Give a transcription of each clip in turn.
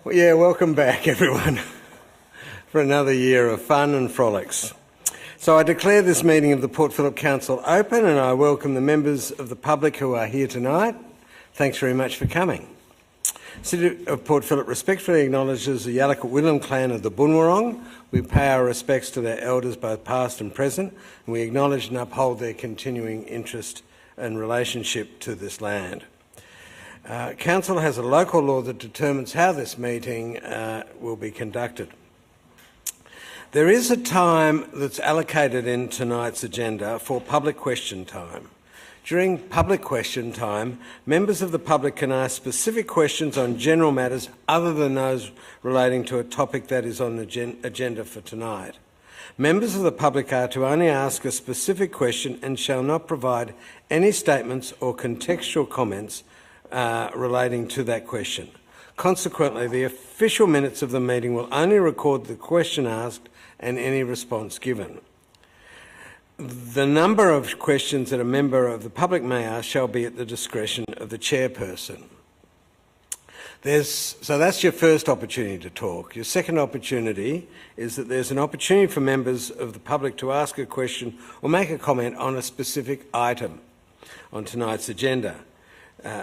Well, yeah, welcome back everyone for another year of fun and frolics. So I declare this meeting of the Port Phillip Council open, and I welcome the members of the public who are here tonight. Thanks very much for coming. The City of Port Phillip respectfully acknowledges the Yalukit Willam clan of the Bunwurrung. We pay our respects to their elders, both past and present, and we acknowledge and uphold their continuing interest and relationship to this land. Council has a local law that determines how this meeting will be conducted. There is a time that's allocated in tonight's agenda for public question time. During public question time, members of the public can ask specific questions on general matters other than those relating to a topic that is on the agenda for tonight. Members of the public are to only ask a specific question and shall not provide any statements or contextual comments relating to that question. Consequently, the official minutes of the meeting will only record the question asked and any response given. The number of questions that a member of the public may ask shall be at the discretion of the chairperson. So that's your first opportunity to talk. Your second opportunity is that there's an opportunity for members of the public to ask a question or make a comment on a specific item on tonight's agenda.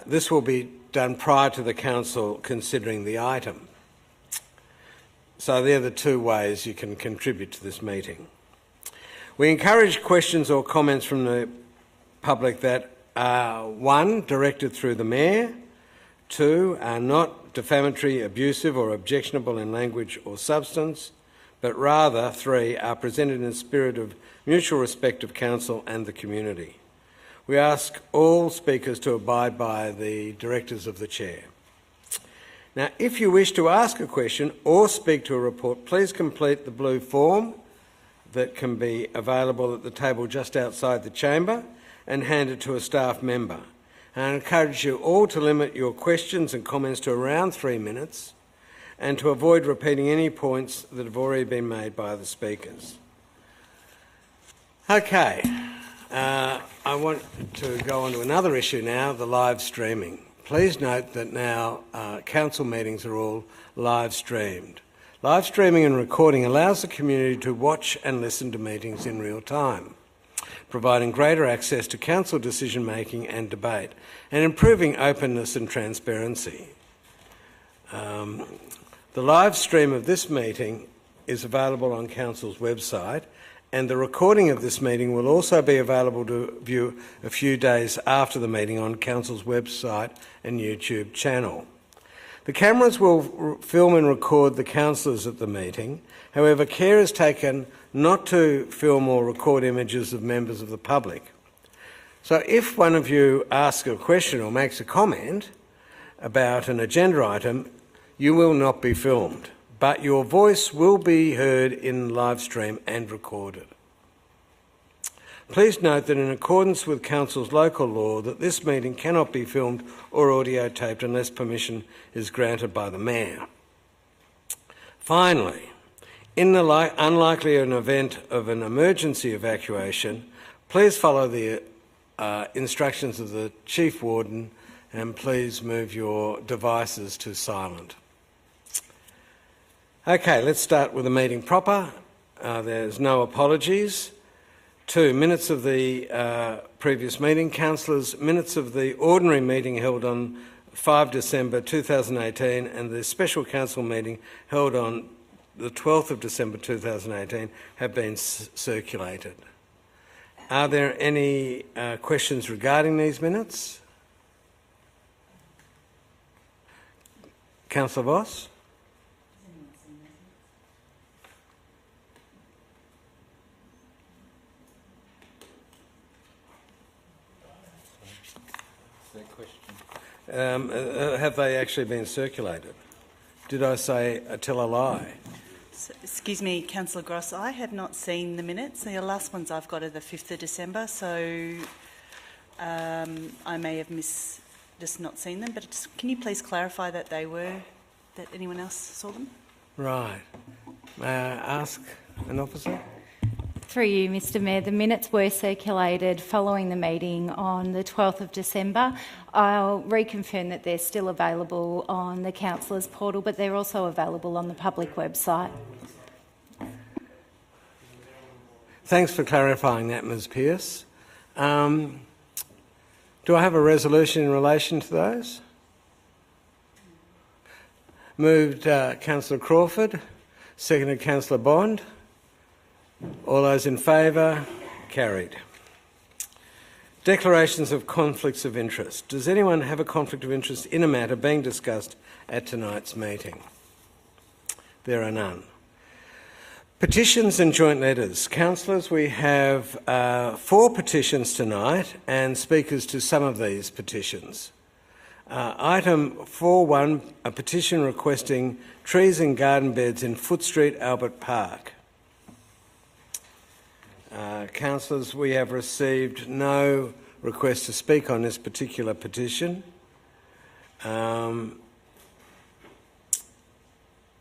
This will be done prior to the Council considering the item. So they're the two ways you can contribute to this meeting. We encourage questions or comments from the public that are 1, directed through the Mayor, 2, are not defamatory, abusive or objectionable in language or substance, but rather 3, are presented in a spirit of mutual respect of Council and the community. We ask all speakers to abide by the directives of the Chair. Now, if you wish to ask a question or speak to a report, please complete the blue form that can be available at the table just outside the chamber and hand it to a staff member. And I encourage you all to limit your questions and comments to around 3 minutes and to avoid repeating any points that have already been made by the speakers. Okay. I want to go on to another issue now, the live streaming. Please note that now council meetings are all live streamed. Live streaming and recording allows the community to watch and listen to meetings in real time, providing greater access to council decision making and debate, and improving openness and transparency. The live stream of this meeting is available on council's website, and the recording of this meeting will also be available to view a few days after the meeting on Council's website and YouTube channel. The cameras will film and record the councillors at the meeting. However, care is taken not to film or record images of members of the public. So if one of you asks a question or makes a comment about an agenda item, you will not be filmed, but your voice will be heard in live stream and recorded. Please note that in accordance with Council's local law that this meeting cannot be filmed or audio taped unless permission is granted by the Mayor. Finally, in the unlikely event of an emergency evacuation, please follow the instructions of the Chief Warden and please move your devices to silent. Okay, let's start with the meeting proper. There's no apologies. 2, minutes of the previous meeting. Councillors, minutes of the ordinary meeting held on 5 December 2018 and the special council meeting held on the 12th of December 2018 have been circulated. Are there any questions regarding these minutes? Councillor Voss? Have they actually been circulated? Did I tell a lie? So, excuse me, Councillor Gross, I have not seen the minutes. The last ones I've got are the 5th of December, so I may have just not seen them, but can you please clarify that that anyone else saw them? Right. May I ask an officer? Through you, Mr Mayor, the minutes were circulated following the meeting on the 12th of December. I'll reconfirm that they're still available on the councillors' portal, but they're also available on the public website. Thanks for clarifying that, Ms Pearce. Do I have a resolution in relation to those? Moved Councillor Crawford, seconded Councillor Bond. All those in favour? Carried. Declarations of conflicts of interest. Does anyone have a conflict of interest in a matter being discussed at tonight's meeting? There are none. Petitions and joint letters. Councillors, we have 4 petitions tonight and speakers to some of these petitions. Item 4.1, a petition requesting trees and garden beds in Foote Street, Albert Park. Councillors, we have received no request to speak on this particular petition. So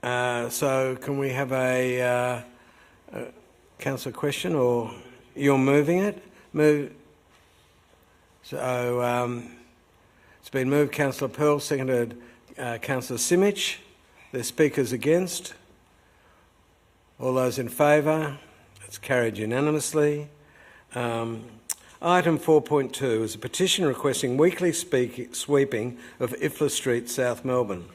can we have a councillor question, or you're moving it? So it's been moved, Councillor Pearl, seconded Councillor Simic. The speakers against. All those in favour? It's carried unanimously. Item 4.2 is a petition requesting weekly sweeping of Iffla Street, South Melbourne.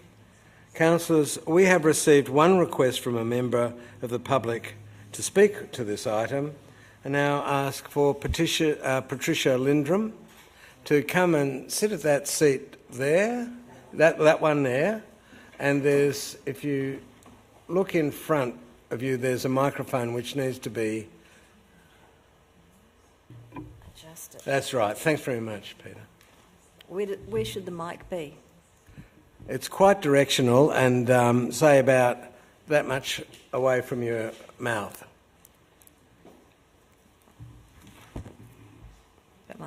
Councillors, we have received one request from a member of the public to speak to this item, and now ask for Patricia Lindrum to come and sit at that seat there, that one there, and there's, if you look in front of you, there's a microphone which needs to be adjusted. That's right. Thanks very much, Peter. Where should the mic be? It's quite directional and say about that much away from your mouth.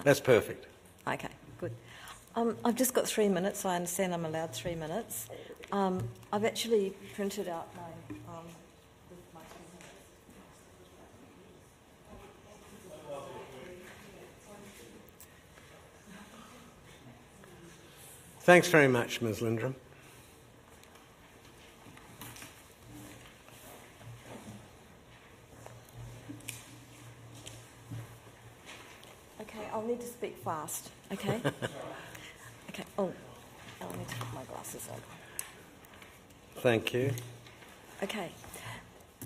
That's perfect. Okay, good. I've just got 3 minutes. I understand I'm allowed 3 minutes. I've actually printed out my... Thanks very much, Ms Lindrum. Okay, I'll need to speak fast, okay? Okay, oh, I'll need to put my glasses on. Thank you. Okay.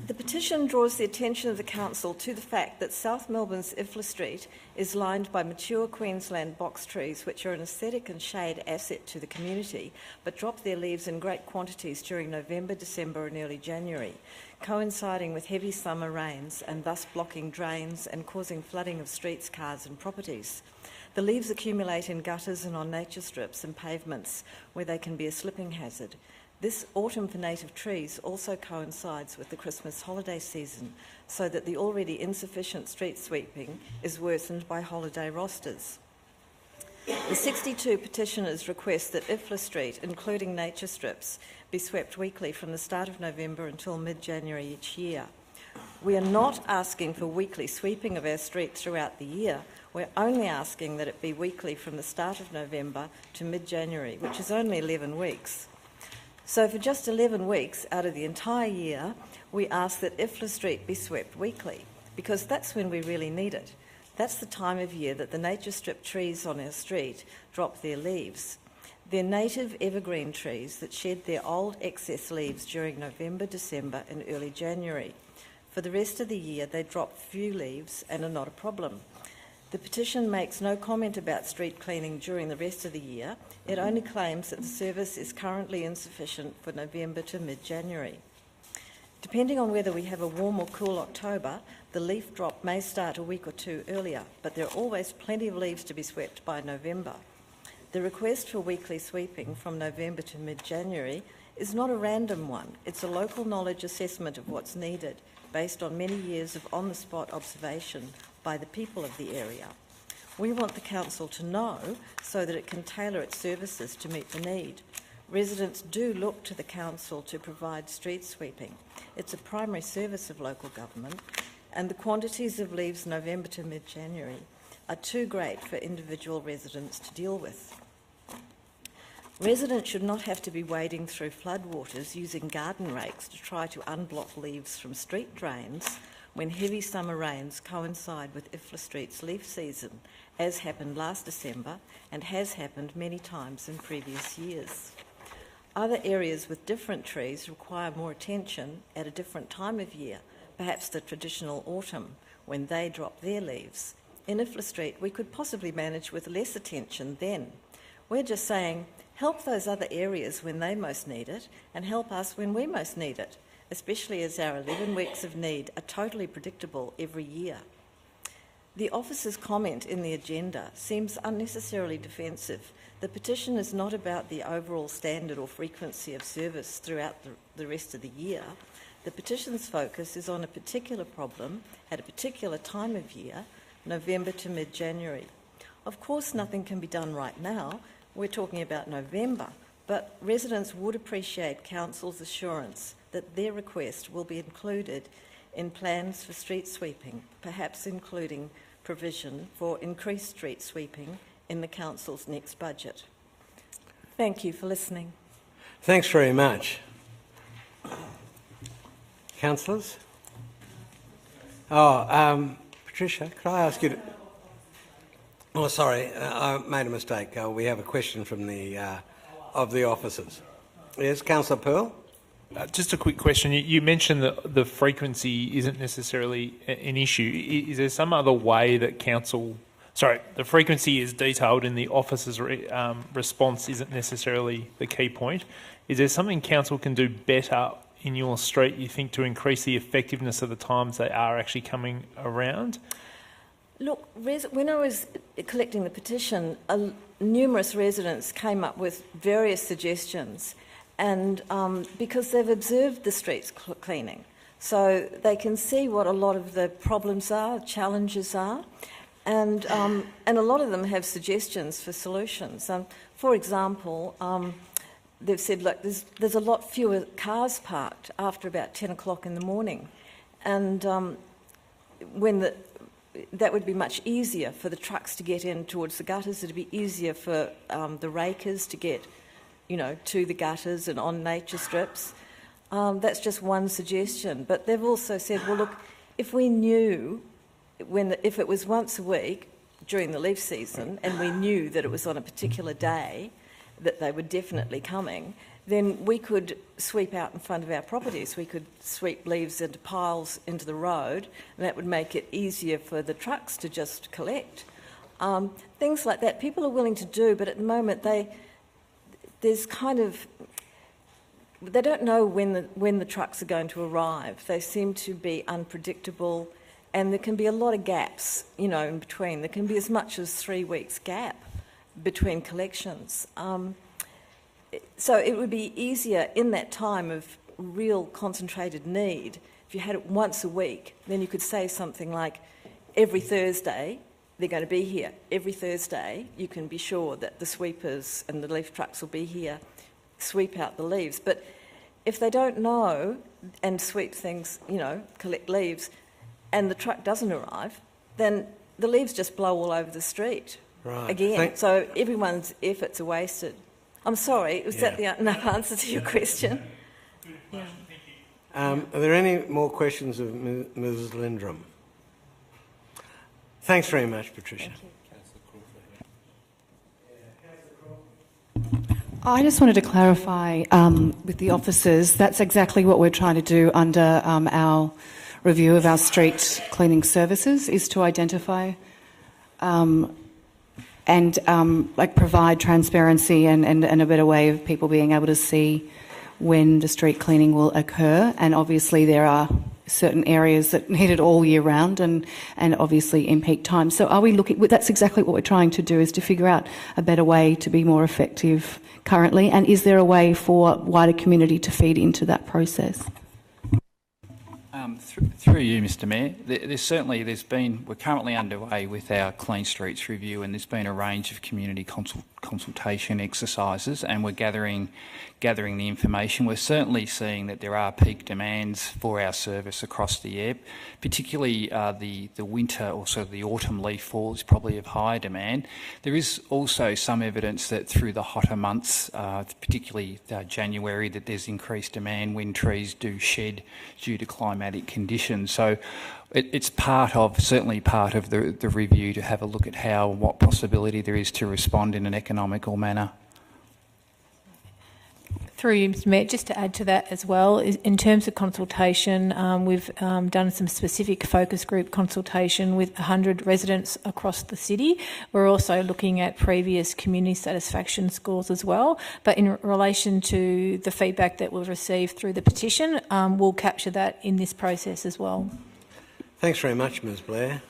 The petition draws the attention of the Council to the fact that South Melbourne's Iffla Street is lined by mature Queensland box trees, which are an aesthetic and shade asset to the community, but drop their leaves in great quantities during November, December and early January, coinciding with heavy summer rains and thus blocking drains and causing flooding of streets, cars and properties. The leaves accumulate in gutters and on nature strips and pavements where they can be a slipping hazard. This autumn for native trees also coincides with the Christmas holiday season, so that the already insufficient street sweeping is worsened by holiday rosters. The 62 petitioners request that Iffla Street, including nature strips, be swept weekly from the start of November until mid-January each year. We are not asking for weekly sweeping of our street throughout the year. We're only asking that it be weekly from the start of November to mid-January, which is only 11 weeks. So for just 11 weeks out of the entire year, we ask that Iffla Street be swept weekly, because that's when we really need it. That's the time of year that the nature strip trees on our street drop their leaves. They're native evergreen trees that shed their old excess leaves during November, December and early January. For the rest of the year, they drop few leaves and are not a problem. The petition makes no comment about street cleaning during the rest of the year. It only claims that the service is currently insufficient for November to mid-January. Depending on whether we have a warm or cool October, the leaf drop may start a week or two earlier, but there are always plenty of leaves to be swept by November. The request for weekly sweeping from November to mid-January is not a random one. It's a local knowledge assessment of what's needed, based on many years of on-the-spot observation by the people of the area. We want the Council to know so that it can tailor its services to meet the need. Residents do look to the Council to provide street sweeping. It's a primary service of local government, and the quantities of leaves November to mid-January are too great for individual residents to deal with. Residents should not have to be wading through floodwaters using garden rakes to try to unblock leaves from street drains when heavy summer rains coincide with Iffla Street's leaf season, as happened last December and has happened many times in previous years. Other areas with different trees require more attention at a different time of year, perhaps the traditional autumn, when they drop their leaves. In Iffla Street, we could possibly manage with less attention then. We're just saying, help those other areas when they most need it, and help us when we most need it, especially as our 11 weeks of need are totally predictable every year. The officer's comment in the agenda seems unnecessarily defensive. The petition is not about the overall standard or frequency of service throughout the rest of the year. The petition's focus is on a particular problem at a particular time of year, November to mid-January. Of course, nothing can be done right now. We're talking about November, but residents would appreciate Council's assurance that their request will be included in plans for street sweeping, perhaps including provision for increased street sweeping in the Council's next budget. Thank you for listening. Thanks very much. Councillors? Patricia, could I ask you to... Oh, sorry, I made a mistake. We have a question from of the officers. Yes, Councillor Pearl? Just a quick question. You mentioned that the frequency isn't necessarily an issue. Is there some other way that council... Sorry, the frequency is detailed in the officer's response isn't necessarily the key point. Is there something council can do better in your street, you think, to increase the effectiveness of the times they are actually coming around? Look, when I was collecting the petition, numerous residents came up with various suggestions, and because they've observed the streets cleaning, so they can see what a lot of the problems are, challenges are, and a lot of them have suggestions for solutions. For example, they've said, look, there's a lot fewer cars parked after about 10 o'clock in the morning, and that would be much easier for the trucks to get in towards the gutters. It'd be easier for the rakers to get, to the gutters and on nature strips. That's just one suggestion. But they've also said, well, look, if we knew if it was once a week during the leaf season and we knew that it was on a particular day that they were definitely coming, then we could sweep out in front of our properties. We could sweep leaves into piles into the road, and that would make it easier for the trucks to just collect. Things like that people are willing to do, but at the moment they don't know when the trucks are going to arrive. They seem to be unpredictable, and there can be a lot of gaps, in between. There can be as much as 3 weeks gap between collections. So it would be easier in that time of real concentrated need. If you had it once a week, then you could say something like, every Thursday they're going to be here. Every Thursday you can be sure that the sweepers and the leaf trucks will be here, sweep out the leaves. But if they don't know and sweep things, collect leaves, and the truck doesn't arrive, then the leaves just blow all over the street again. So everyone's efforts are wasted. I'm sorry, was that enough answer to your question? Yeah. Are there any more questions of Ms Lindrum? Thanks very much, Patricia. I just wanted to clarify with the officers, that's exactly what we're trying to do under our review of our street cleaning services, is to identify and provide transparency and a better way of people being able to see when the street cleaning will occur. And obviously there are certain areas that need it all year round and obviously in peak times. So are we looking, that's exactly what we're trying to do, is to figure out a better way to be more effective currently. And is there a way for wider community to feed into that process? Through you, Mr Mayor, we're currently underway with our Clean Streets review, and there's been a range of community consultation exercises, and we're gathering the information. We're certainly seeing that there are peak demands for our service across the year, particularly the winter, also the autumn leaf fall is probably of higher demand. There is also some evidence that through the hotter months, particularly January, that there's increased demand when trees do shed due to climatic conditions. So it's certainly part of the review to have a look at how and what possibility there is to respond in an economical manner. Through you, Mr Mayor, just to add to that as well, in terms of consultation, we've done some specific focus group consultation with 100 residents across the city. We're also looking at previous community satisfaction scores as well. But in relation to the feedback that we've received through the petition, we'll capture that in this process as well. Thanks very much, Ms Blair.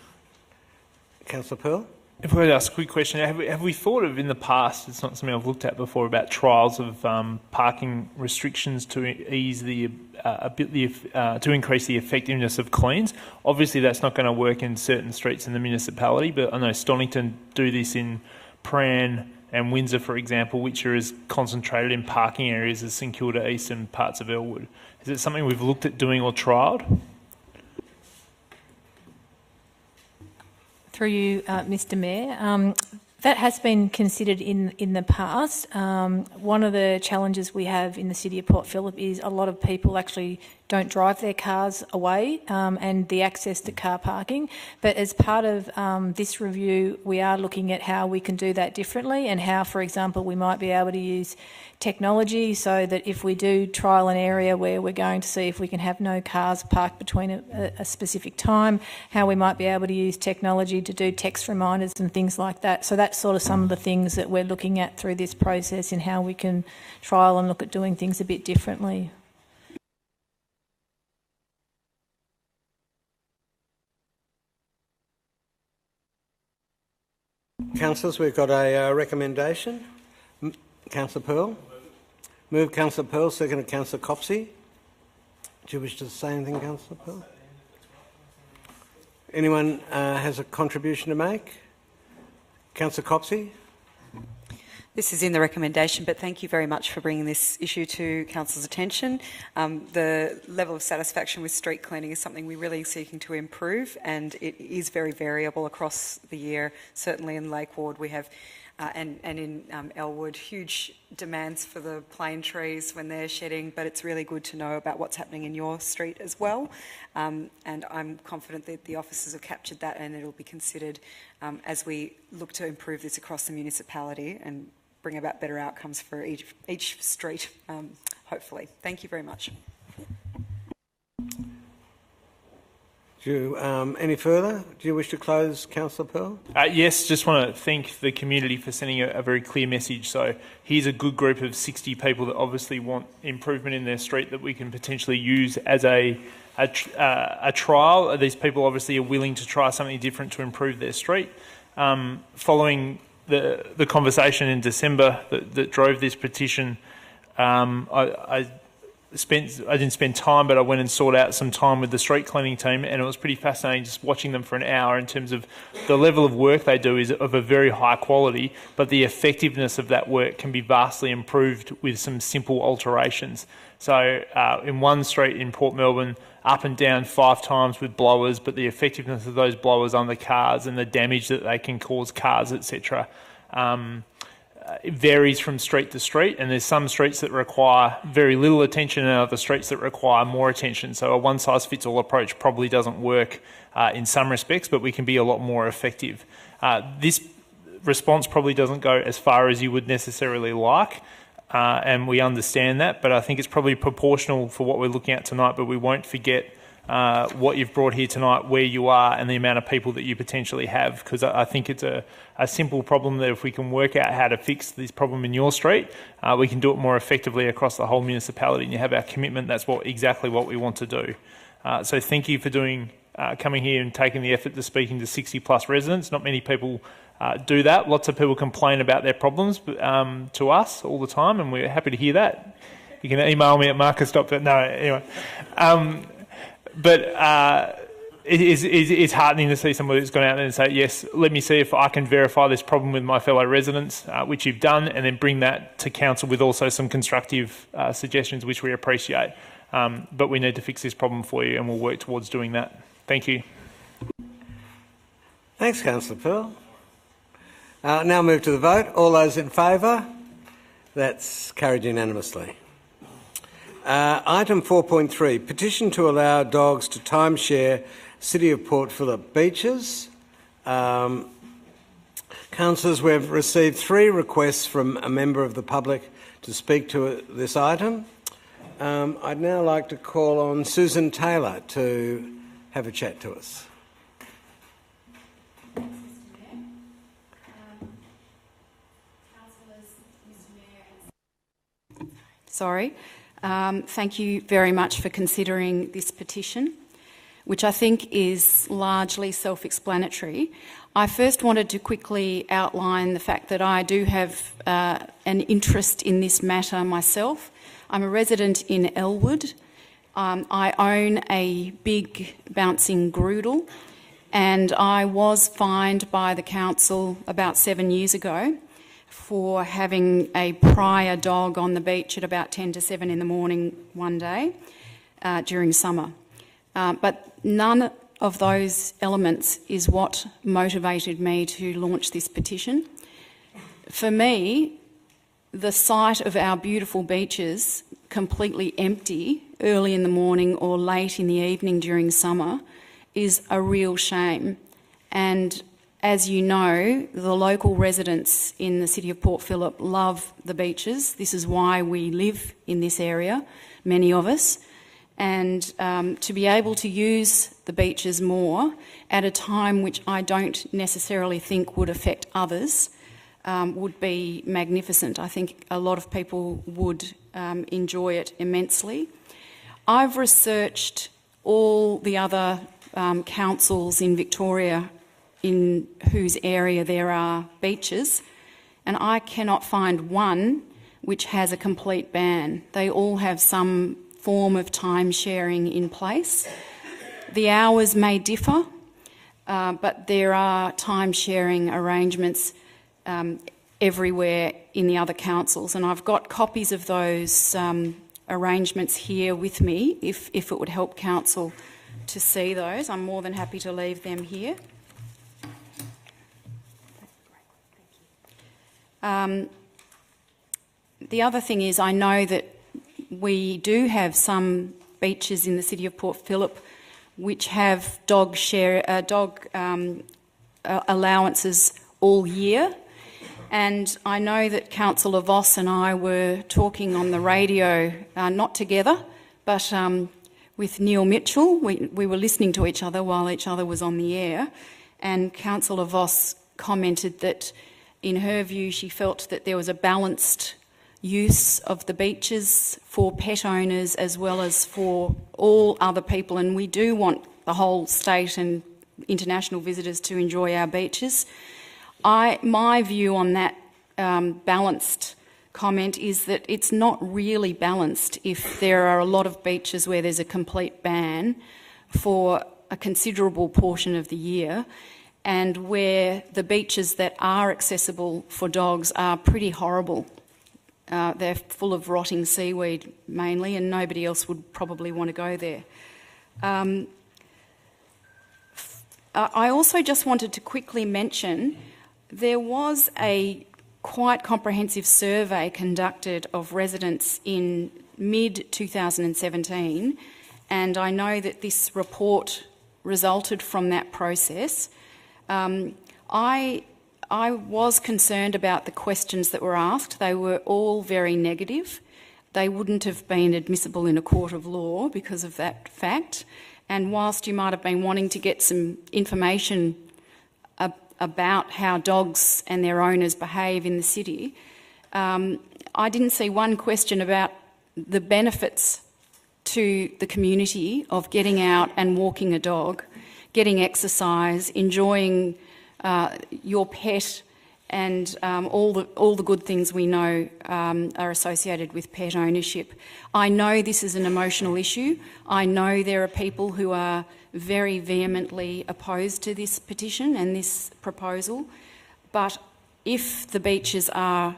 Councillor Pearl? If I could ask a quick question, have we thought of in the past, it's not something I've looked at before, about trials of parking restrictions to ease to increase the effectiveness of cleans? Obviously that's not going to work in certain streets in the municipality, but I know Stonington do this in Pran and Windsor, for example, which are as concentrated in parking areas as St Kilda East and parts of Elwood. Is it something we've looked at doing or trialled? Through you, Mr Mayor, that has been considered in the past. One of the challenges we have in the city of Port Phillip is a lot of people actually don't drive their cars away and the access to car parking. But as part of this review, we are looking at how we can do that differently and how, for example, we might be able to use technology so that if we do trial an area where we're going to see if we can have no cars parked between a specific time, how we might be able to use technology to do text reminders and things like that. So that's sort of some of the things that we're looking at through this process and how we can trial and look at doing things a bit differently. Councillors, we've got a recommendation. Councillor Pearl? Move Councillor Pearl, seconded Councillor Copsey. Do you wish to say anything, Councillor Pearl? Anyone has a contribution to make? Councillor Copsey? This is in the recommendation, but thank you very much for bringing this issue to Council's attention. The level of satisfaction with street cleaning is something we're really seeking to improve, and it is very variable across the year. Certainly in Lake Ward we have, and in Elwood, huge demands for the plane trees when they're shedding, but it's really good to know about what's happening in your street as well. And I'm confident that the officers have captured that and it'll be considered as we look to improve this across the municipality and bring about better outcomes for each street, hopefully. Thank you very much. Any further? Do you wish to close, Councillor Pearl? Yes, just want to thank the community for sending a very clear message. So here's a good group of 60 people that obviously want improvement in their street that we can potentially use as a trial. These people obviously are willing to try something different to improve their street. Following the conversation in December that drove this petition, I didn't spend time, but I went and sought out some time with the street cleaning team, and it was pretty fascinating just watching them for an hour in terms of the level of work they do is of a very high quality, but the effectiveness of that work can be vastly improved with some simple alterations. So in one street in Port Melbourne, up and down 5 times with blowers, but the effectiveness of those blowers on the cars and the damage that they can cause cars, etc. It varies from street to street, and there's some streets that require very little attention and other streets that require more attention. So a one-size-fits-all approach probably doesn't work in some respects, but we can be a lot more effective. This response probably doesn't go as far as you would necessarily like, and we understand that, but I think it's probably proportional for what we're looking at tonight, but we won't forget what you've brought here tonight, where you are and the amount of people that you potentially have, because I think it's a simple problem that if we can work out how to fix this problem in your street, we can do it more effectively across the whole municipality, and you have our commitment. That's exactly what we want to do. So thank you for coming here and taking the effort to speaking to 60 plus residents. Not many people do that. Lots of people complain about their problems to us all the time, and we're happy to hear that. You can email me at marcus.. No, anyway. But it's heartening to see somebody that's gone out there and say, yes, let me see if I can verify this problem with my fellow residents, which you've done, and then bring that to council with also some constructive suggestions, which we appreciate. But we need to fix this problem for you, and we'll work towards doing that. Thank you. Thanks, Councillor Pearl. Now move to the vote. All those in favour? That's carried unanimously. Item 4.3, petition to allow dogs to timeshare City of Port Phillip beaches. Councillors, we've received 3 requests from a member of the public to speak to this item. I'd now like to call on Susan Taylor to have a chat to us. Sorry. Thank you very much for considering this petition, which I think is largely self-explanatory. I first wanted to quickly outline the fact that I do have an interest in this matter myself. I'm a resident in Elwood. I own a big bouncing groodle, and I was fined by the council about 7 years ago for having a prior dog on the beach at about 10 to 7 in the morning one day during summer. But none of those elements is what motivated me to launch this petition. For me, the sight of our beautiful beaches completely empty early in the morning or late in the evening during summer is a real shame. And as you know, the local residents in the City of Port Phillip love the beaches. This is why we live in this area, many of us. And to be able to use the beaches more at a time which I don't necessarily think would affect others would be magnificent. I think a lot of people would enjoy it immensely. I've researched all the other councils in Victoria in whose area there are beaches, and I cannot find one which has a complete ban. They all have some form of time sharing in place. The hours may differ, but there are time sharing arrangements everywhere in the other councils, and I've got copies of those arrangements here with me if it would help council to see those. I'm more than happy to leave them here. The other thing is, I know that we do have some beaches in the City of Port Phillip which have dog allowances all year, and I know that Councillor Voss and I were talking on the radio, not together, but with Neil Mitchell. We were listening to each other while each other was on the air, and Councillor Voss commented that in her view, she felt that there was a balanced use of the beaches for pet owners as well as for all other people, and we do want the whole state and international visitors to enjoy our beaches. My view on that balanced comment is that it's not really balanced if there are a lot of beaches where there's a complete ban for a considerable portion of the year, and where the beaches that are accessible for dogs are pretty horrible. They're full of rotting seaweed mainly, and nobody else would probably want to go there. I also just wanted to quickly mention there was a quite comprehensive survey conducted of residents in mid-2017, and I know that this report resulted from that process. I was concerned about the questions that were asked. They were all very negative. They wouldn't have been admissible in a court of law because of that fact. And whilst you might have been wanting to get some information about how dogs and their owners behave in the city, I didn't see one question about the benefits to the community of getting out and walking a dog, getting exercise, enjoying your pet and all the good things we know are associated with pet ownership. I know this is an emotional issue. I know there are people who are very vehemently opposed to this petition and this proposal, but if the beaches are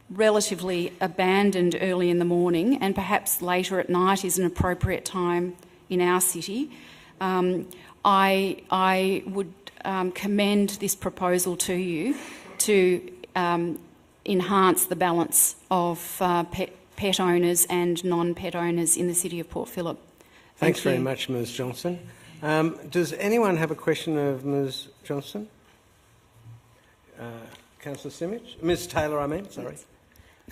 relatively abandoned early in the morning and perhaps later at night is an appropriate time in our city, I would commend this proposal to you to enhance the balance of pet owners and non-pet owners in the city of Port Phillip. Thanks very much, Ms Johnson. Does anyone have a question of Ms Johnson? Councillor Simic? Ms Taylor, I mean, sorry.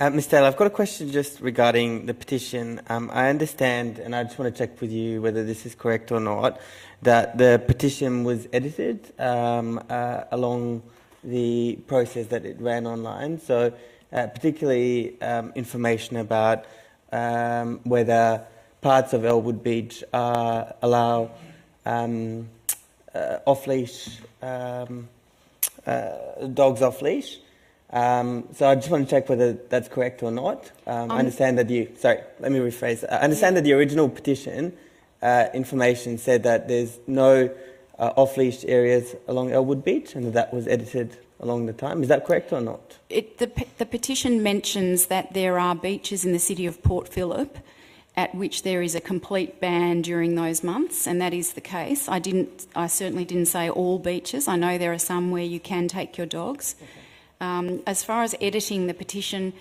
Ms Taylor, I've got a question just regarding the petition. I understand, and I just want to check with you whether this is correct or not, that the petition was edited along the process that it ran online. So particularly information about whether parts of Elwood Beach allow off-leash, dogs off-leash. So I just want to check whether that's correct or not. I understand that let me rephrase. I understand that the original petition information said that there's no off-leash areas along Elwood Beach and that was edited along the time. Is that correct or not? The petition mentions that there are beaches in the city of Port Phillip at which there is a complete ban during those months, and that is the case. I certainly didn't say all beaches. I know there are some where you can take your dogs. Okay. As far as editing the petition,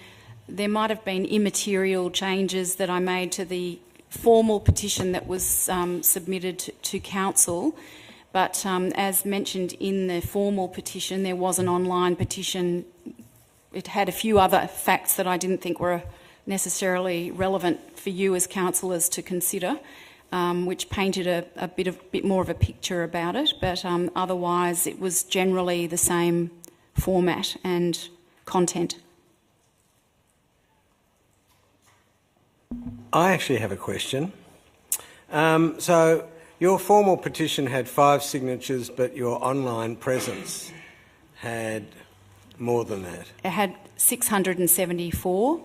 there might have been immaterial changes that I made to the formal petition that was submitted to council, but as mentioned in the formal petition, there was an online petition. It had a few other facts that I didn't think were necessarily relevant for you as councillors to consider, which painted a bit more of a picture about it, but otherwise it was generally the same format and content. I actually have a question. So your formal petition had 5 signatures, but your online presence had more than that. It had 674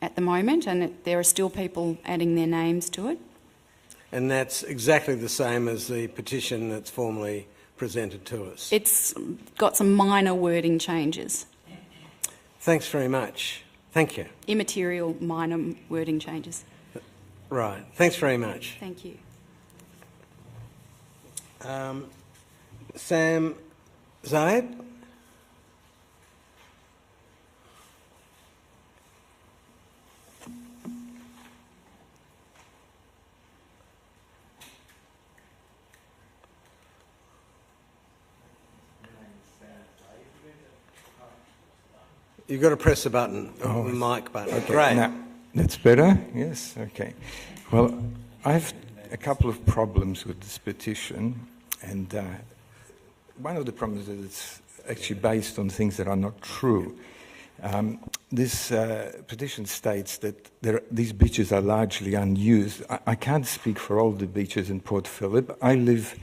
at the moment, and there are still people adding their names to it. And that's exactly the same as the petition that's formally presented to us. It's got some minor wording changes. Thanks very much. Thank you. Immaterial, minor wording changes. Right. Thanks very much. Thank you. Sam Zaid? You've got to press the button, the mic button. Okay, Great. now, that's better? Yes, okay. Well, I have a couple of problems with this petition, and one of the problems is that it's actually based on things that are not true. This petition states that these beaches are largely unused. I can't speak for all the beaches in Port Phillip. I live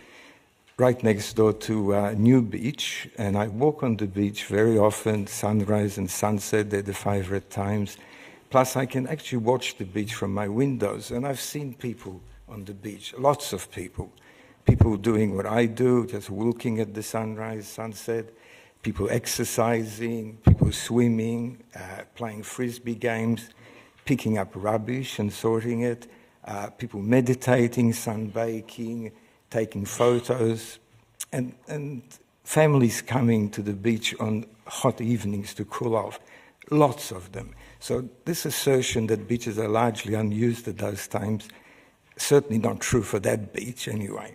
right next door to New Beach, and I walk on the beach very often. Sunrise and sunset, they're the favourite times. Plus, I can actually watch the beach from my windows, and I've seen people on the beach, lots of people. People doing what I do, just looking at the sunrise, sunset, people exercising, people swimming, playing frisbee games, picking up rubbish and sorting it, people meditating, sunbaking, taking photos, and families coming to the beach on hot evenings to cool off, lots of them. So this assertion that beaches are largely unused at those times, certainly not true for that beach anyway.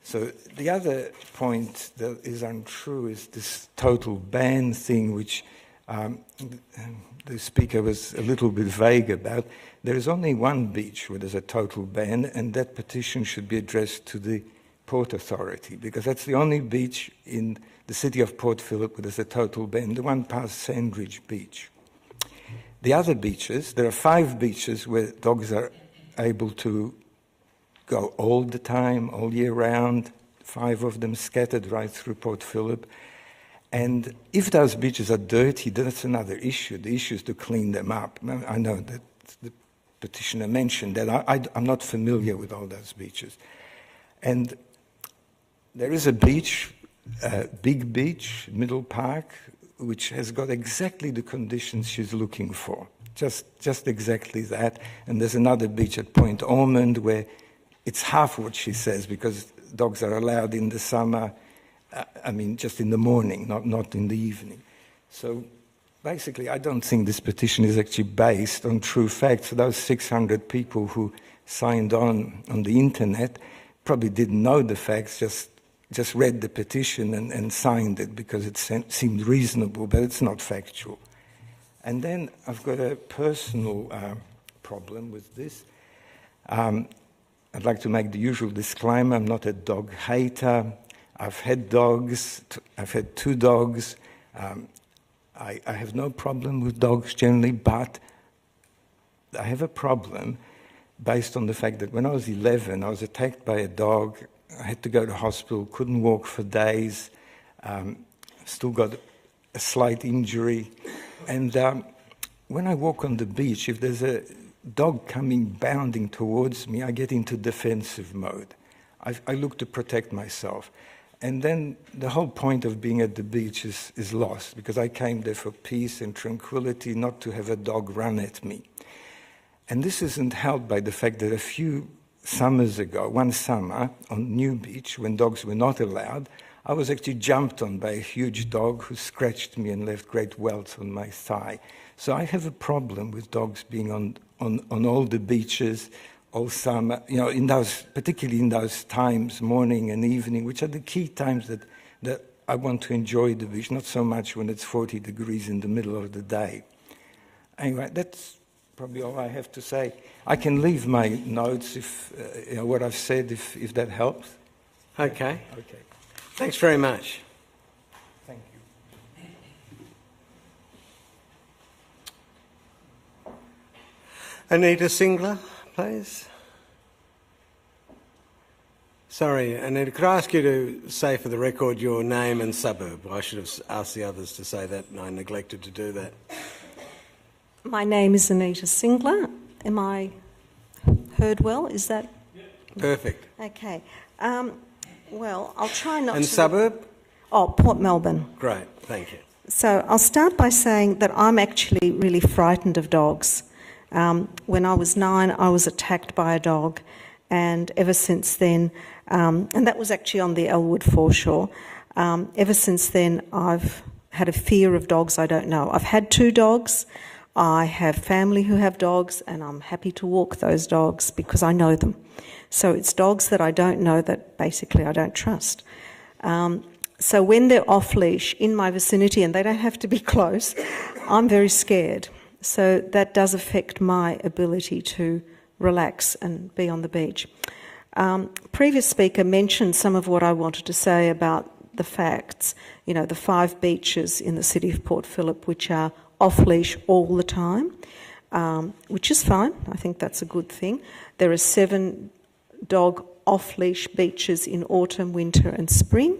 So the other point that is untrue is this total ban thing, which the speaker was a little bit vague about. There is only one beach where there's a total ban, and that petition should be addressed to the Port Authority, because that's the only beach in the city of Port Phillip where there's a total ban, the one past Sandridge Beach. The other beaches, there are 5 beaches where dogs are able to go all the time, all year round, 5 of them scattered right through Port Phillip. And if those beaches are dirty, that's another issue. The issue is to clean them up. I know that the petitioner mentioned that. I'm not familiar with all those beaches. And there is a beach, big beach, Middle Park, which has got exactly the conditions she's looking for. Just exactly that. And there's another beach at Point Ormond where it's half what she says, because dogs are allowed in the summer, just in the morning, not in the evening. So basically, I don't think this petition is actually based on true facts. Those 600 people who signed on the internet probably didn't know the facts, just read the petition and signed it because it seemed reasonable, but it's not factual. And then I've got a personal problem with this. I'd like to make the usual disclaimer. I'm not a dog hater. I've had dogs. I've had 2 dogs. I have no problem with dogs generally, but I have a problem based on the fact that when I was 11, I was attacked by a dog. I had to go to hospital, couldn't walk for days, still got a slight injury. And when I walk on the beach, if there's a dog coming bounding towards me, I get into defensive mode. I look to protect myself. And then the whole point of being at the beach is lost, because I came there for peace and tranquility, not to have a dog run at me. And this isn't helped by the fact that a few summers ago, one summer on New Beach, when dogs were not allowed, I was actually jumped on by a huge dog who scratched me and left great welts on my thigh. So I have a problem with dogs being on all the beaches all summer, particularly in those times, morning and evening, which are the key times that I want to enjoy the beach, not so much when it's 40 degrees in the middle of the day. Anyway, that's probably all I have to say. I can leave my notes, if what I've said, if that helps. Okay. Thanks very much. Thank you. Anita Singler, please. Sorry, Anita, could I ask you to say for the record your name and suburb? I should have asked the others to say that, and I neglected to do that. My name is Anita Singler. Am I heard well? Is that... Perfect. Okay. Well, I'll try not to... And suburb? Oh, Port Melbourne. Great, thank you. So I'll start by saying that I'm actually really frightened of dogs. When I was 9, I was attacked by a dog, and ever since then, and that was actually on the Elwood foreshore, ever since then I've had a fear of dogs I don't know. I've had 2 dogs. I have family who have dogs, and I'm happy to walk those dogs because I know them. So it's dogs that I don't know that basically I don't trust. So when they're off-leash in my vicinity, and they don't have to be close, I'm very scared. So that does affect my ability to relax and be on the beach. Previous speaker mentioned some of what I wanted to say about the facts. The 5 beaches in the city of Port Phillip which are off-leash all the time, which is fine. I think that's a good thing. There are 7 dog off-leash beaches in autumn, winter and spring.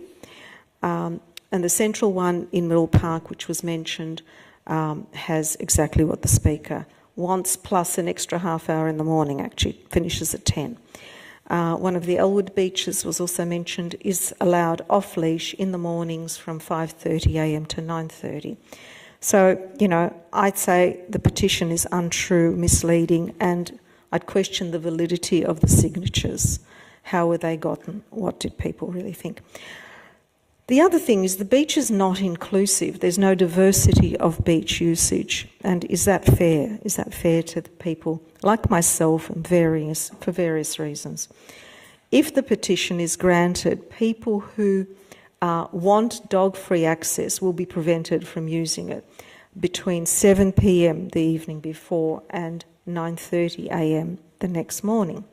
And the central one in Middle Park, which was mentioned, has exactly what the speaker wants, plus an extra half hour in the morning, actually finishes at 10. One of the Elwood beaches was also mentioned, is allowed off-leash in the mornings from 5:30am to 9:30. So, I'd say the petition is untrue, misleading, and I'd question the validity of the signatures. How were they gotten? What did people really think? The other thing is the beach is not inclusive. There's no diversity of beach usage. And is that fair? Is that fair to the people like myself and for various reasons? If the petition is granted, people who want dog-free access will be prevented from using it between 7 p.m. the evening before and 9:30 a.m. the next morning.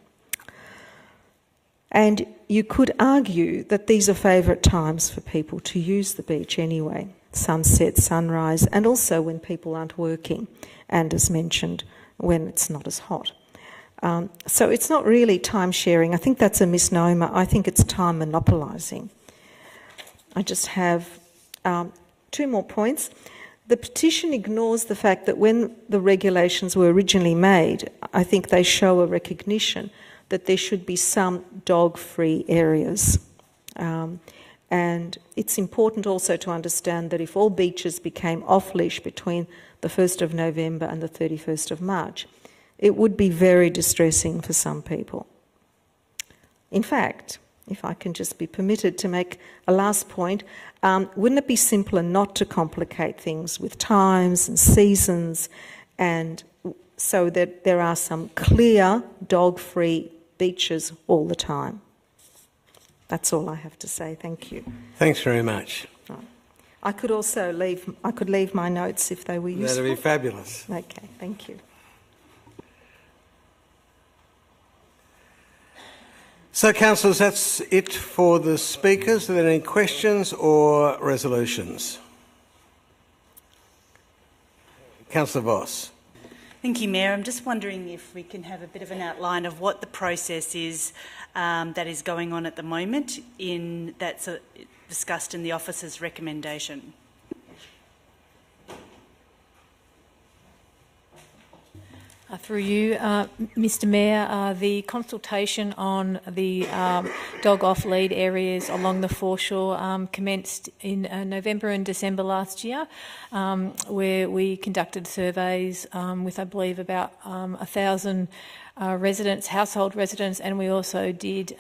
And you could argue that these are favourite times for people to use the beach anyway, sunset, sunrise, and also when people aren't working, and as mentioned, when it's not as hot. So it's not really time sharing. I think that's a misnomer. I think it's time monopolising. I just have two more points. The petition ignores the fact that when the regulations were originally made, I think they show a recognition that there should be some dog-free areas. And it's important also to understand that if all beaches became off-leash between the 1st of November and the 31st of March, it would be very distressing for some people. In fact, if I can just be permitted to make a last point, wouldn't it be simpler not to complicate things with times and seasons, and so that there are some clear dog-free beaches all the time? That's all I have to say. Thank you. Thanks very much. I could also leave my notes if they were useful. That'd be fabulous. Okay, thank you. So, councillors, that's it for the speakers. Are there any questions or resolutions? Councillor Voss. Thank you, Mayor. I'm just wondering if we can have a bit of an outline of what the process is that is going on at the moment that's discussed in the officer's recommendation. Through you, Mr Mayor, the consultation on the dog off-lead areas along the foreshore commenced in November and December last year, where we conducted surveys with, I believe, about 1,000 residents, household residents, and we also did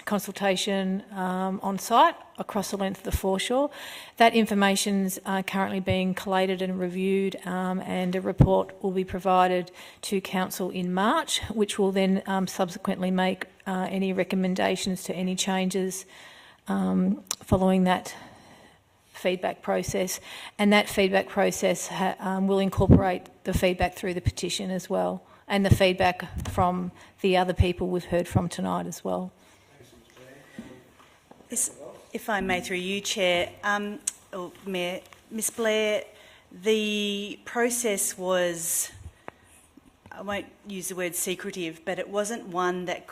consultation on site across the length of the foreshore. That information is currently being collated and reviewed, and a report will be provided to Council in March, which will then subsequently make any recommendations to any changes following that feedback process. And that feedback process will incorporate the feedback through the petition as well, and the feedback from the other people we've heard from tonight as well. If I may, through you, Chair, or Mayor, Ms Blair, the process was, I won't use the word secretive, but it wasn't one that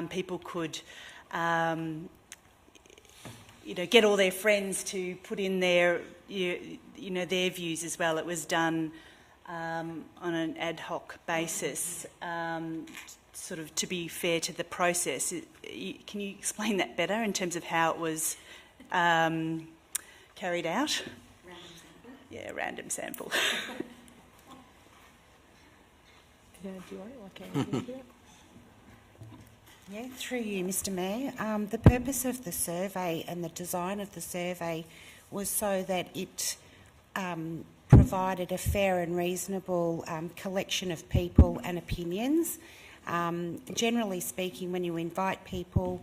people could get all their friends to put in their their views as well. It was done on an ad hoc basis, sort of to be fair to the process. Can you explain that better in terms of how it was carried out? Random sample. Yeah, random sample. Yeah, through you, Mr Mayor. The purpose of the survey and the design of the survey was so that it provided a fair and reasonable collection of people and opinions. Generally speaking, when you invite people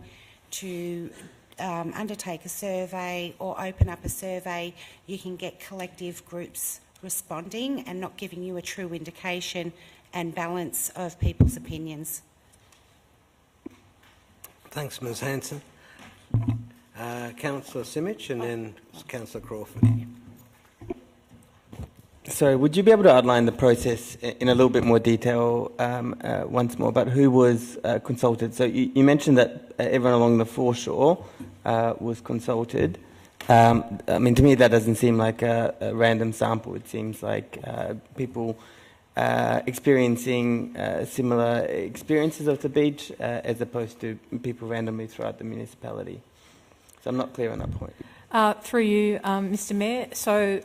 to undertake a survey or open up a survey, you can get collective groups responding and not giving you a true indication and balance of people's opinions. Thanks, Ms Hanson. Councillor Simic and then Councillor Crawford. So would you be able to outline the process in a little bit more detail once more about who was consulted? So you mentioned that everyone along the foreshore was consulted. I mean, to me that doesn't seem like a random sample. It seems like people experiencing similar experiences of the beach as opposed to people randomly throughout the municipality. So I'm not clear on that point. Through you, Mr Mayor. So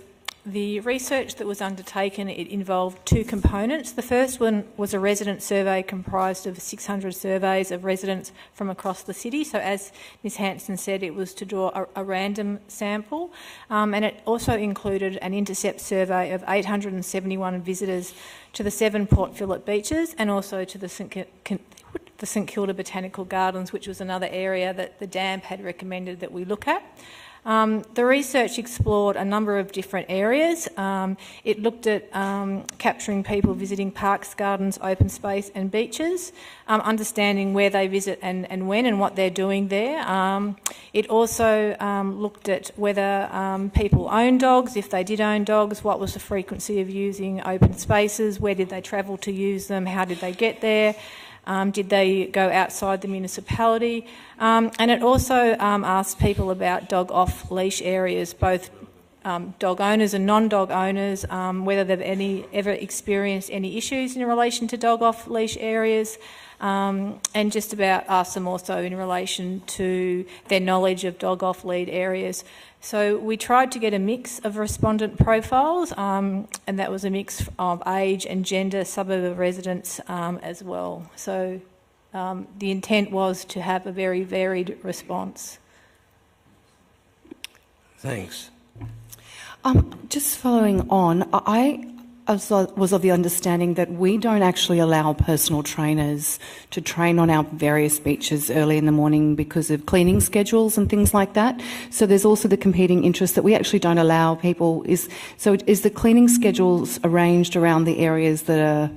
the research that was undertaken, it involved two components. The first one was a resident survey comprised of 600 surveys of residents from across the city. So as Ms Hanson said, it was to draw a random sample. And it also included an intercept survey of 871 visitors to the 7 Port Phillip beaches and also to the St Kilda Botanical Gardens, which was another area that the DAMP had recommended that we look at. The research explored a number of different areas. It looked at capturing people visiting parks, gardens, open space and beaches, understanding where they visit and when and what they're doing there. It also looked at whether people own dogs, if they did own dogs, what was the frequency of using open spaces, where did they travel to use them, how did they get there. Did they go outside the municipality? And it also asked people about dog off-leash areas, both dog owners and non-dog owners, whether they've ever experienced any issues in relation to dog off-leash areas, and just about ask them also in relation to their knowledge of dog off-lead areas. So we tried to get a mix of respondent profiles, and that was a mix of age and gender, suburb of residents as well. So the intent was to have a very varied response. Thanks. Just following on, I was of the understanding that we don't actually allow personal trainers to train on our various beaches early in the morning because of cleaning schedules and things like that. So there's also the competing interest that we actually don't allow people. Is the cleaning schedules arranged around the areas that are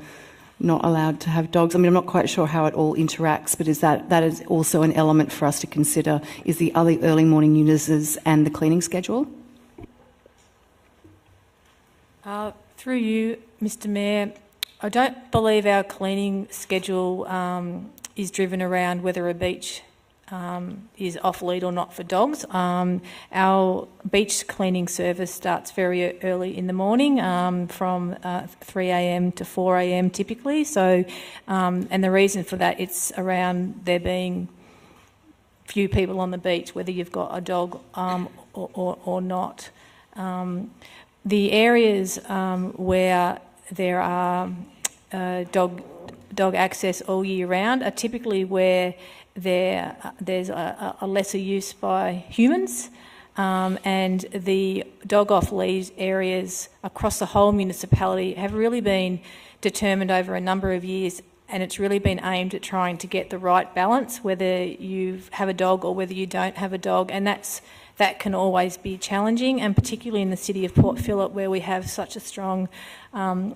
not allowed to have dogs? I mean, I'm not quite sure how it all interacts, but is that is also an element for us to consider, is the other early morning users and the cleaning schedule? Through you, Mr Mayor, I don't believe our cleaning schedule is driven around whether a beach is off-lead or not for dogs. Our beach cleaning service starts very early in the morning, from 3 a.m. to 4 a.m. typically. So, and the reason for that, it's around there being few people on the beach, whether you've got a dog or not. The areas where there are dog access all year round are typically where there's a lesser use by humans, and the dog off-lead areas across the whole municipality have really been determined over a number of years, and it's really been aimed at trying to get the right balance, whether you have a dog or whether you don't have a dog, and that can always be challenging, and particularly in the city of Port Phillip, where we have such a strong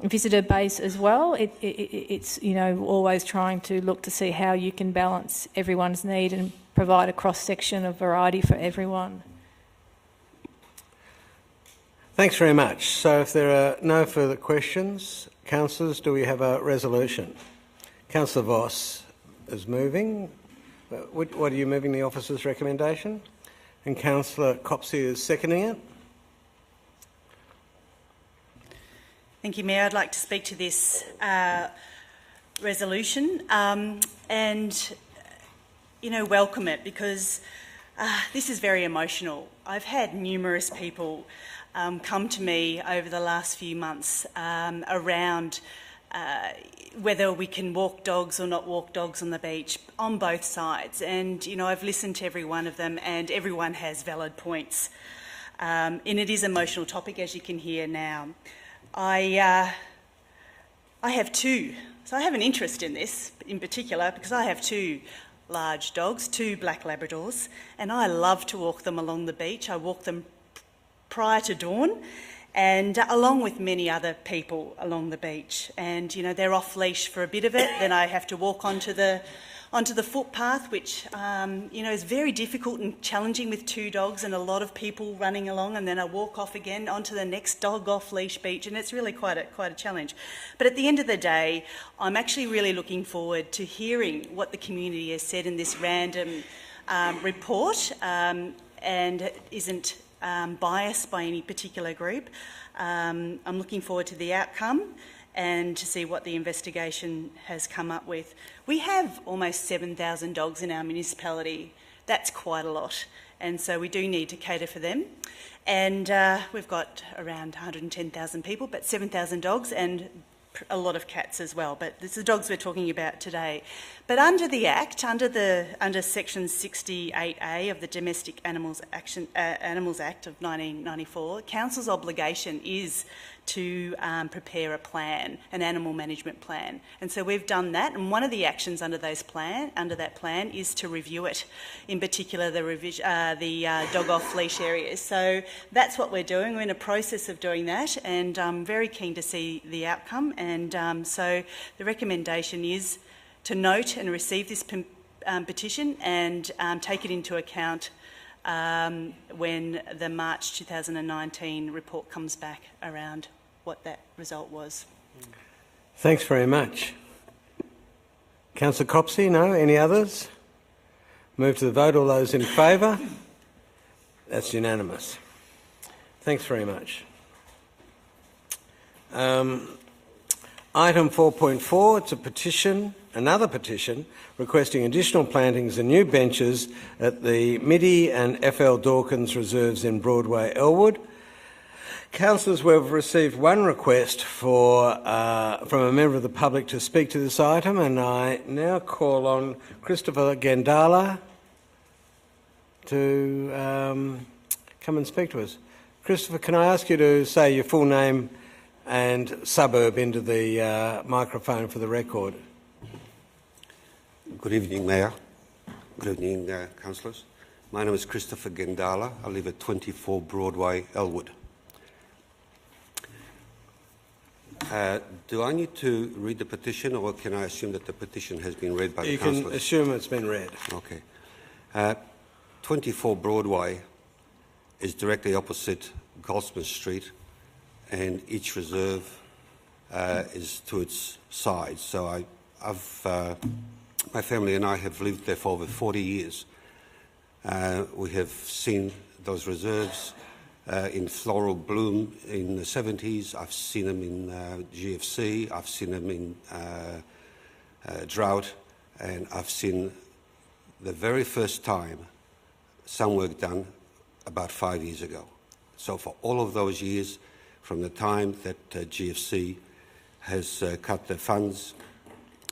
visitor base as well. It's always trying to look to see how you can balance everyone's need and provide a cross-section of variety for everyone. Thanks very much. So if there are no further questions, councillors, do we have a resolution? Councillor Voss is moving. What are you moving, the officer's recommendation? And Councillor Copsey is seconding it. Thank you, Mayor. I'd like to speak to this resolution and, welcome it, because this is very emotional. I've had numerous people come to me over the last few months around whether we can walk dogs or not walk dogs on the beach on both sides. And, I've listened to every one of them, and everyone has valid points. And it is an emotional topic, as you can hear now. I have two. So I have an interest in this in particular because I have two large dogs, two black Labradors, and I love to walk them along the beach. I walk them prior to dawn, and along with many other people along the beach. And, they're off leash for a bit of it. Then I have to walk onto the footpath, which, is very difficult and challenging with two dogs and a lot of people running along. And then I walk off again onto the next dog off leash beach. And it's really quite a challenge. But at the end of the day, I'm actually really looking forward to hearing what the community has said in this random report, and it isn't biased by any particular group. I'm looking forward to the outcome and to see what the investigation has come up with. We have almost 7,000 dogs in our municipality. That's quite a lot, and so we do need to cater for them. And we've got around 110,000 people, but 7,000 dogs and a lot of cats as well. But it's the dogs we're talking about today. But under the Act, under Section 68A of the Domestic Animals Act of 1994, Council's obligation is to prepare a plan, an animal management plan. And so we've done that, and one of the actions under that plan is to review it, in particular the dog off-leash areas. So that's what we're doing. We're in a process of doing that, and I'm very keen to see the outcome. And so the recommendation is to note and receive this petition and take it into account when the March 2019 report comes back around what that result was. Thanks very much. Councillor Copsey, no? Any others? Move to the vote. All those in favour? That's unanimous. Thanks very much. Item 4.4, it's a petition, another petition, requesting additional plantings and new benches at the Mitty and FL Dawkins reserves in Broadway, Elwood. Councillors, we've received one request from a member of the public to speak to this item, and I now call on Christopher Gendala to come and speak to us. Christopher, can I ask you to say your full name and suburb into the microphone for the record? Good evening, Mayor. Good evening, councillors. My name is Christopher Gendala. I live at 24 Broadway, Elwood. Do I need to read the petition, or can I assume that the petition has been read by the councillors? You can assume it's been read. Okay. 24 Broadway is directly opposite Goldsmith Street, and each reserve is to its side. So my family and I have lived there for over 40 years. We have seen those reserves in floral bloom in the 70s. I've seen them in GFC. I've seen them in drought, and I've seen the very first time some work done about 5 years ago. So for all of those years, from the time that GFC has cut the funds,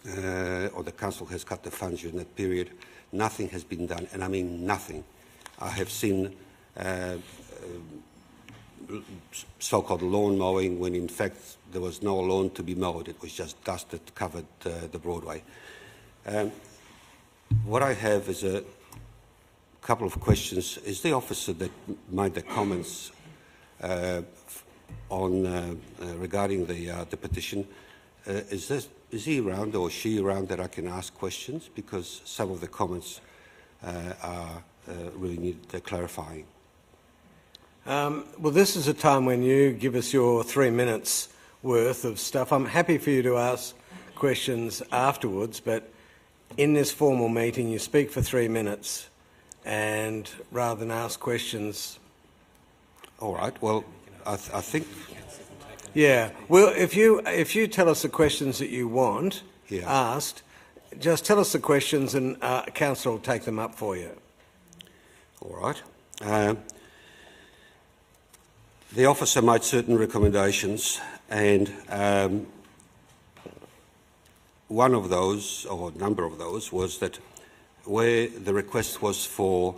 or the council has cut the funds during that period, nothing has been done, and I mean nothing. I have seen so-called lawn mowing when in fact there was no lawn to be mowed. It was just dust that covered the Broadway. What I have is a couple of questions. Is the officer that made the comments regarding the petition, is he around or she around that I can ask questions? Because some of the comments really need clarifying. Well, this is a time when you give us your 3 minutes worth of stuff. I'm happy for you to ask questions afterwards, but in this formal meeting you speak for 3 minutes, and rather than ask questions... All right, well, I think... Yeah, well, if you tell us the questions that you want asked, just tell us the questions and council will take them up for you. All right. The officer made certain recommendations, and one of those, or a number of those, was that where the request was for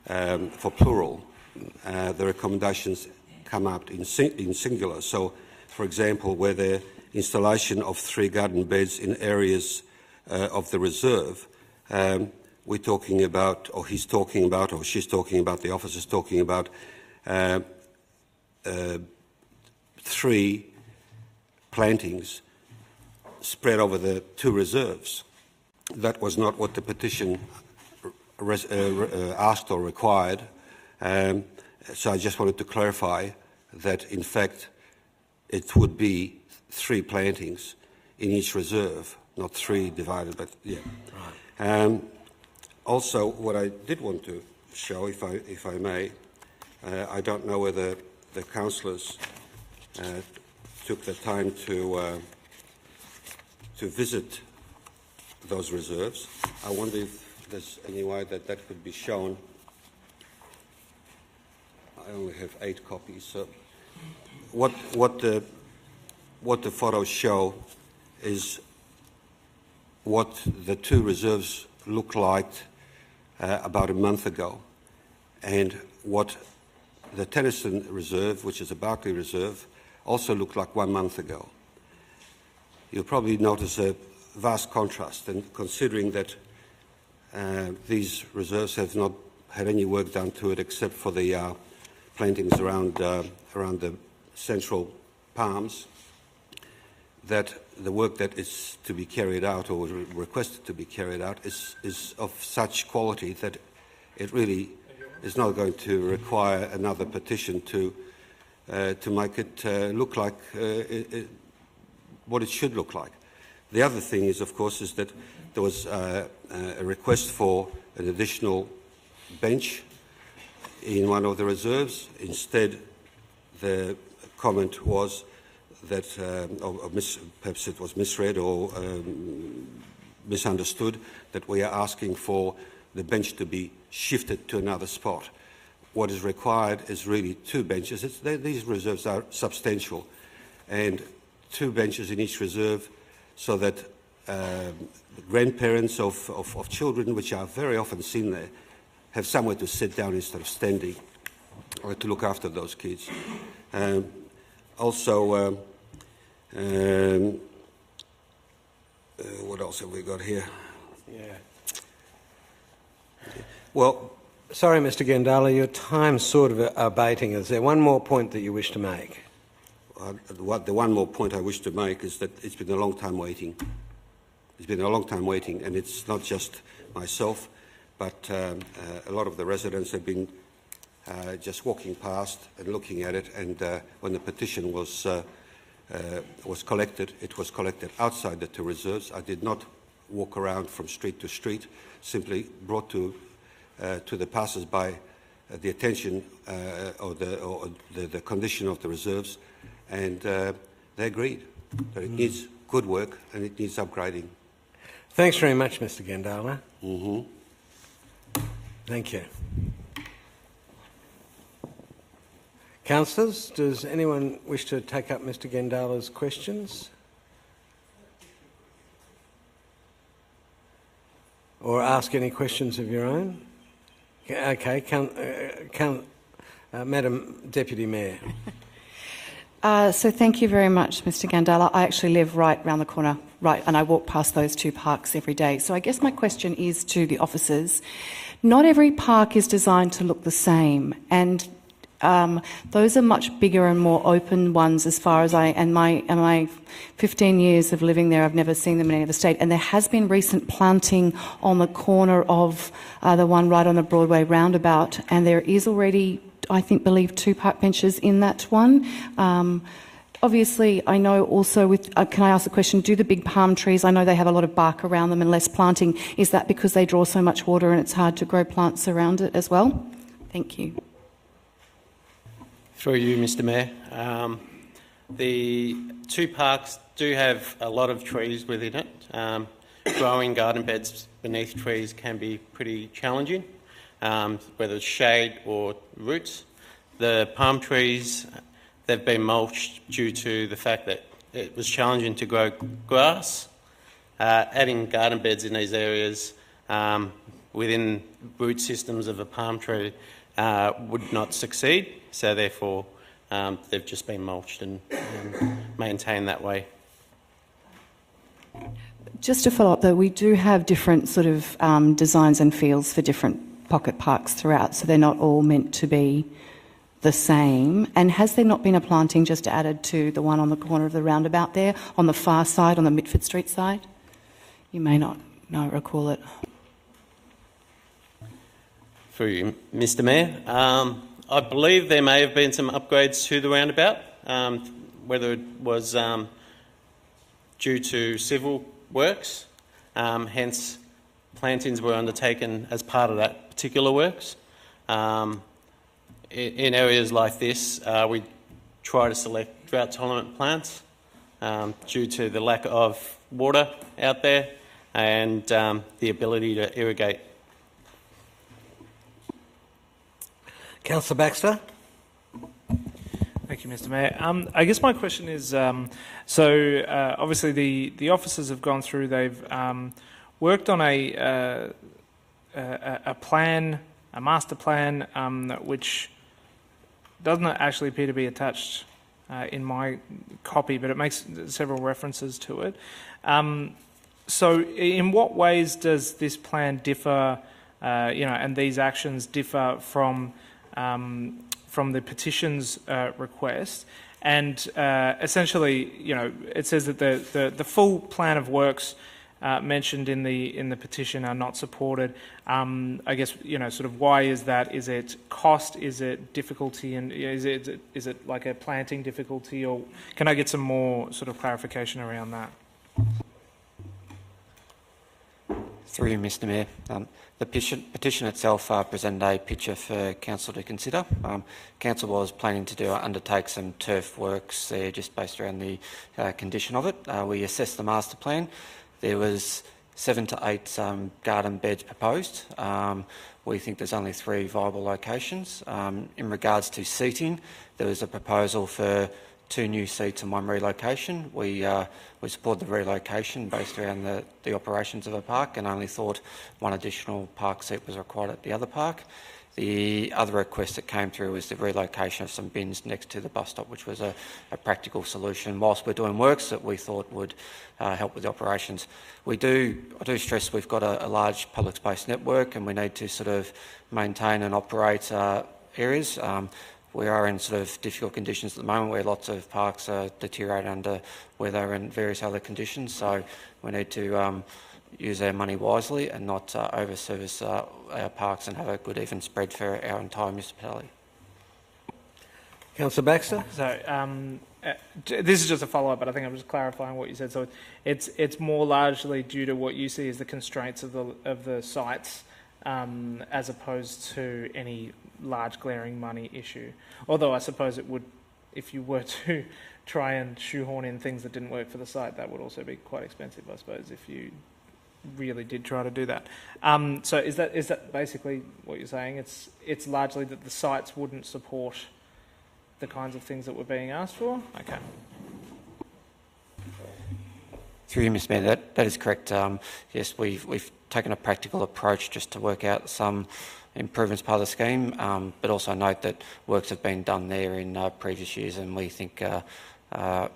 plural, the recommendations come up in singular. So, for example, where the installation of 3 garden beds in areas of the reserve, we're talking about, or he's talking about, or she's talking about, the officer's talking about 3 plantings spread over the 2 reserves. That was not what the petition asked or required. So I just wanted to clarify that, in fact, it would be 3 plantings in each reserve, not 3 divided, but yeah. Right. Also, what I did want to show, if I may, I don't know whether the councillors took the time to visit those reserves. I wonder if there's any way that could be shown. I only have 8 copies. So, what the photos show is what the 2 reserves looked like about a month ago, and what the Tennyson Reserve, which is a Barclay Reserve, also looked like 1 month ago. You'll probably notice a vast contrast, and considering that these reserves have not had any work done to it except for the plantings around the central palms, that the work that is to be carried out or requested to be carried out is of such quality that it really is not going to require another petition to make it look like what it should look like. The other thing is, of course, is that there was a request for an additional bench in one of the reserves. Instead, the comment was that, perhaps it was misread or misunderstood, that we are asking for the bench to be shifted to another spot. What is required is really 2 benches. These reserves are substantial, and 2 benches in each reserve, so that grandparents of children, which are very often seen there, have somewhere to sit down instead of standing, or to look after those kids. Also, what else have we got here? Yeah. Well, sorry, Mr. Gendala, your time's sort of abating. Is there one more point that you wish to make? The one more point I wish to make is that it's been a long time waiting. It's been a long time waiting, and it's not just myself, but a lot of the residents have been just walking past and looking at it. And when the petition was collected, it was collected outside the 2 reserves. I did not walk around from street to street, simply brought to the passers-by the attention or the condition of the reserves, and they agreed that it needs good work and it needs upgrading. Thanks very much, Mr. Gendala. Mm-hmm. Thank you. Councillors, does anyone wish to take up Mr. Gendala's questions? Or ask any questions of your own? Okay, Madam Deputy Mayor. So thank you very much, Mr. Gendala. I actually live right round the corner, and I walk past those 2 parks every day. So I guess my question is to the officers. Not every park is designed to look the same, and those are much bigger and more open ones as far as in my 15 years of living there, I've never seen them in any other state. And there has been recent planting on the corner of the one right on the Broadway roundabout, and there is already, I believe 2 park benches in that one. Obviously, I know also with, can I ask a question, do the big palm trees, I know they have a lot of bark around them and less planting, is that because they draw so much water and it's hard to grow plants around it as well? Thank you. Through you, Mr. Mayor. The 2 parks do have a lot of trees within it. Growing garden beds beneath trees can be pretty challenging, whether it's shade or roots. The palm trees, they've been mulched due to the fact that it was challenging to grow grass. Adding garden beds in these areas within root systems of a palm tree would not succeed, so therefore they've just been mulched and maintained that way. Just to follow up though, we do have different sort of designs and feels for different pocket parks throughout, so they're not all meant to be the same. And has there not been a planting just added to the one on the corner of the roundabout there, on the far side, on the Mitford Street side? You may not recall it. For you, Mr. Mayor, I believe there may have been some upgrades to the roundabout, whether it was due to civil works, hence plantings were undertaken as part of that particular works. In areas like this, we try to select drought-tolerant plants due to the lack of water out there and the ability to irrigate. Councillor Baxter. Thank you, Mr. Mayor. I guess my question is, obviously the officers have gone through, they've worked on a plan, a master plan, which doesn't actually appear to be attached in my copy, but it makes several references to it. So in what ways does this plan differ, and these actions differ from the petition's request? And essentially, it says that the full plan of works mentioned in the petition are not supported. I guess sort of why is that? Is it cost? Is it difficulty? And is it like a planting difficulty? Or can I get some more sort of clarification around that? Through you, Mr Mayor. The petition itself presented a picture for Council to consider. Council was planning to undertake some turf works there just based around the condition of it. We assessed the master plan. There was 7 to 8 garden beds proposed. We think there's only 3 viable locations. In regards to seating, there was a proposal for 2 new seats and 1 relocation. We support the relocation based around the operations of a park and only thought 1 additional park seat was required at the other park. The other request that came through was the relocation of some bins next to the bus stop, which was a practical solution whilst we're doing works that we thought would help with the operations. I do stress we've got a large public space network and we need to sort of maintain and operate areas. We are in sort of difficult conditions at the moment where lots of parks are deteriorating under weather and various other conditions, so we need to use our money wisely and not over-service our parks and have a good even spread for our entire municipality. Councillor Baxter? So this is just a follow-up, but I think I'm just clarifying what you said. So it's more largely due to what you see as the constraints of the sites as opposed to any large glaring money issue. Although I suppose it would, if you were to try and shoehorn in things that didn't work for the site, that would also be quite expensive, I suppose, if you really did try to do that. So is that basically what you're saying? It's largely that the sites wouldn't support the kinds of things that were being asked for? Okay. Through you, Mr Mayor, that is correct. Yes, we've taken a practical approach just to work out some improvements part of the scheme, but also note that works have been done there in previous years, and we think the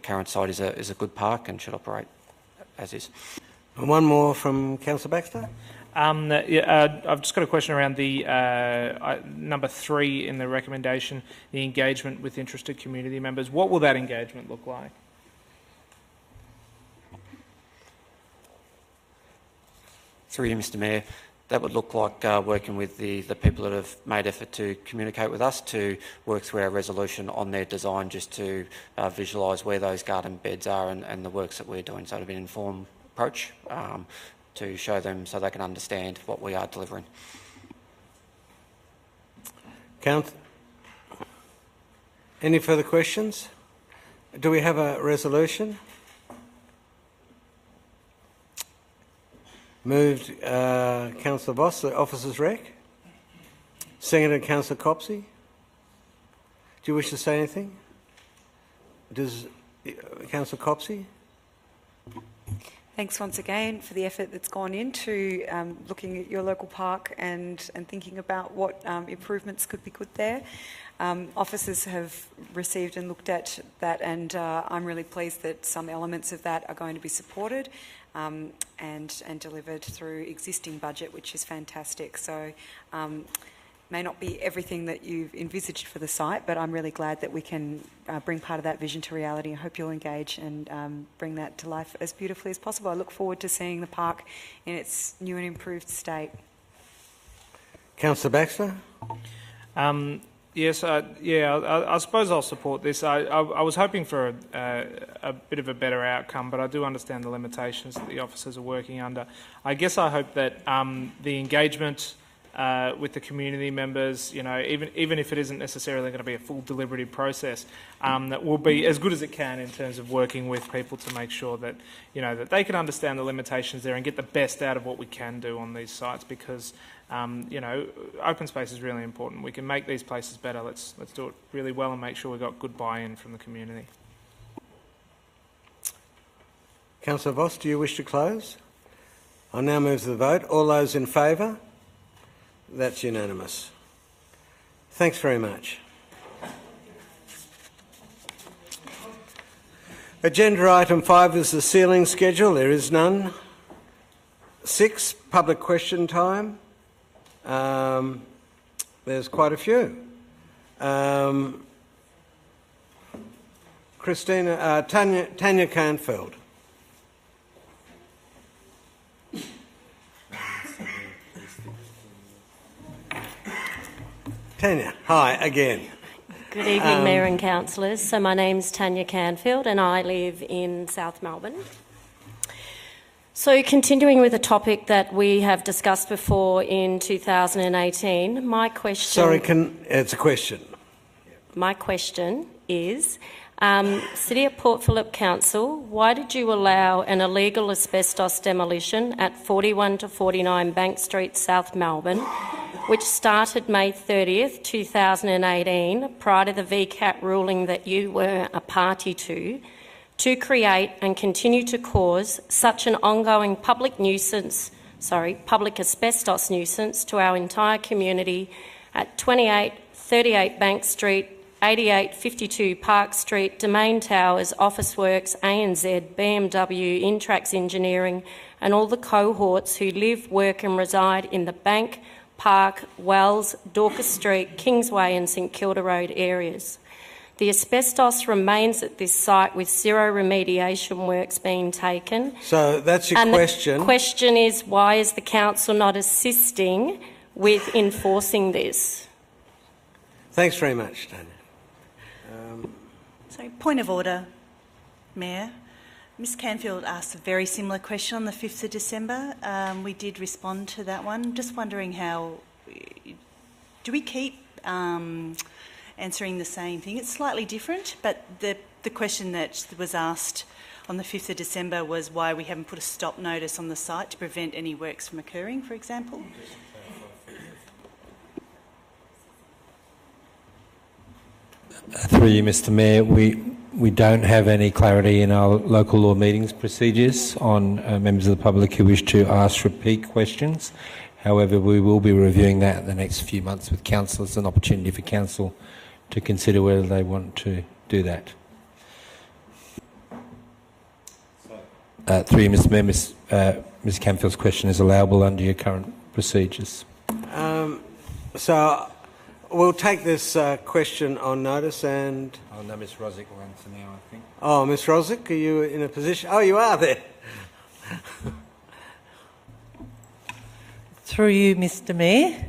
current site is a good park and should operate as is. And one more from Councillor Baxter. I've just got a question around the number 3 in the recommendation, the engagement with interested community members. What will that engagement look like? Through you, Mr Mayor, that would look like working with the people that have made effort to communicate with us to work through our resolution on their design just to visualise where those garden beds are and the works that we're doing. So it'll be an informed approach to show them so they can understand what we are delivering. Any further questions? Do we have a resolution? Moved Councillor Voss, the Officers' Rec. Seconded Councillor Copsey. Do you wish to say anything? Does Councillor Copsey? Thanks once again for the effort that's gone into looking at your local park and thinking about what improvements could be good there. Officers have received and looked at that, and I'm really pleased that some elements of that are going to be supported and delivered through existing budget, which is fantastic. So may not be everything that you've envisaged for the site, but I'm really glad that we can bring part of that vision to reality. I hope you'll engage and bring that to life as beautifully as possible. I look forward to seeing the park in its new and improved state. Councillor Baxter? Yes, I suppose I'll support this. I was hoping for a bit of a better outcome, but I do understand the limitations that the officers are working under. I guess I hope that the engagement with the community members, you know, even if it isn't necessarily going to be a full deliberative process, that will be as good as it can in terms of working with people to make sure that, you know, that they can understand the limitations there and get the best out of what we can do on these sites, because you know, open space is really important. We can make these places better. Let's do it really well and make sure we've got good buy-in from the community. Councillor Voss, do you wish to close? I'll now move to the vote. All those in favour? That's unanimous. Thanks very much. Agenda item 5 is the ceiling schedule. There is none. 6, public question time. There's quite a few. Tanya Canfield. Tanya, hi again. Good evening, Mayor and Councillors. So my name's Tanya Canfield and I live in South Melbourne. So continuing with a topic that we have discussed before in 2018, my question... Sorry, it's a question. My question is, City of Port Phillip Council, why did you allow an illegal asbestos demolition at 41 to 49 Bank Street, South Melbourne, which started May 30th, 2018, prior to the VCAT ruling that you were a party to create and continue to cause such an ongoing public asbestos nuisance to our entire community at 28, 38 Bank Street, 88, 52 Park Street, Domain Towers, Officeworks, ANZ, BMW, Intrax Engineering, and all the cohorts who live, work and reside in the Bank, Park, Wells, Dawkins Street, Kingsway and St Kilda Road areas. The asbestos remains at this site with zero remediation works being taken. So that's your question. The question is, why is the council not assisting with enforcing this? Thanks very much, Tanya. So, point of order, Mayor. Ms Canfield asked a very similar question on the 5th of December. We did respond to that one. Just wondering how... Do we keep answering the same thing? It's slightly different, but the question that was asked on the 5th of December was why we haven't put a stop notice on the site to prevent any works from occurring, for example. Through you, Mr Mayor, we don't have any clarity in our local law meetings procedures on members of the public who wish to ask repeat questions. However, we will be reviewing that in the next few months with council as an opportunity for council to consider whether they want to do that. Through you, Mr Mayor, Ms Canfield's question is allowable under your current procedures. So we'll take this question on notice and... Oh no, Ms Rosick will answer now, I think. Oh, Ms Rosick, are you in a position... Oh, you are there. Through you, Mr Mayor.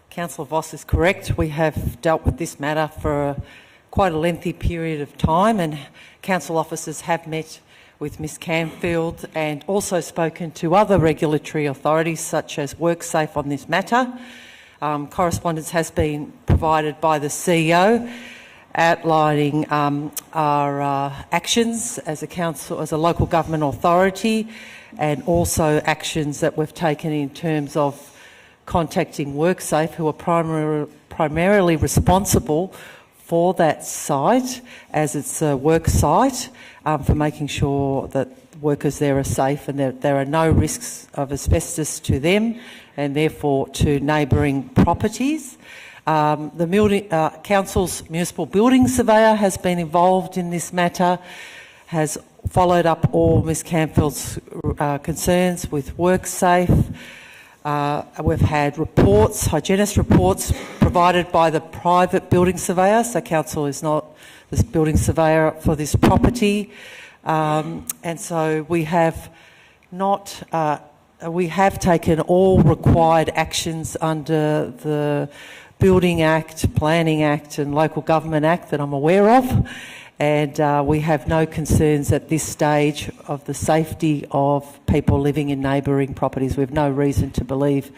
Councillor Voss is correct. We have dealt with this matter for quite a lengthy period of time, and council officers have met with Ms Canfield and also spoken to other regulatory authorities such as WorkSafe on this matter. Correspondence has been provided by the CEO outlining our actions as a council, as a local government authority, and also actions that we've taken in terms of contacting WorkSafe, who are primarily responsible for that site, as it's a work site, for making sure that workers there are safe and that there are no risks of asbestos to them and therefore to neighbouring properties. The council's municipal building surveyor has been involved in this matter, has followed up all Ms Canfield's concerns with WorkSafe. We've had reports, hygienist reports, provided by the private building surveyor, so council is not the building surveyor for this property. And so we have not... we have taken all required actions under the Building Act, Planning Act and Local Government Act that I'm aware of, and we have no concerns at this stage of the safety of people living in neighbouring properties. We have no reason to believe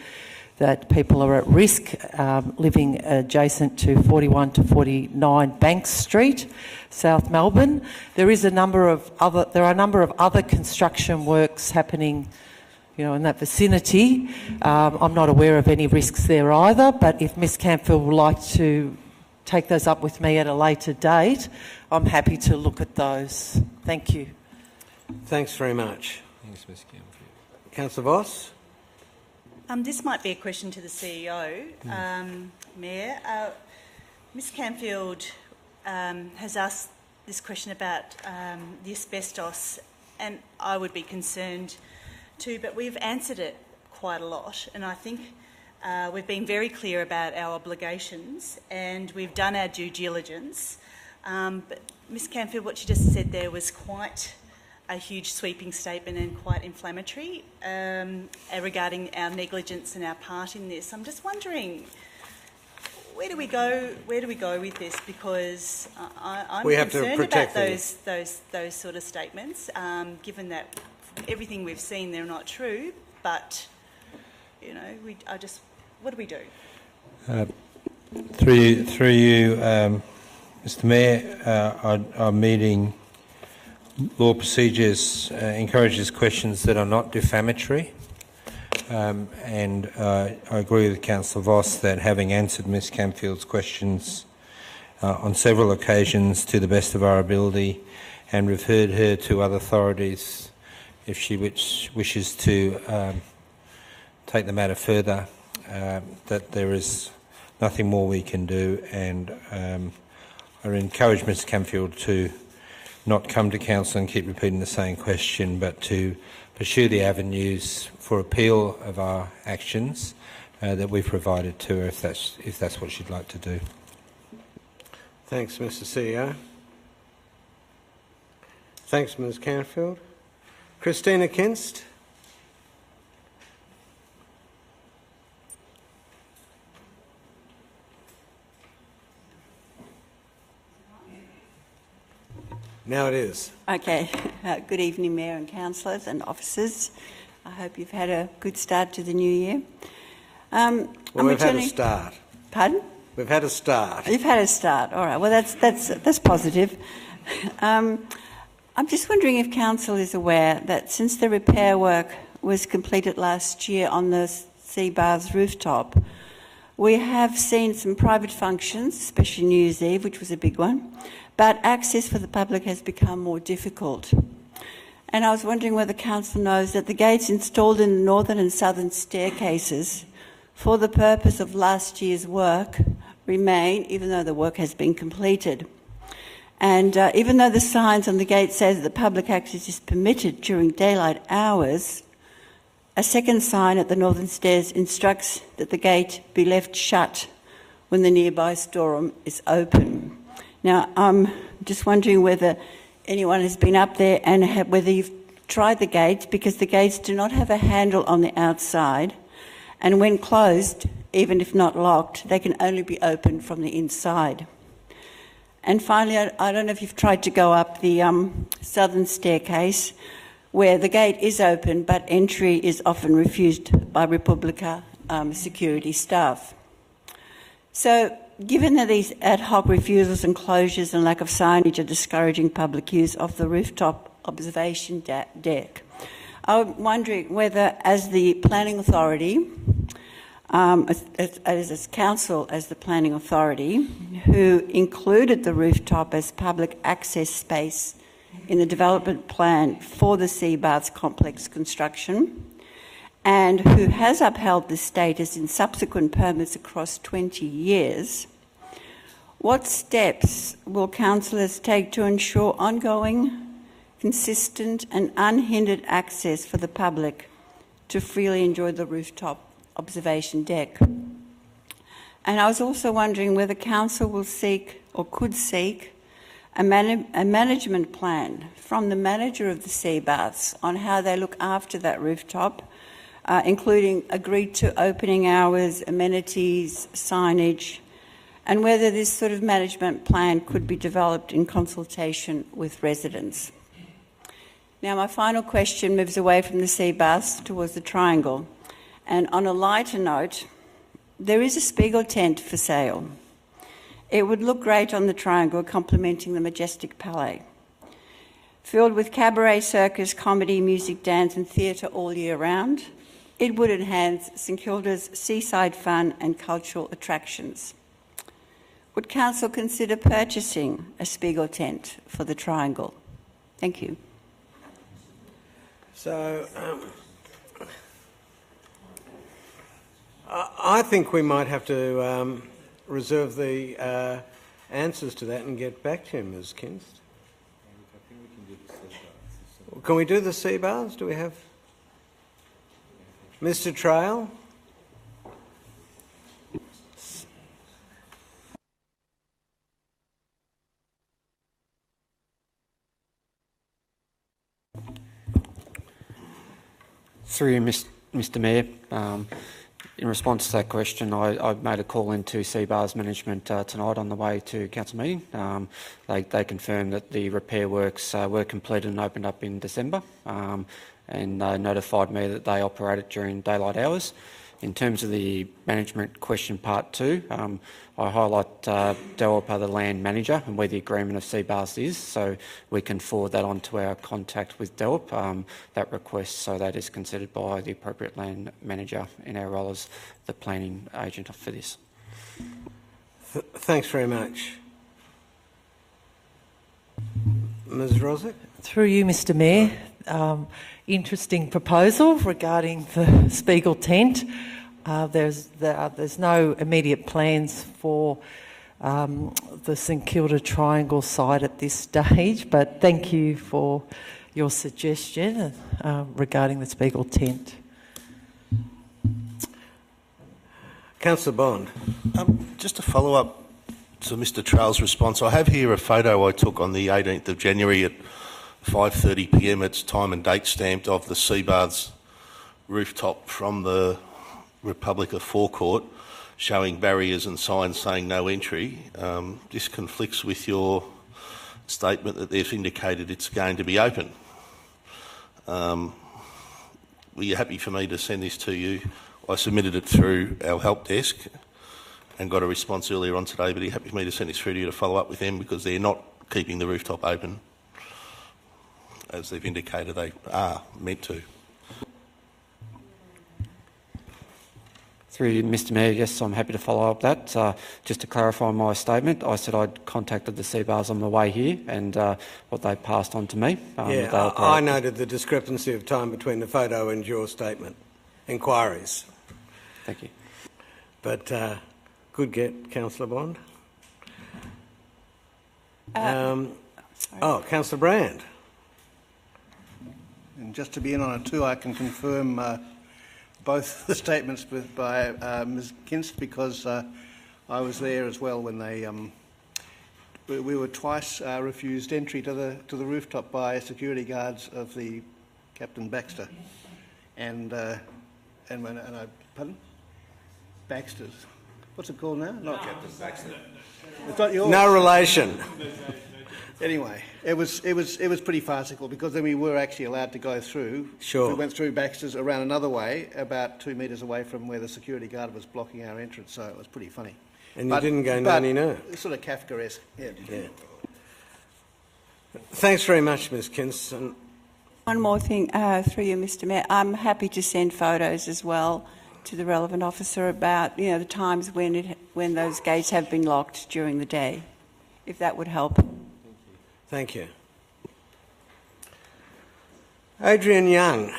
that people are at risk living adjacent to 41 to 49 Bank Street, South Melbourne. There are a number of other construction works happening, you know, in that vicinity. I'm not aware of any risks there either, but if Ms Canfield would like to take those up with me at a later date, I'm happy to look at those. Thank you. Thanks very much. Thanks, Ms Canfield. Councillor Voss? This might be a question to the CEO, Mayor. Ms Canfield has asked this question about the asbestos, and I would be concerned too, but we've answered it quite a lot, and I think we've been very clear about our obligations and we've done our due diligence. But Ms Canfield, what she just said there was quite a huge sweeping statement and quite inflammatory regarding our negligence and our part in this. I'm just wondering, where do we go with this? Because I'm concerned about those sort of statements, given that everything we've seen, they're not true, but, you know, what do we do? Through you, Mr Mayor, our meeting law procedures encourages questions that are not defamatory. And I agree with Councillor Voss that having answered Ms Camfield's questions on several occasions to the best of our ability and referred her to other authorities if she wishes to take the matter further, that there is nothing more we can do, and I encourage Mr Camfield to not come to Council and keep repeating the same question, but to pursue the avenues for appeal of our actions that we've provided to her, if that's what she'd like to do. Thanks, Mr CEO. Thanks, Ms Canfield. Christina Kinst. Now it is. Okay. Good evening, Mayor and councillors and officers. I hope you've had a good start to the new year. Well, we've had a start. Pardon? We've had a start. You've had a start. All right. Well, that's positive. I'm just wondering if council is aware that since the repair work was completed last year on the Sea Baths rooftop, we have seen some private functions, especially New Year's Eve, which was a big one, but access for the public has become more difficult. And I was wondering whether council knows that the gates installed in the northern and southern staircases for the purpose of last year's work remain, even though the work has been completed. And even though the signs on the gate says that the public access is permitted during daylight hours, a second sign at the northern stairs instructs that the gate be left shut when the nearby storeroom is open. Now, I'm just wondering whether anyone has been up there and whether you've tried the gates, because the gates do not have a handle on the outside, and when closed, even if not locked, they can only be opened from the inside. And finally, I don't know if you've tried to go up the southern staircase, where the gate is open, but entry is often refused by Republica security staff. So, given that these ad hoc refusals and closures and lack of signage are discouraging public use of the rooftop observation deck, I'm wondering whether, as the planning authority, as council, as the planning authority, who included the rooftop as public access space in the development plan for the Sea Baths complex construction, and who has upheld this status in subsequent permits across 20 years, what steps will councillors take to ensure ongoing, consistent and unhindered access for the public to freely enjoy the rooftop observation deck? And I was also wondering whether council will seek or could seek a management plan from the manager of the Sea Baths on how they look after that rooftop, including agreed to opening hours, amenities, signage, and whether this sort of management plan could be developed in consultation with residents. Now, my final question moves away from the Sea Baths towards the Triangle. And on a lighter note, there is a Spiegel tent for sale. It would look great on the Triangle, complementing the majestic Palais. Filled with cabaret, circus, comedy, music, dance and theatre all year round, it would enhance St Kilda's seaside fun and cultural attractions. Would council consider purchasing a Spiegel tent for the Triangle? Thank you. So, I think we might have to reserve the answers to that and get back to him, Ms Kinst. Can we do the Sea Baths? Do we have Mr Trail? Through you, Mr Mayor, in response to that question, I made a call into Sea Baths management tonight on the way to council meeting. They confirmed that the repair works were completed and opened up in December, and notified me that they operated during daylight hours. In terms of the management question part 2, I highlight DELWP are the land manager and where the agreement of CBARS is, so we can forward that on to our contact with DELWP, that request, so that is considered by the appropriate land manager in our role as the planning agent for this. Thanks very much. Ms Rosick? Through you, Mr Mayor, interesting proposal regarding the Spiegel tent. There's no immediate plans for the St Kilda Triangle site at this stage, but thank you for your suggestion regarding the Spiegel tent. Councillor Bond. Just to follow up to Mr Trail's response, I have here a photo I took on the 18th of January at 5:30 p.m. It's time and date stamped of the Seabaths rooftop from the Republic of Forecourt, showing barriers and signs saying no entry. This conflicts with your statement that they've indicated it's going to be open. Were you happy for me to send this to you? I submitted it through our help desk and got a response earlier on today, but are you happy for me to send this through to you to follow up with them, because they're not keeping the rooftop open, as they've indicated they are meant to? Through you, Mr Mayor, yes, I'm happy to follow up that. Just to clarify my statement, I said I'd contacted the CBARS on the way here, and what they passed on to me. I noted the discrepancy of time between the photo and your statement. Inquiries. Thank you. But good get, Councillor Bond. Councillor Brand. And just to be in on it too, I can confirm both the statements by Ms Kinst, because I was there as well when they we were twice refused entry to the rooftop by security guards of the Captain Baxter, and pardon? Baxter's. What's it called now? Not Captain Baxter. It's not yours. No relation. Anyway, it was pretty farcical, because then we were actually allowed to go through. Sure. We went through Baxter's around another way, about 2 metres away from where the security guard was blocking our entrance, so it was pretty funny. And you didn't go no. Sort of Kafkaesque. Yeah. Thanks very much, Ms Kinson. One more thing, through you, Mr Mayor. I'm happy to send photos as well to the relevant officer about, the times when those gates have been locked during the day, if that would help. Thank you. Adrian Young.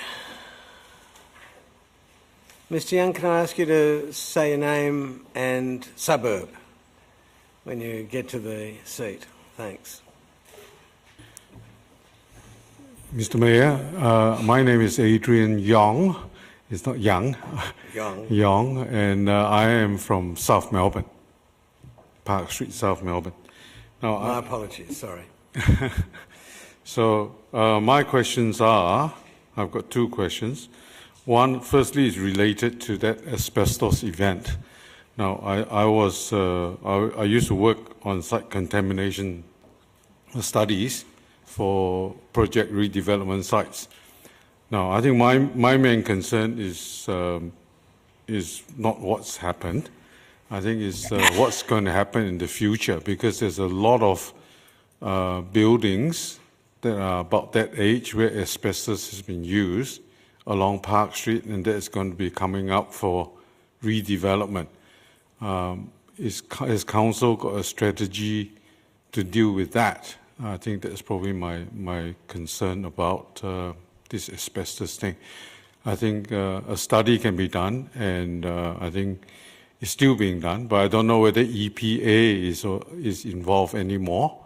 Mr Young, can I ask you to say your name and suburb when you get to the seat? Thanks. Mr Mayor, my name is Adrian Young. It's not Young. Young, and I am from South Melbourne, Park Street, South Melbourne. Now, my apologies, sorry. So my questions are, I've got two questions. One, firstly, is related to that asbestos event. Now, I used to work on site contamination studies for project redevelopment sites. Now, I think my main concern is not what's happened. I think it's what's going to happen in the future, because there's a lot of buildings that are about that age where asbestos has been used along Park Street, and that's going to be coming up for redevelopment. Has council got a strategy to deal with that? I think that's probably my concern about this asbestos thing. I think a study can be done, and I think it's still being done, but I don't know whether EPA is involved anymore.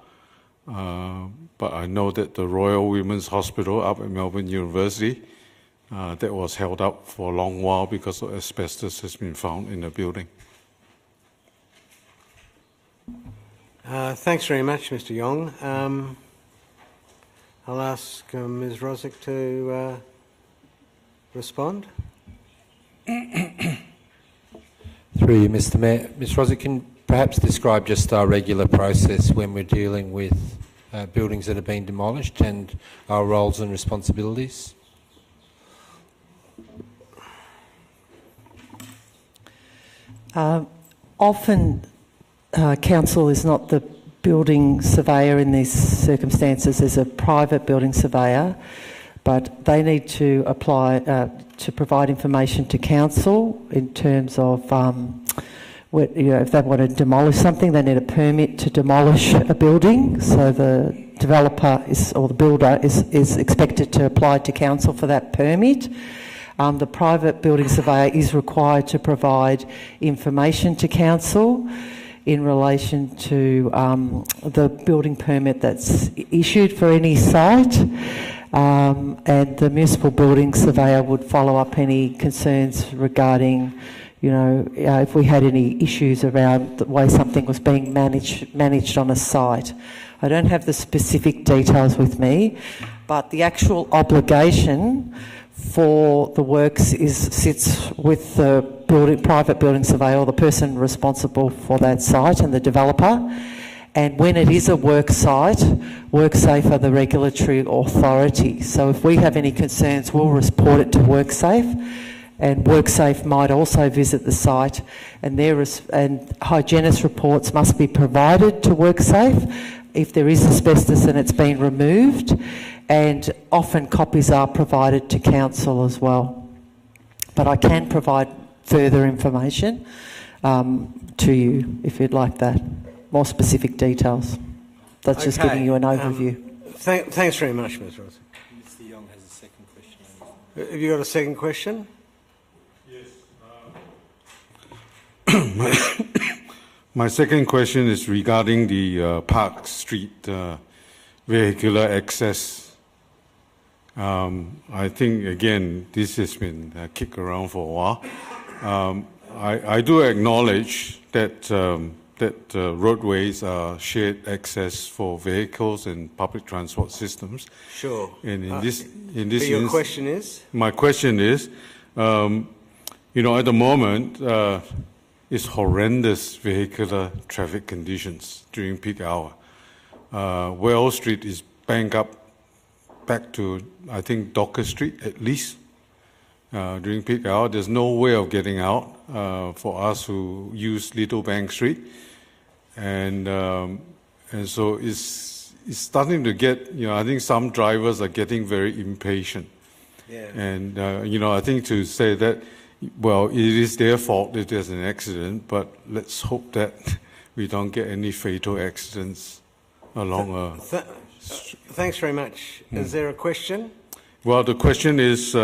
But I know that the Royal Women's Hospital up at Melbourne University, that was held up for a long while because of asbestos has been found in the building. Thanks very much, Mr Yong. I'll ask Ms Rosick to respond. Through you, Mr Mayor. Ms Rosick, can perhaps describe just our regular process when we're dealing with buildings that have been demolished and our roles and responsibilities? Often, council is not the building surveyor in these circumstances. There's a private building surveyor, but they need to apply to provide information to council in terms of if they want to demolish something, they need a permit to demolish a building. So the developer or the builder is expected to apply to council for that permit. The private building surveyor is required to provide information to council in relation to the building permit that's issued for any site, and the municipal building surveyor would follow up any concerns regarding, if we had any issues around the way something was being managed on a site. I don't have the specific details with me, but the actual obligation for the works sits with the private building surveyor or the person responsible for that site and the developer. And when it is a work site, WorkSafe are the regulatory authority. So if we have any concerns, we'll report it to WorkSafe, and WorkSafe might also visit the site, and hygienist reports must be provided to WorkSafe if there is asbestos and it's been removed, and often copies are provided to council as well. But I can provide further information to you if you'd like that, more specific details. That's just giving you an overview. Thanks very much, Ms. Ross. Mr. Young has a second question. Have you got a second question? Yes. My second question is regarding the Park Street vehicular access. I think, again, this has been kicked around for a while. I do acknowledge that roadways are shared access for vehicles and public transport systems. Sure. And in this your question is? My question is, at the moment, it's horrendous vehicular traffic conditions during peak hour. Wells Street is banked up back to, I think, Dawkins Street at least. During peak hour, there's no way of getting out for us who use Little Bank Street, and so it's starting to get. I think some drivers are getting very impatient. Yeah. And I think to say that, well, it is their fault if there's an accident, but let's hope that we don't get any fatal accidents along. Thanks very much. Is there a question? Well, the question is.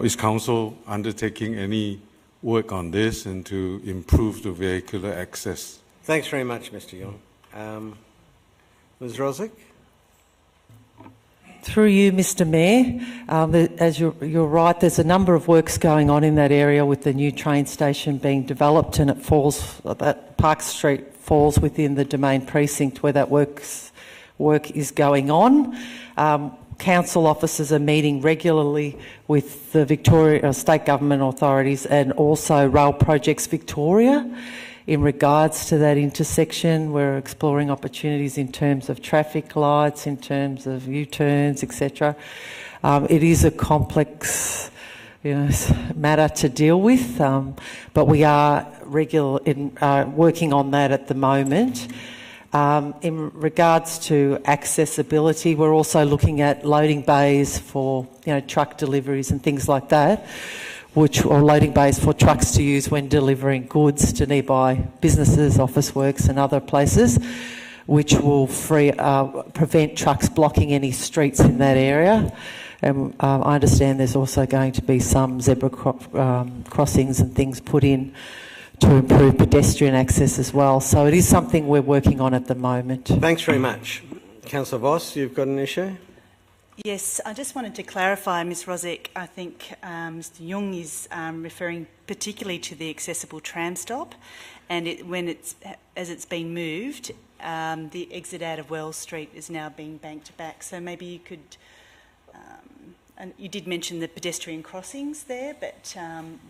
Is council undertaking any work on this and to improve the vehicular access? Thanks very much, Mr. Young. Ms. Rosick? Through you, Mr. Mayor, as you're right, there's a number of works going on in that area with the new train station being developed, and that Park Street falls within the Domain precinct where that work is going on. Council officers are meeting regularly with the Victoria state government authorities and also Rail Projects Victoria in regards to that intersection. We're exploring opportunities in terms of traffic lights, in terms of U-turns, etc. It is a complex matter to deal with, but we are working on that at the moment. In regards to accessibility, we're also looking at loading bays for truck deliveries and things like that, or loading bays for trucks to use when delivering goods to nearby businesses, office works and other places, which will prevent trucks blocking any streets in that area. And I understand there's also going to be some zebra crossings and things put in to improve pedestrian access as well. So it is something we're working on at the moment. Thanks very much. Councillor Voss, you've got an issue? Yes, I just wanted to clarify, Ms. Rosick, I think Mr. Young is referring particularly to the accessible tram stop, and as it's been moved, the exit out of Wells Street is now being banked back. So maybe you could, and you did mention the pedestrian crossings there, but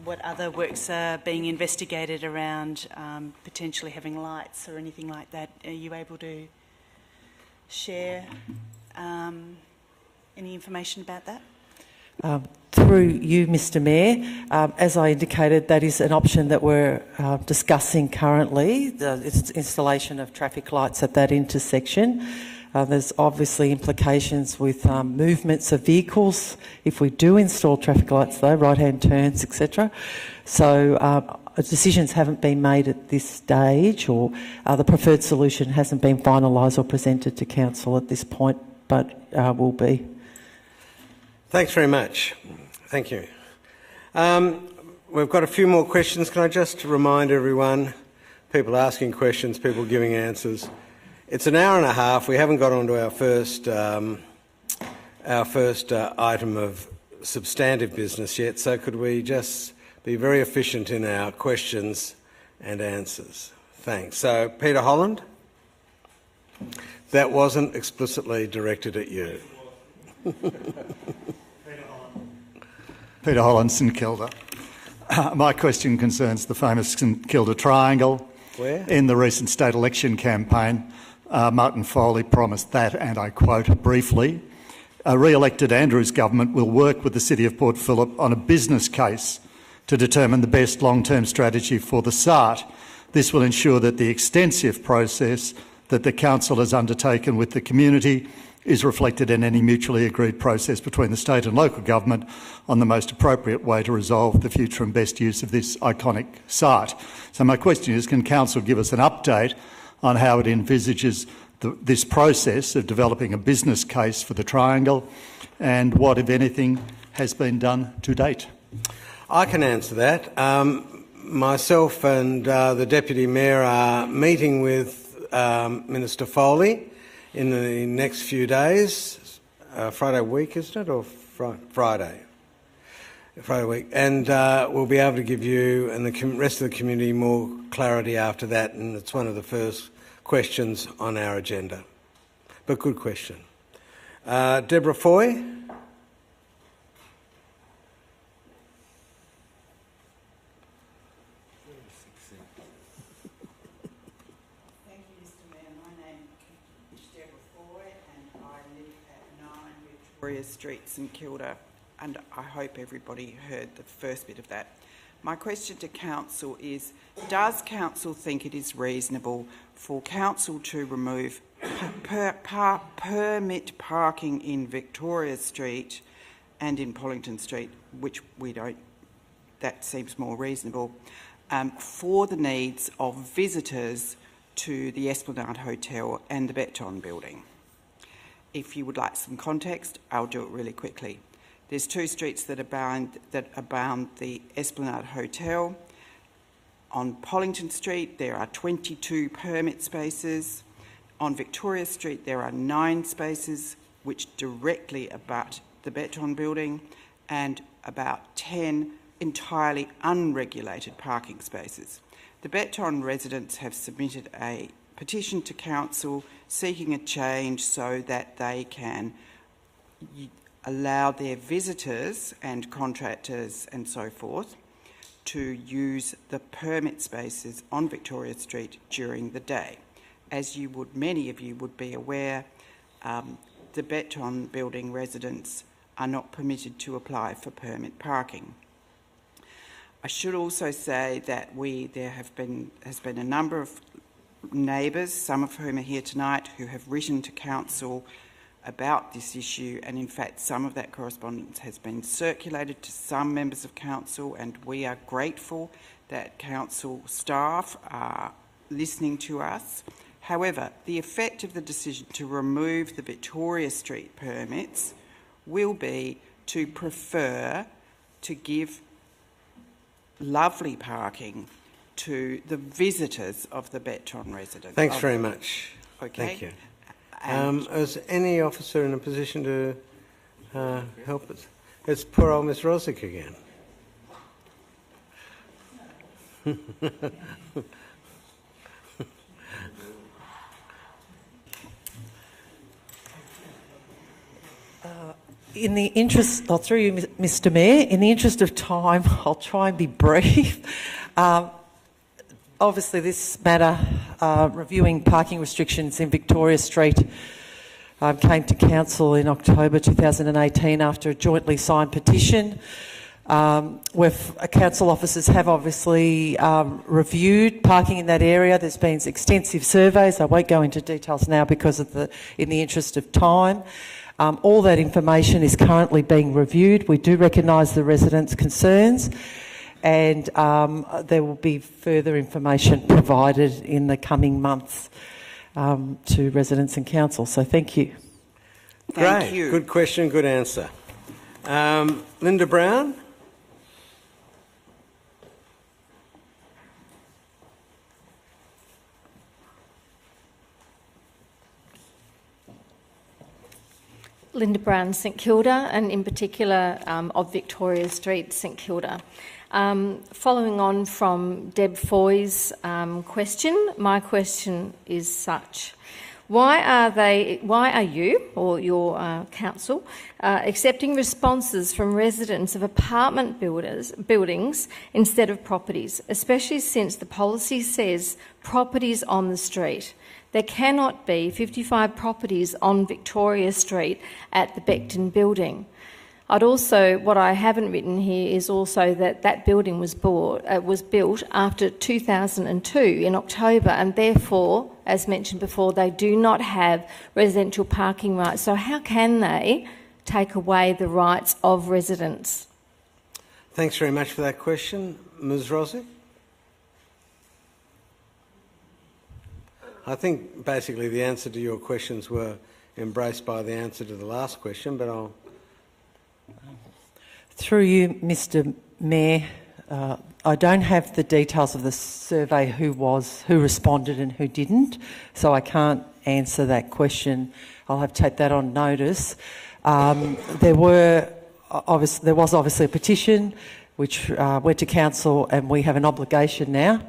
what other works are being investigated around potentially having lights or anything like that? Are you able to share any information about that? Through you, Mr Mayor, as I indicated, that is an option that we're discussing currently, the installation of traffic lights at that intersection. There's obviously implications with movements of vehicles if we do install traffic lights, though, right-hand turns, etc. So decisions haven't been made at this stage, or the preferred solution hasn't been finalised or presented to Council at this point, but will be. Thanks very much. Thank you. We've got a few more questions. Can I just remind everyone, people asking questions, people giving answers, it's an hour and a half. We haven't got on to our first item of substantive business yet, so could we just be very efficient in our questions and answers? Thanks. So, Peter Holland? That wasn't explicitly directed at you. Peter Holland, St Kilda. My question concerns the famous St Kilda Triangle. Where? In the recent state election campaign, Martin Foley promised that, and I quote briefly, a re-elected Andrews government will work with the City of Port Phillip on a business case to determine the best long-term strategy for the site. This will ensure that the extensive process that the Council has undertaken with the community is reflected in any mutually agreed process between the state and local government on the most appropriate way to resolve the future and best use of this iconic site. So my question is, can Council give us an update on how it envisages this process of developing a business case for the triangle, and what, if anything, has been done to date? I can answer that. Myself and the Deputy Mayor are meeting with Minister Foley in the next few days, Friday week, isn't it, or Friday? Friday week. And we'll be able to give you and the rest of the community more clarity after that, and it's one of the first questions on our agenda. But good question. Deborah Foy? Thank you, Mr Mayor. My name is Deborah Foy and I live at 9 Victoria Street, St Kilda, and I hope everybody heard the first bit of that. My question to Council is, does Council think it is reasonable for Council to remove permit parking in Victoria Street and in Pollington Street, which we don't, that seems more reasonable, for the needs of visitors to the Esplanade Hotel and the Petition building? If you would like some context, I'll do it really quickly. There's two streets that abound the Esplanade Hotel. On Pollington Street, there are 22 permit spaces. On Victoria Street, there are 9 spaces which directly abut the Petition building, and about 10 entirely unregulated parking spaces. The Petition residents have submitted a petition to Council seeking a change so that they can allow their visitors and contractors and so forth to use the permit spaces on Victoria Street during the day. As you would, many of you would be aware, the Petition building residents are not permitted to apply for permit parking. I should also say that there has been a number of neighbours, some of whom are here tonight, who have written to Council about this issue, and in fact some of that correspondence has been circulated to some members of Council, and we are grateful that Council staff are listening to us. However, the effect of the decision to remove the Victoria Street permits will be to prefer to give lovely parking to the visitors of the Petition residents. Thanks very much. Okay. Thank you. Is any officer in a position to help us? It's poor old Miss Rosick again. In the interest, through you, Mr Mayor, in the interest of time, I'll try and be brief. Obviously, this matter, reviewing parking restrictions in Victoria Street, came to council in October 2018 after a jointly signed petition. Council officers have obviously reviewed parking in that area. There's been extensive surveys. I won't go into details now because of in the interest of time. All that information is currently being reviewed. We do recognise the residents' concerns, and there will be further information provided in the coming months to residents and council. So thank you. Great. Good question, good answer. Linda Brown? Linda Brown, St Kilda, and in particular of Victoria Street, St Kilda. Following on from Deb Foy's question, my question is such. Why are you, or your council, accepting responses from residents of apartment buildings instead of properties, especially since the policy says properties on the street? There cannot be 55 properties on Victoria Street at the Becton building. What I haven't written here is also that building was built after 2002 in October, and therefore, as mentioned before, they do not have residential parking rights. So how can they take away the rights of residents? Thanks very much for that question. Ms Rosick? I think basically the answer to your questions were embraced by the answer to the last question, but I'll... Through you, Mr Mayor, I don't have the details of the survey, who responded and who didn't, so I can't answer that question. I'll have to take that on notice. There was obviously a petition which went to council, and we have an obligation now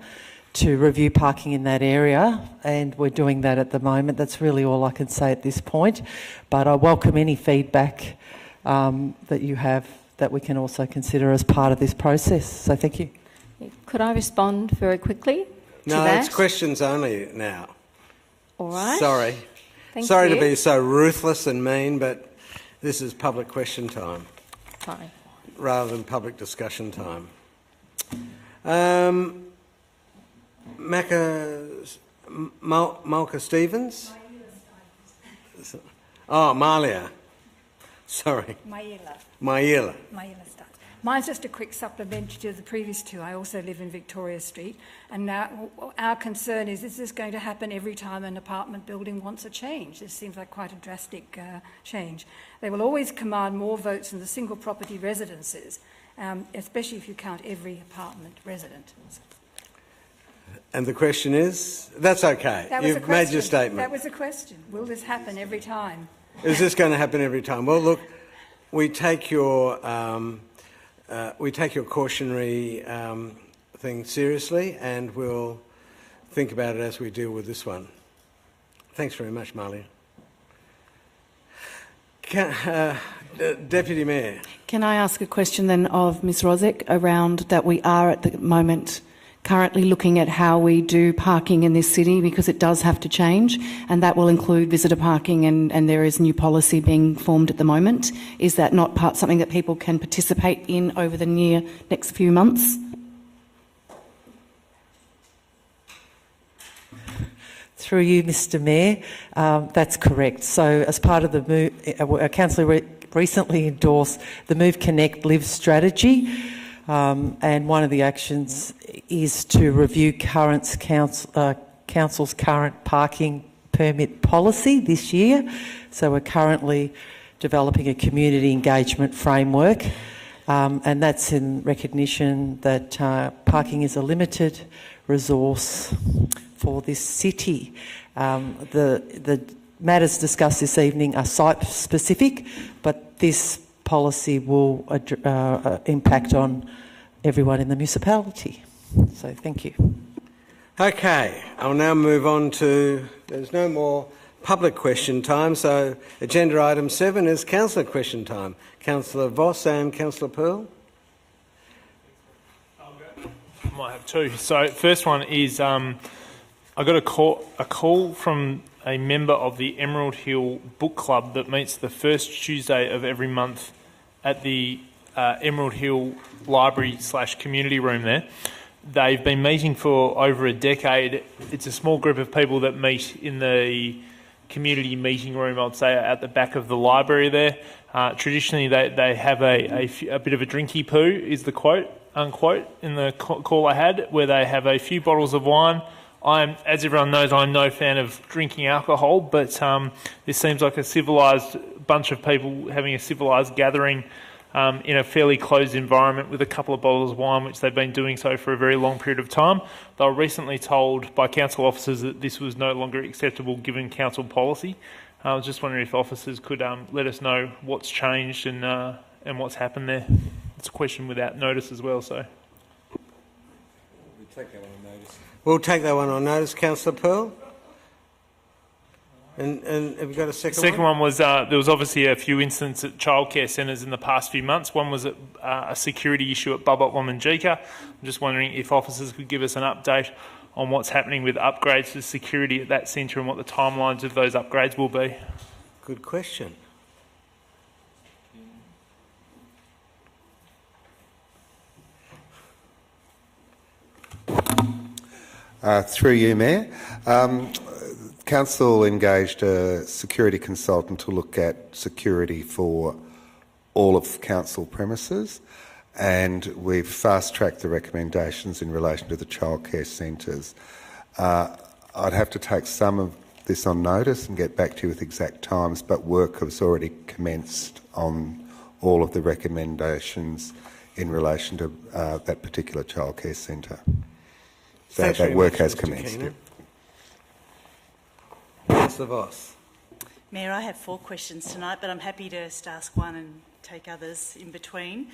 to review parking in that area, and we're doing that at the moment. That's really all I can say at this point, but I welcome any feedback that you have that we can also consider as part of this process. So thank you. Could I respond very quickly to No, that? it's questions only now. All right. Sorry. Sorry to be so ruthless and mean, but this is public question time. Fine. Rather than public discussion time. Malka Stevens? Oh, Malia. Sorry. Maila. Mine's just a quick supplementary to the previous two. I also live in Victoria Street, and now our concern is this going to happen every time an apartment building wants a change? This seems like quite a drastic change. They will always command more votes than the single property residences, especially if you count every apartment resident. And the question is? That's okay. You've made your statement. That was a question. Will this happen every time? Is this going to happen every time? Well, look, we take your cautionary thing seriously, and we'll think about it as we deal with this one. Thanks very much, Malia. Deputy Mayor. Can I ask a question then of Ms Rosick around that we are at the moment currently looking at how we do parking in this city, because it does have to change, and that will include visitor parking, and there is new policy being formed at the moment. Is that not something that people can participate in over the next few months? Through you, Mr Mayor, that's correct. So as part of the move, Councillor recently endorsed the Move Connect Live strategy, and one of the actions is to review council's current parking permit policy this year. So we're currently developing a community engagement framework, and that's in recognition that parking is a limited resource for this city. The matters discussed this evening are site-specific, but this policy will impact on everyone in the municipality. So thank you. Okay, I'll now move on to, there's no more public question time, so agenda item 7 is councillor question time. Councillor Voss and Councillor Pearl. I might have two. So first one is I got a call from a member of the Emerald Hill Book Club that meets the first Tuesday of every month at the Emerald Hill Library/community room there. They've been meeting for over a decade. It's a small group of people that meet in the community meeting room, I'd say, at the back of the library there. Traditionally, they have a bit of a drinky poo, is the quote, unquote, in the call I had, where they have a few bottles of wine. As everyone knows, I'm no fan of drinking alcohol, but this seems like a civilised bunch of people having a civilised gathering in a fairly closed environment with a couple of bottles of wine, which they've been doing so for a very long period of time. They were recently told by council officers that this was no longer acceptable given council policy. I was just wondering if officers could let us know what's changed and what's happened there. It's a question without notice as well, so. We'll take that one on notice. We'll take that one on notice, Councillor Pearl. And have you got a second one? The second one was there was obviously a few incidents at childcare centres in the past few months. One was a security issue at Bubba Womanjika. I'm just wondering if officers could give us an update on what's happening with upgrades to security at that centre and what the timelines of those upgrades will be. Good question. Through you, Mayor. Council engaged a security consultant to look at security for all of council premises, and we've fast-tracked the recommendations in relation to the childcare centres. I'd have to take some of this on notice and get back to you with exact times, but work has already commenced on all of the recommendations in relation to that particular childcare centre. So that work has commenced. Councillor Voss. Mayor, I have 4 questions tonight, but I'm happy to just ask one and take others in between.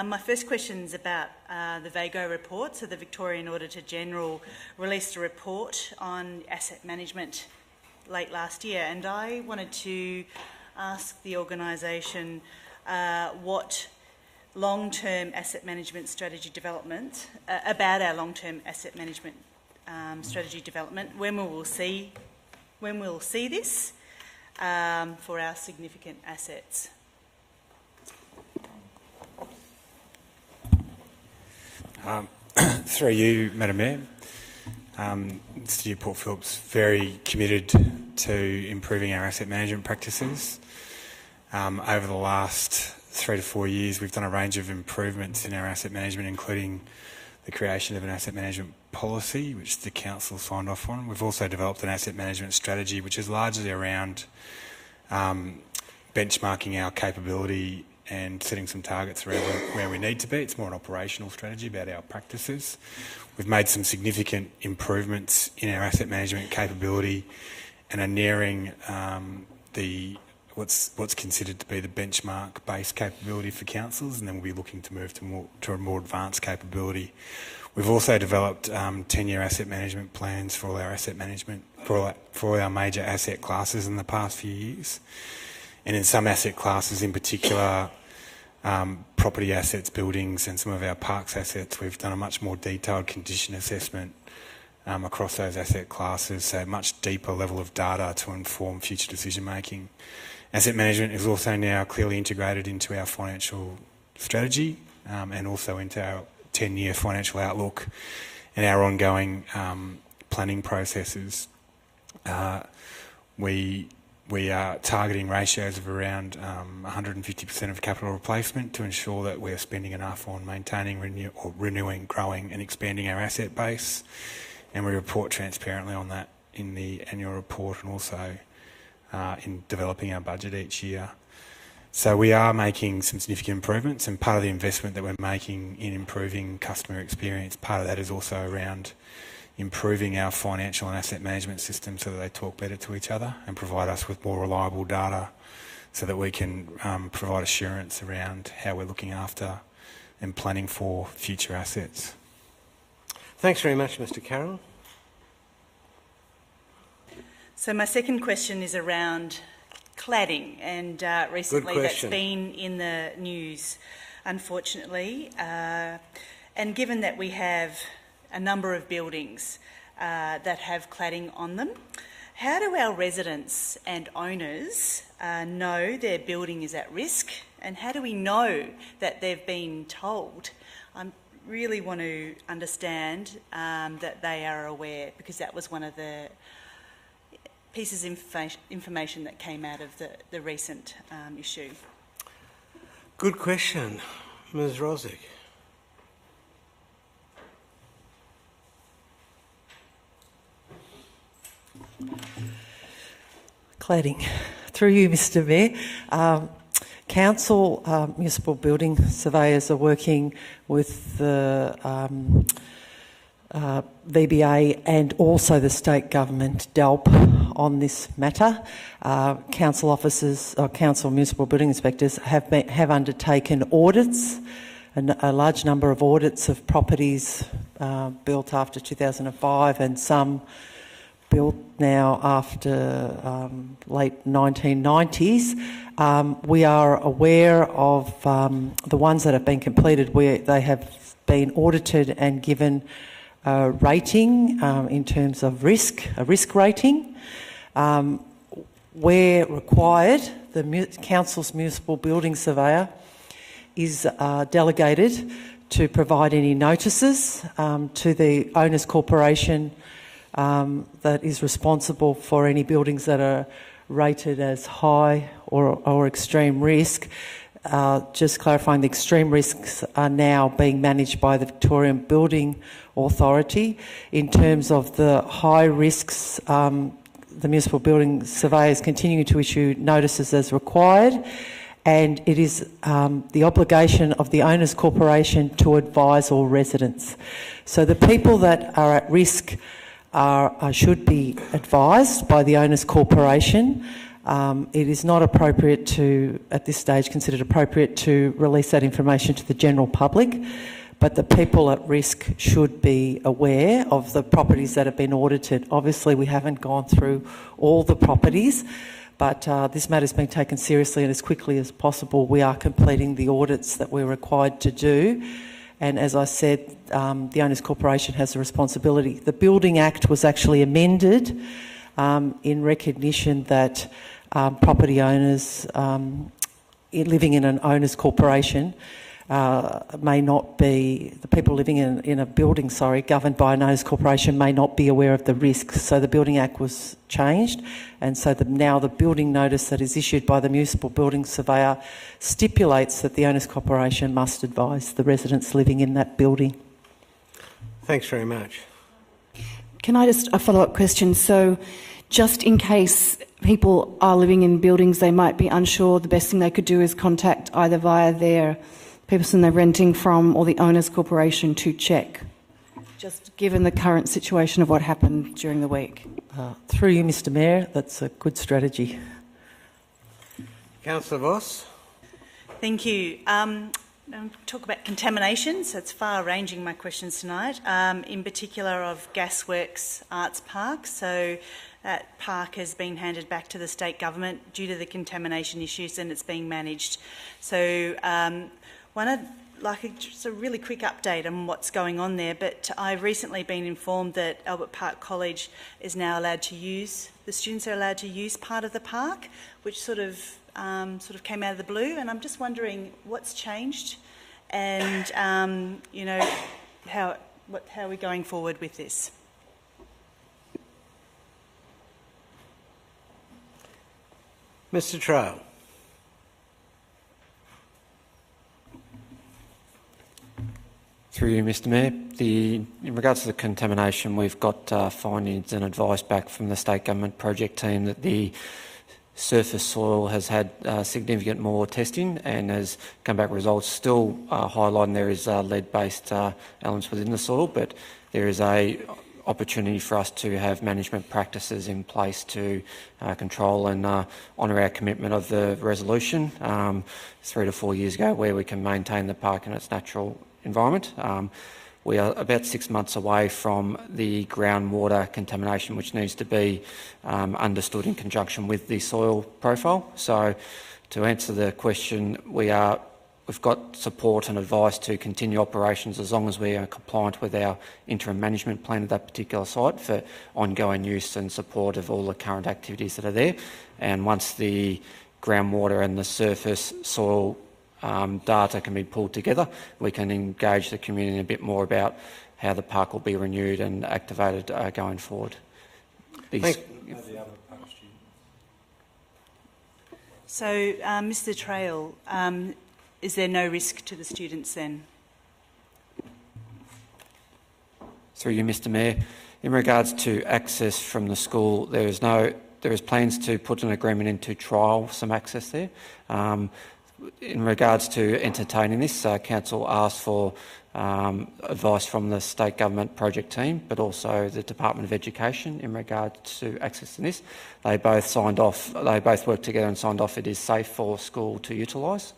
My first question is about the VAGO report. So the Victorian Auditor General released a report on asset management late last year, and I wanted to ask the organisation what long-term asset management strategy development, about our long-term asset management strategy development, when we'll see this for our significant assets. Through you, Madam Mayor. The City of Port Phillip's very committed to improving our asset management practices. Over the last 3 to 4 years, we've done a range of improvements in our asset management, including the creation of an asset management policy, which the council signed off on. We've also developed an asset management strategy, which is largely around benchmarking our capability and setting some targets around where we need to be. It's more an operational strategy about our practices. We've made some significant improvements in our asset management capability and are nearing what's considered to be the benchmark-based capability for councils, and then we'll be looking to move to a more advanced capability. We've also developed 10-year asset management plans for all our asset management, for all our major asset classes in the past few years. And in some asset classes in particular, property assets, buildings, and some of our parks assets, we've done a much more detailed condition assessment across those asset classes, so a much deeper level of data to inform future decision making. Asset management is also now clearly integrated into our financial strategy and also into our 10-year financial outlook and our ongoing planning processes. We are targeting ratios of around 150% of capital replacement to ensure that we're spending enough on maintaining, renewing, growing and expanding our asset base. And we report transparently on that in the annual report and also in developing our budget each year. So we are making some significant improvements, and part of the investment that we're making in improving customer experience, part of that is also around improving our financial and asset management systems so that they talk better to each other and provide us with more reliable data so that we can provide assurance around how we're looking after and planning for future assets. Thanks very much, Mr. Carroll. So my second question is around cladding, and recently that's been in the news, unfortunately. And given that we have a number of buildings that have cladding on them, How do our residents and owners know their building is at risk, and how do we know that they've been told? I really want to understand that they are aware, because that was one of the pieces of information that came out of the recent issue. Good question. Ms Rosick. Cladding. Through you, Mr Mayor. Council municipal building surveyors are working with the VBA and also the state government, DELP, on this matter. Council officers, or council municipal building inspectors have undertaken audits, and a large number of audits of properties built after 2005 and some built now after late 1990s. We are aware of the ones that have been completed where they have been audited and given a rating in terms of risk, a risk rating. Where required, the council's municipal building surveyor is delegated to provide any notices to the owners corporation that is responsible for any buildings that are rated as high or extreme risk. Just clarifying, the extreme risks are now being managed by the Victorian Building Authority. In terms of the high risks, the municipal building surveyors continue to issue notices as required, and it is the obligation of the owners corporation to advise all residents. So the people that are at risk should be advised by the owners corporation. It is not appropriate to, at this stage, considered appropriate to release that information to the general public, but the people at risk should be aware of the properties that have been audited. Obviously, we haven't gone through all the properties, but this matter has been taken seriously, and as quickly as possible we are completing the audits that we're required to do. And as I said, the Owners Corporation has a responsibility. The Building Act was actually amended in recognition that property owners living in an owners corporation may not be, the people living in a building, governed by an owners corporation may not be aware of the risks. So the Building Act was changed, and so now the building notice that is issued by the municipal building surveyor stipulates that the owners corporation must advise the residents living in that building. Thanks very much. Can I just a follow-up question? So just in case people are living in buildings they might be unsure, the best thing they could do is contact either via their person they're renting from or the owners corporation to check, just given the current situation of what happened during the week. Through you, Mr Mayor, that's a good strategy. Councillor Voss. Thank you. Talk about contamination, so it's far-ranging, my questions tonight, in particular of Gasworks Arts Park. So that park has been handed back to the state government due to the contamination issues, and it's being managed. So just a really quick update on what's going on there, but I've recently been informed that Albert Park College is now allowed to use, the students are allowed to use part of the park, which sort of came out of the blue, and I'm just wondering what's changed and, how are we going forward with this? Mr Trail. Through you, Mr Mayor. In regards to the contamination, we've got findings and advice back from the state government project team that the surface soil has had significant more testing and has come back results still highlighting there is lead-based elements within the soil, but there is a opportunity for us to have management practices in place to control and honour our commitment of the resolution 3 to 4 years ago, where we can maintain the park in its natural environment. We are about 6 months away from the groundwater contamination, which needs to be understood in conjunction with the soil profile. So to answer the question, we are we've got support and advice to continue operations as long as we are compliant with our interim management plan of that particular site for ongoing use and support of all the current activities that are there. And once the groundwater and the surface soil data can be pulled together, we can engage the community a bit more about how the park will be renewed and activated going forward. So, Mr. Trail, is there no risk to the students then? Through you, Mr. Mayor, in regards to access from the school, there is plans to put an agreement in to trial some access there. In regards to entertaining this, Council asked for advice from the state government project team, but also the Department of Education in regards to accessing this. They both signed off. They both worked together and signed off. It is safe for school to utilise.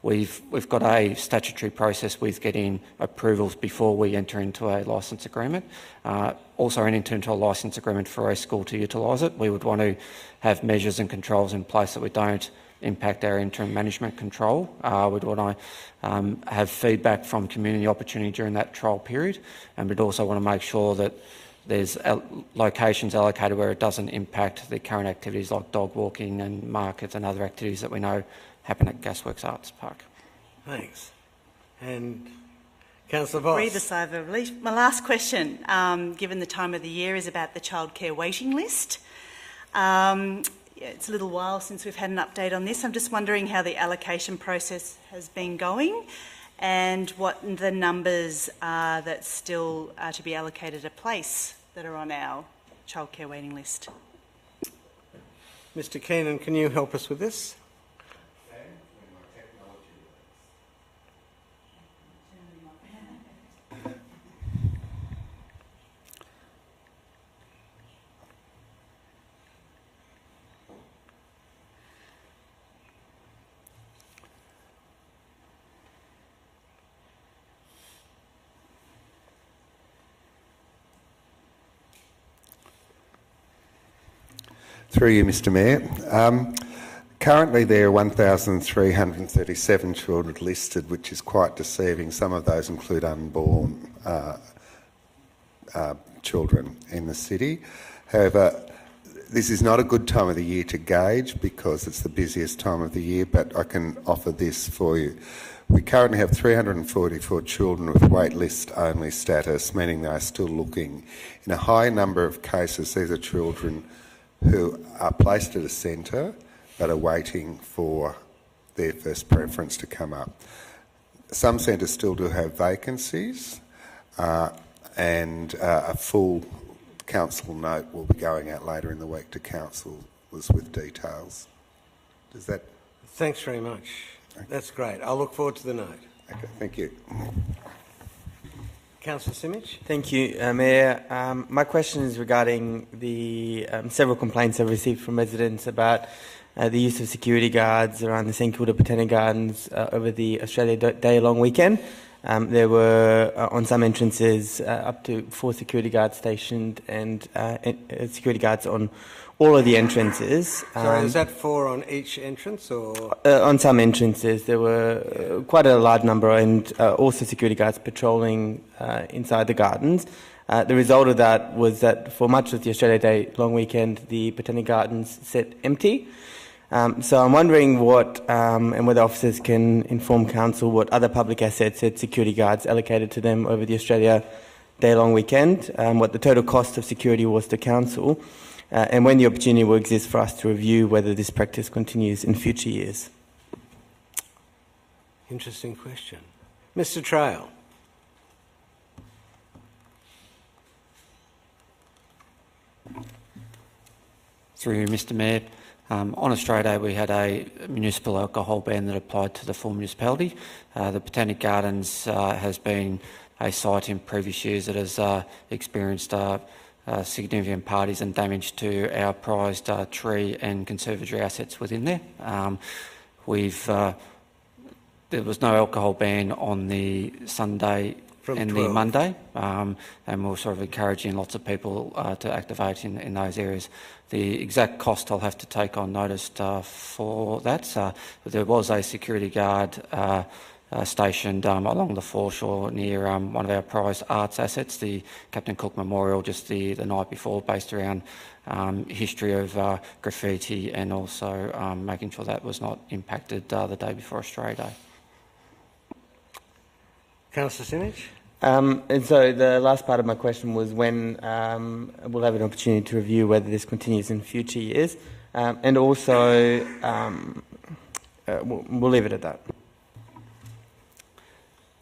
We've got a statutory process with getting approvals before we enter into a licence agreement. Also, enter into a licence agreement for a school to utilise it. We would want to have measures and controls in place that we don't impact our interim management control. We'd want to have feedback from community opportunity during that trial period, and we'd also want to make sure that there's locations allocated where it doesn't impact the current activities like dog walking and markets and other activities that we know happen at Gasworks Arts Park. Thanks. And Councillor Voss. Breathe a sigh of relief. My last question, given the time of the year, is about the childcare waiting list. It's a little while since we've had an update on this. I'm just wondering how the allocation process has been going and what the numbers are that still are to be allocated a place that are on our childcare waiting list. Mr. Keenan, can you help us with this? Through you, Mr. Mayor. Currently there are 1,337 children listed, which is quite deceiving. Some of those include unborn children in the city. However, this is not a good time of the year to gauge because it's the busiest time of the year, but I can offer this for you. We currently have 344 children with waitlist only status, meaning they are still looking. In a high number of cases, these are children who are placed at a centre but are waiting for their first preference to come up. Some centres still do have vacancies and a full council note will be going out later in the week to councils with details. Does that... Thanks very much. Okay. That's great. I'll look forward to the note. Okay, thank you. Councillor Simic. Thank you, Mayor. My question is regarding the several complaints I've received from residents about the use of security guards around the St Kilda Botanic Gardens over the Australia Day long weekend. There were, on some entrances, up to 4 security guards stationed and security guards on all of the entrances. Sorry, is that 4 on each entrance or...? On some entrances there were quite a large number and also security guards patrolling inside the gardens. The result of that was that for much of the Australia Day long weekend the Botanic Gardens sat empty. So I'm wondering what, and whether officers can inform Council what other public assets had security guards allocated to them over the Australia Day long weekend, what the total cost of security was to Council, and when the opportunity will exist for us to review whether this practice continues in future years. Interesting question. Mr. Trail. Through you, Mr. Mayor. On Australia Day we had a municipal alcohol ban that applied to the full municipality. The Botanic Gardens has been a site in previous years that has experienced significant parties and damage to our prized tree and conservatory assets within there. There was no alcohol ban on the Sunday and 12. the Monday, and we're sort of encouraging lots of people to activate in those areas. The exact cost I'll have to take on notice for that. There was a security guard stationed along the foreshore near one of our prized arts assets, the Captain Cook Memorial, just the night before, based around history of graffiti and also making sure that was not impacted the day before Australia Day. Councillor Sinich? And so the last part of my question was when we'll have an opportunity to review whether this continues in future years, and also we'll leave it at that.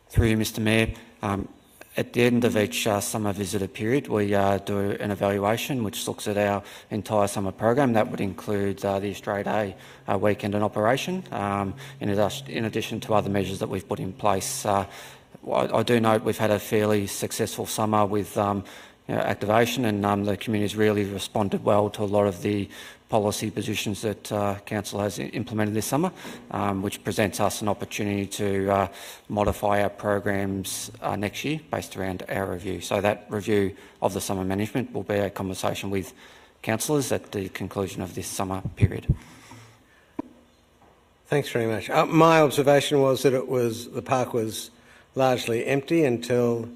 Through you, Mr Mayor, at the end of each summer visitor period, we do an evaluation which looks at our entire summer program. That would include the Australia Day weekend and operation, in addition to other measures that we've put in place. I do note we've had a fairly successful summer with activation, and the community's really responded well to a lot of the policy positions that Council has implemented this summer, which presents us an opportunity to modify our programs next year based around our review. So that review of the summer management will be a conversation with councillors at the conclusion of this summer period. Thanks very much. My observation was that the park was largely empty until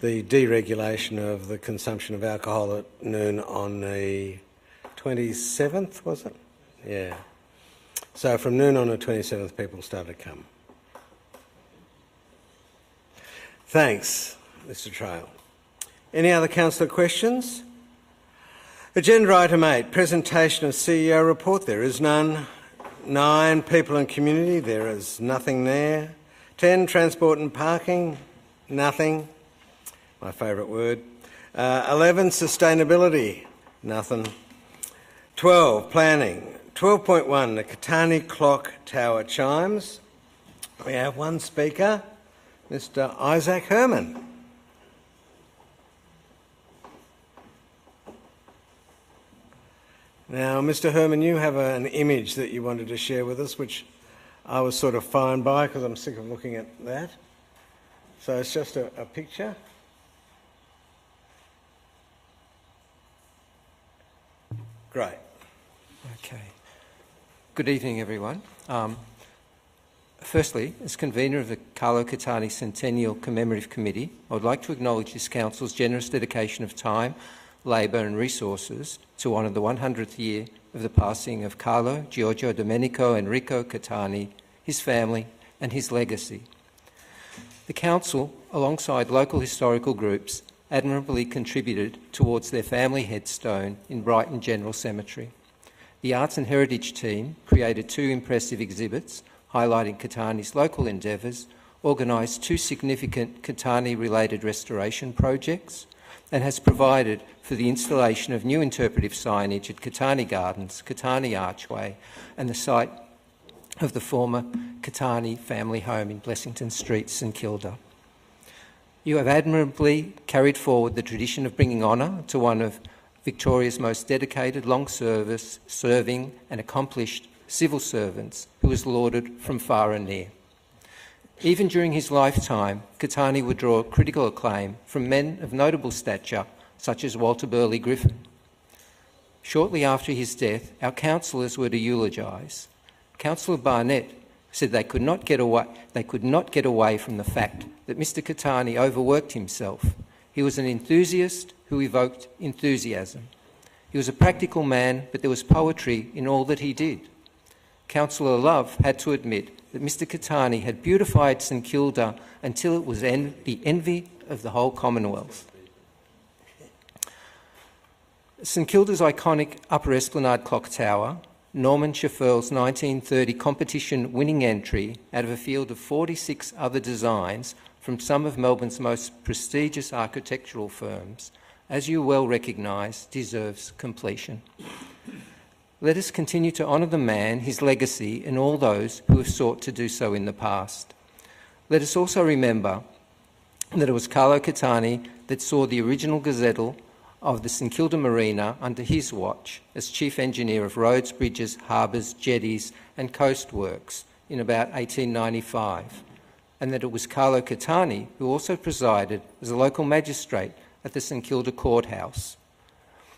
the deregulation of the consumption of alcohol at noon on the 27th, was it? Yeah. So from noon on the 27th, people started to come. Thanks, Mr Trail. Any other councillor questions? Agenda item 8, presentation of CEO report. There is none. 9, people and community. There is nothing there. 10, transport and parking. Nothing. My favourite word. 11, sustainability. Nothing. 12, planning. 12.1, the Catani Clock Tower Chimes. We have one speaker, Mr Isaac Herman. Now, Mr Herman, you have an image that you wanted to share with us, which I was sort of fine by because I'm sick of looking at that. So it's just a picture. Great. Okay. Good evening, everyone. Firstly, as convener of the Carlo Catani Centennial Commemorative Committee, I would like to acknowledge this Council's generous dedication of time, labour and resources to honour the 100th year of the passing of Carlo Giorgio Domenico Enrico Catani, his family and his legacy. The Council, alongside local historical groups, admirably contributed towards their family headstone in Brighton General Cemetery. The Arts and Heritage team created 2 impressive exhibits highlighting Catani's local endeavours, organised 2 significant Catani-related restoration projects, and has provided for the installation of new interpretive signage at Catani Gardens, Catani Archway, and the site of the former Catani family home in Blessington Street, St Kilda. You have admirably carried forward the tradition of bringing honour to one of Victoria's most dedicated, long-serving and accomplished civil servants who was lauded from far and near. Even during his lifetime, Catani would draw critical acclaim from men of notable stature, such as Walter Burley Griffin. Shortly after his death, our councillors were to eulogise. Councillor Barnett said they could not get away from the fact that Mr Catani overworked himself. He was an enthusiast who evoked enthusiasm. He was a practical man, but there was poetry in all that he did. Councillor Love had to admit that Mr Catani had beautified St Kilda until it was the envy of the whole Commonwealth. St Kilda's iconic Upper Esplanade Clock Tower, Norman Schaffer's 1930 competition winning entry out of a field of 46 other designs from some of Melbourne's most prestigious architectural firms, as you well recognise, deserves completion. Let us continue to honour the man, his legacy, and all those who have sought to do so in the past. Let us also remember that it was Carlo Catani that saw the original gazettal of the St Kilda Marina under his watch as Chief Engineer of roads, bridges, harbours, jetties and coast works in about 1895. and that it was Carlo Catani who also presided as a local magistrate at the St Kilda courthouse.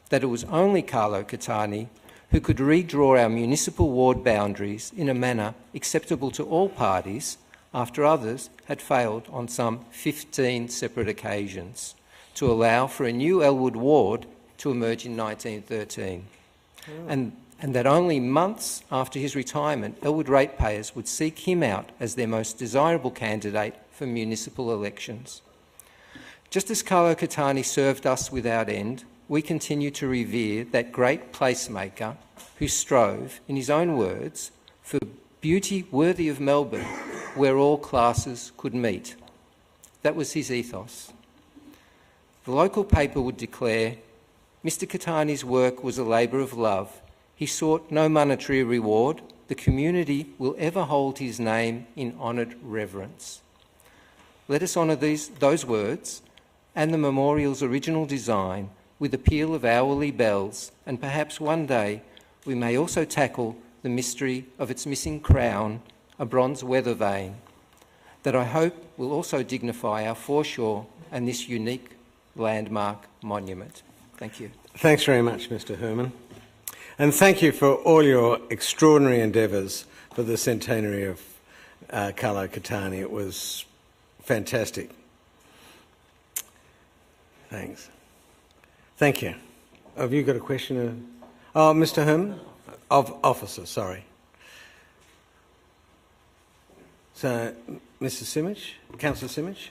That it was only Carlo Catani who could redraw our municipal ward boundaries in a manner acceptable to all parties after others had failed on some 15 separate occasions to allow for a new Elwood ward to emerge in 1913. And that only months after his retirement, Elwood ratepayers would seek him out as their most desirable candidate for municipal elections. Just as Carlo Catani served us without end, we continue to revere that great placemaker who strove, in his own words, for beauty worthy of Melbourne, where all classes could meet. That was his ethos. The local paper would declare, Mr Catani's work was a labour of love. He sought no monetary reward. The community will ever hold his name in honoured reverence. Let us honour those words and the memorial's original design with a peal of hourly bells, and perhaps one day we may also tackle the mystery of its missing crown, a bronze weather vane, that I hope will also dignify our foreshore and this unique landmark monument. Thank you. Thanks very much, Mr Herman. And thank you for all your extraordinary endeavours for the centenary of Carlo Catani. It was fantastic. Thanks. Thank you. Have you got a question? Oh, Mr Herman? Officer, sorry. So, Mr Simich, Councillor Simich?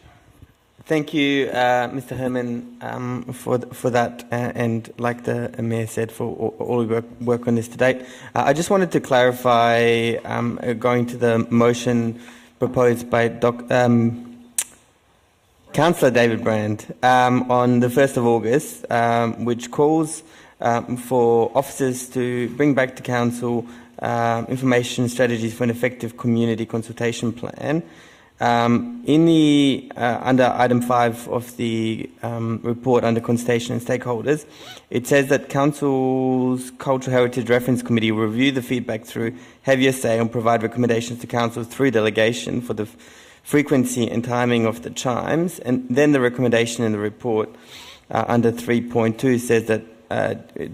Thank you, Mr Herman, for that, and like the Mayor said, for all your work on this to date. I just wanted to clarify, going to the motion proposed by Councillor David Brand on the 1st of August, which calls for officers to bring back to Council information strategies for an effective community consultation plan. In the under item 5 of the report under consultation and stakeholders, it says that Council's Cultural Heritage Reference Committee will review the feedback through heavier say and provide recommendations to Council through delegation for the frequency and timing of the chimes. And then the recommendation in the report under 3.2 says that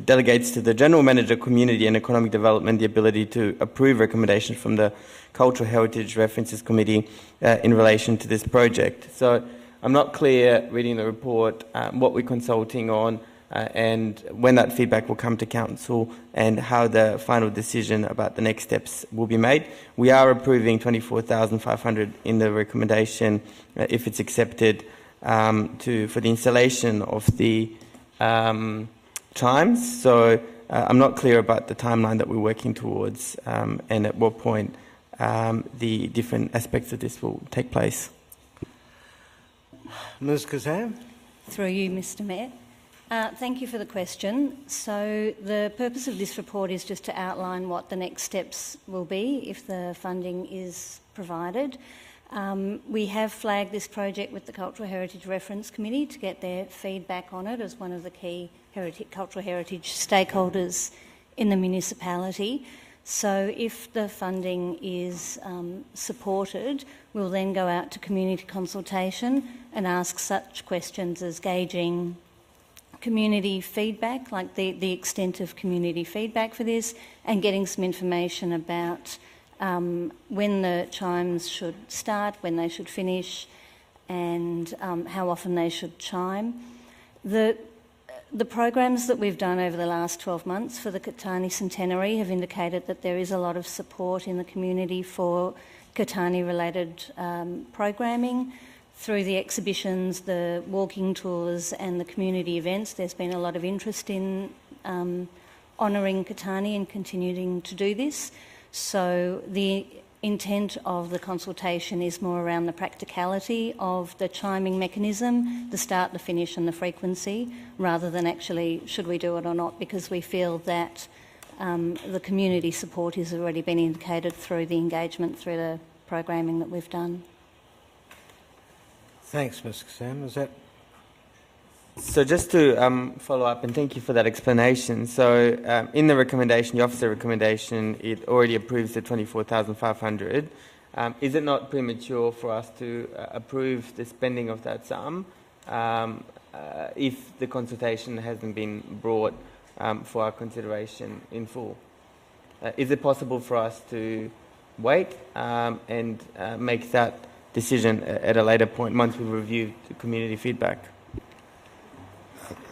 delegates to the General Manager, Community and Economic Development the ability to approve recommendations from the Cultural Heritage References Committee in relation to this project. So I'm not clear, reading the report, what we're consulting on and when that feedback will come to Council and how the final decision about the next steps will be made. We are approving $24,500 in the recommendation, if it's accepted, for the installation of the chimes. So I'm not clear about the timeline that we're working towards and at what point the different aspects of this will take place. Ms Kazam? Through you, Mr Mayor. Thank you for the question. So the purpose of this report is just to outline what the next steps will be if the funding is provided. We have flagged this project with the Cultural Heritage Reference Committee to get their feedback on it as one of the key cultural heritage stakeholders in the municipality. So if the funding is supported, we'll then go out to community consultation and ask such questions as gauging community feedback, like the extent of community feedback for this, and getting some information about when the chimes should start, when they should finish, and how often they should chime. The programs that we've done over the last 12 months for the Catani Centenary have indicated that there is a lot of support in the community for Catani-related programming. Through the exhibitions, the walking tours and the community events, there's been a lot of interest in honouring Catani and continuing to do this. So the intent of the consultation is more around the practicality of the chiming mechanism, the start, the finish and the frequency, rather than actually should we do it or not, because we feel that the community support has already been indicated through the engagement, through the programming that we've done. Thanks, Ms Sam. Is that... So just to follow up, and thank you for that explanation. So in the recommendation, the officer recommendation, it already approves the $24,500. Is it not premature for us to approve the spending of that sum if the consultation hasn't been brought for our consideration in full? Is it possible for us to wait and make that decision at a later point once we've reviewed the community feedback?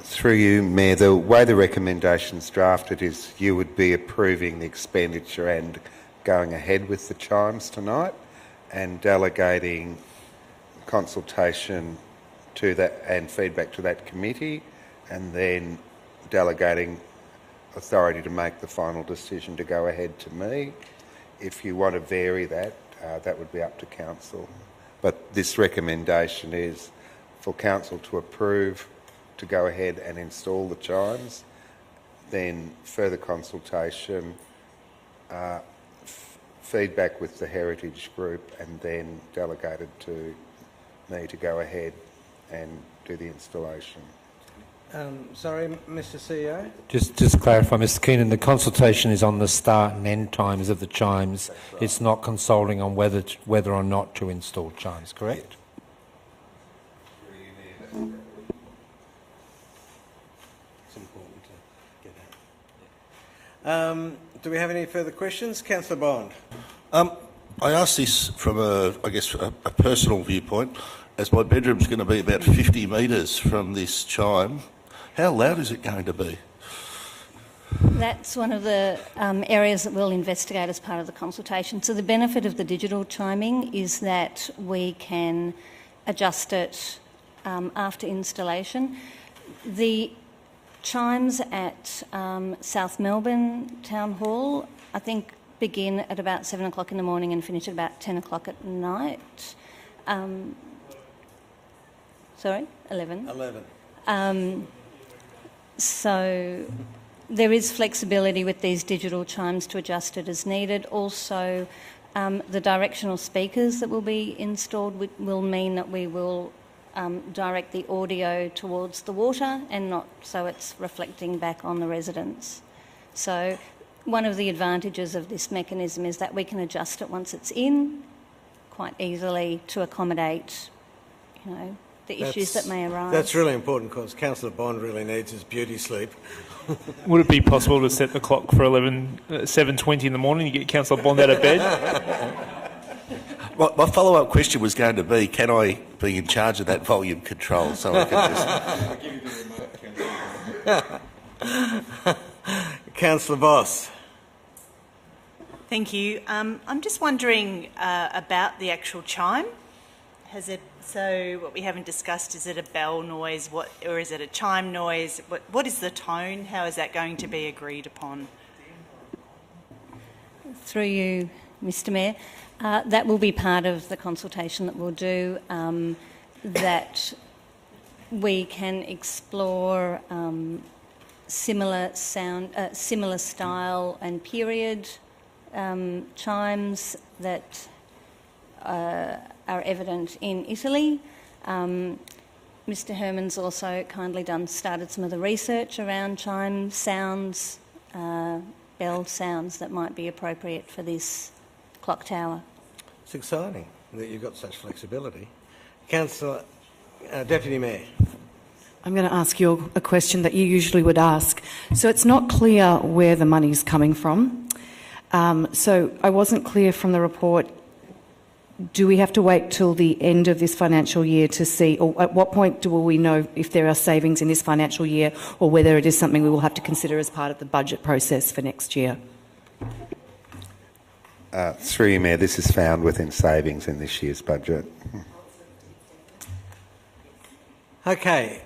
Through you, Mayor, the way the recommendation's drafted is you would be approving the expenditure and going ahead with the Chimes tonight and delegating consultation to that and feedback to that committee, and then delegating authority to make the final decision to go ahead to me. If you want to vary that, that would be up to Council. But this recommendation is for Council to approve to go ahead and install the Chimes, then further consultation, feedback with the Heritage Group, and then delegated to me to go ahead and do the installation. Sorry, Mr CEO? Just to clarify, Mr Keenan, the consultation is on the start and end times of the Chimes. Right. It's not consulting on whether or not to install Chimes, correct? It's important to get that. Do we have any further questions? Councillor Bond. I ask this from a personal viewpoint, as my bedroom's going to be about 50 metres from this chime. How loud is it going to be? That's one of the areas that we'll investigate as part of the consultation. So the benefit of the digital chiming is that we can adjust it after installation. The chimes at South Melbourne Town Hall, I think, begin at about 7 o'clock in the morning and finish at about 10 o'clock at night. 11? 11. So there is flexibility with these digital chimes to adjust it as needed. Also, the directional speakers that will be installed will mean that we will direct the audio towards the water and not so it's reflecting back on the residents. So one of the advantages of this mechanism is that we can adjust it once it's in quite easily to accommodate, the issues that may arise. That's really important because Councillor Bond really needs his beauty sleep. Would it be possible to set the clock for 7:20 in the morning to get Councillor Bond out of bed? My follow-up question was going to be, can I be in charge of that volume control so I can just... Councillor Voss. Thank you. I'm just wondering about the actual chime. So what we haven't discussed, is it a bell noise or is it a chime noise? What is the tone? How is that going to be agreed upon? Through you, Mr Mayor, that will be part of the consultation that we'll do, that we can explore similar style and period chimes that are evident in Italy. Mr Herman's also kindly started some of the research around chime sounds, bell sounds that might be appropriate for this clock tower. It's exciting that you've got such flexibility. Councillor, Deputy Mayor. I'm going to ask you a question that you usually would ask. So it's not clear where the money's coming from. So I wasn't clear from the report. Do we have to wait till the end of this financial year to see, or at what point will we know if there are savings in this financial year or whether it is something we will have to consider as part of the budget process for next year? Through you, Mayor, this is found within savings in this year's budget. Okay,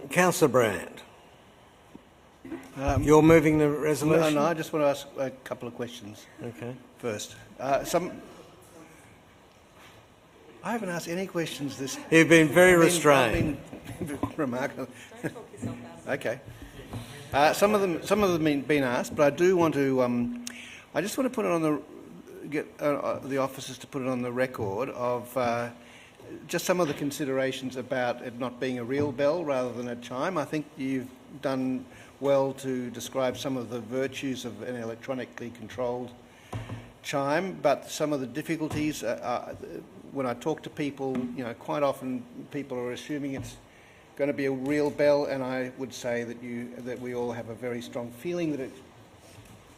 Councillor Brand. You're moving the resolution? No, I just want to ask a couple of questions. Okay. First, I haven't asked any questions this... You've been very restrained. Remarkable. Okay. Some of them have been asked, but I do want to... I just want to put it on the officers to put it on the record of just some of the considerations about it not being a real bell rather than a chime. I think you've done well to describe some of the virtues of an electronically controlled chime, but some of the difficulties, when I talk to people, quite often people are assuming it's going to be a real bell, and I would say that we all have a very strong feeling that it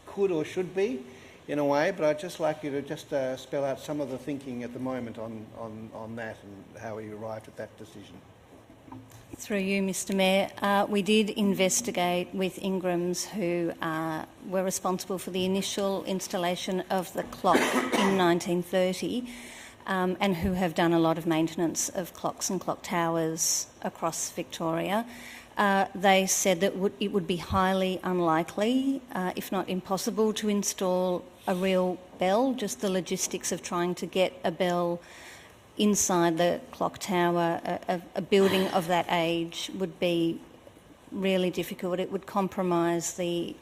could or should be, in a way. But I'd just like you to just spell out some of the thinking at the moment on that and how we arrived at that decision. Through you, Mr Mayor, we did investigate with Ingrams, who were responsible for the initial installation of the clock in 1930, and who have done a lot of maintenance of clocks and clock towers across Victoria. They said that it would be highly unlikely, if not impossible, to install a real bell. Just the logistics of trying to get a bell inside the clock tower, a building of that age, would be really difficult. It would compromise the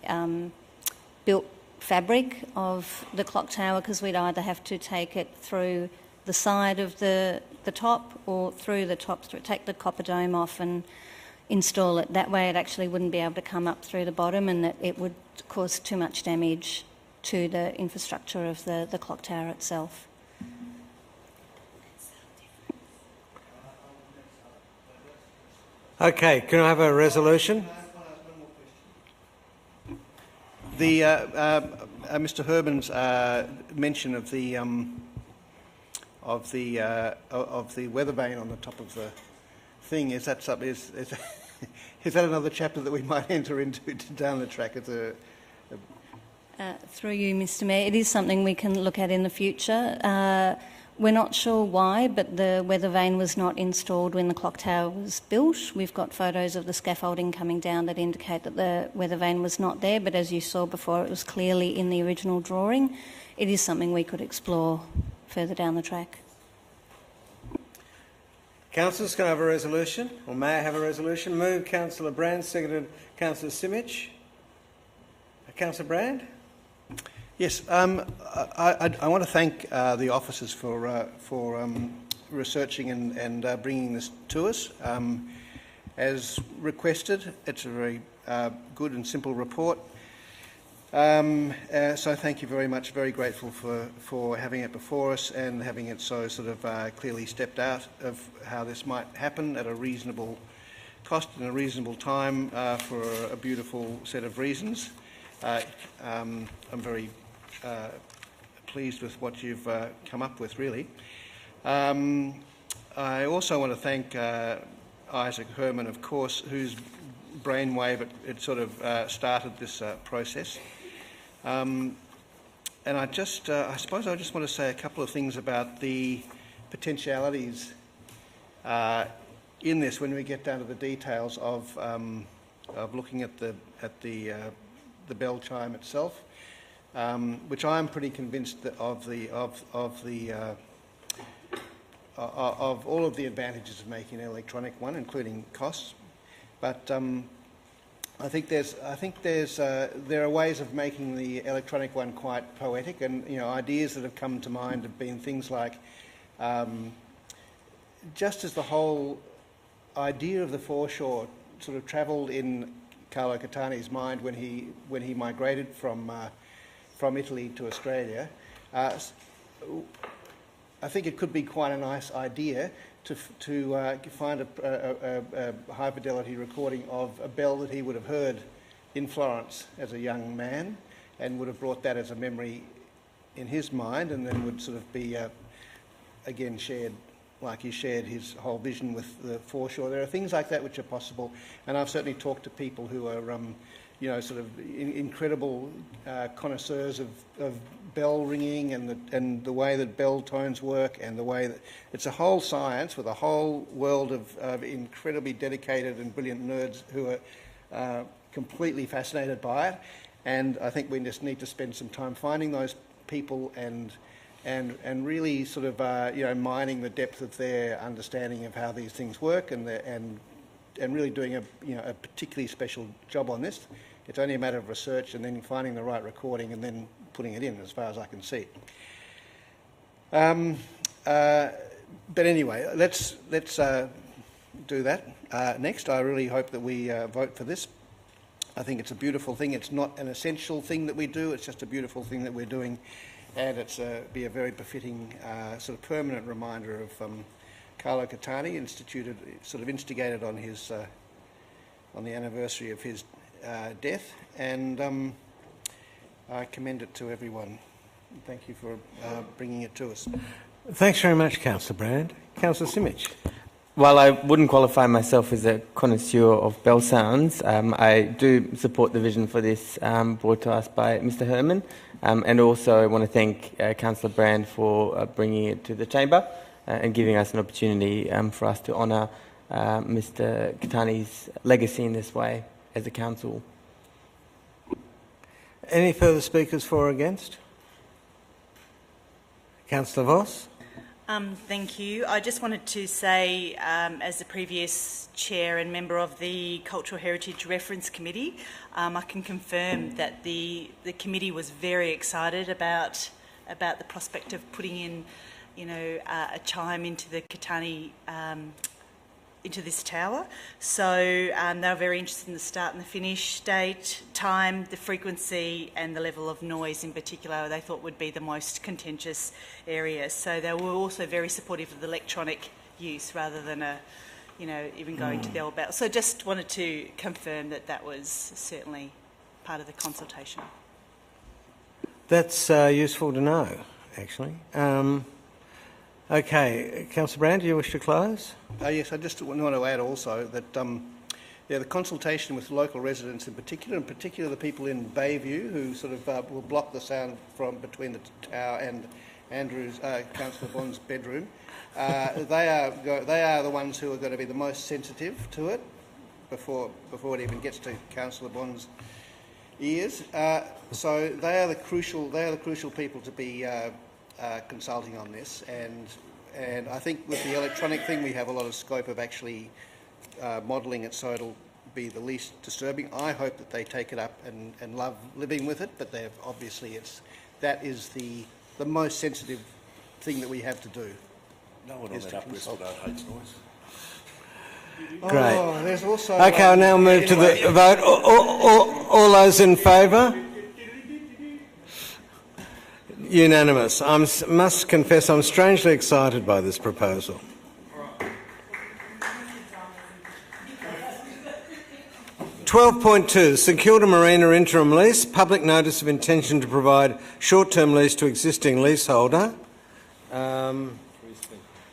built fabric of the clock tower, because we'd either have to take it through the side of the top or through the top, take the copper dome off and install it. That way it actually wouldn't be able to come up through the bottom, and that it would cause too much damage to the infrastructure of the clock tower itself. Okay, can I have a resolution? The Mr. Herman's mention of the weather vane on the top of the thing, is that something? Is that another chapter that we might enter into down the track? Through you, Mr Mayor, it is something we can look at in the future. We're not sure why, but the weather vane was not installed when the clock tower was built. We've got photos of the scaffolding coming down that indicate that the weather vane was not there, but as you saw before, it was clearly in the original drawing. It is something we could explore further down the track. Councillors, can I have a resolution? Or may I have a resolution? Moved Councillor Brand, seconded Councillor Simic. Councillor Brand? Yes, I want to thank the officers for researching and bringing this to us. As requested, it's a very good and simple report. So thank you very much. Very grateful for having it before us and having it so sort of clearly stepped out of how this might happen at a reasonable cost and a reasonable time for a beautiful set of reasons. I'm very pleased with what you've come up with, really. I also want to thank Isaac Herman, of course, whose brainwave it sort of started this process. And I suppose I just want to say a couple of things about the potentialities in this when we get down to the details of looking at the bell chime itself, which I am pretty convinced that of all of the advantages of making an electronic one, including costs. But I think there are ways of making the electronic one quite poetic, and ideas that have come to mind have been things like, just as the whole idea of the foreshore sort of travelled in Carlo Catani's mind when he migrated from Italy to Australia. I think it could be quite a nice idea to find a high fidelity recording of a bell that he would have heard in Florence as a young man, and would have brought that as a memory in his mind, and then would sort of be again shared, like he shared his whole vision with the foreshore. There are things like that which are possible, and I've certainly talked to people who are sort of incredible connoisseurs of bell ringing and the way that bell tones work, and the way that it's a whole science with a whole world of incredibly dedicated and brilliant nerds who are completely fascinated by it. And I think we just need to spend some time finding those people and really sort of mining the depth of their understanding of how these things work, and really doing a particularly special job on this. It's only a matter of research and then finding the right recording and then putting it in, as far as I can see. But anyway, let's do that next. I really hope that we vote for this. I think it's a beautiful thing. It's not an essential thing that we do. It's just a beautiful thing that we're doing, and it's be a very befitting sort of permanent reminder of Carlo Catani, instigated on his on the anniversary of his death, and I commend it to everyone. Thank you for bringing it to us. Thanks very much, Councillor Brand. Councillor Simic. While I wouldn't qualify myself as a connoisseur of bell sounds, I do support the vision for this brought to us by Mr Herman, and also I want to thank Councillor Brand for bringing it to the Chamber and giving us an opportunity for us to honour Mr Catani's legacy in this way as a council. Any further speakers for or against? Councillor Voss. Thank you. I just wanted to say, as the previous chair and member of the Cultural Heritage Reference Committee, I can confirm that the committee was very excited about the prospect of putting in, a chime into the Catani, into this tower. So they were very interested in the start and the finish date, time, the frequency and the level of noise in particular they thought would be the most contentious areas. So they were also very supportive of the electronic use rather than even going to the old bell. So just wanted to confirm that was certainly part of the consultation. That's useful to know, actually. Okay, Councillor Brand, do you wish to close? Yes, I just want to add also that the consultation with local residents in particular the people in Bayview who sort of will block the sound from between the tower and Andrew's, Councillor Bond's bedroom, they are the ones who are going to be the most sensitive to it before it even gets to Councillor Bond's ears. So they are the crucial people to be consulting on this, and I think with the electronic thing we have a lot of scope of actually modelling it so it'll be the least disturbing. I hope that they take it up and love living with it, but obviously that is the most sensitive thing that we have to do. No one on that uprest hates noise. Great. Oh, there's also, okay, I'll now move to the vote. All those in favour? Unanimous. I must confess I'm strangely excited by this proposal. (12.2) St Kilda Marina Interim Lease. Public notice of intention to provide short-term lease to existing leaseholder.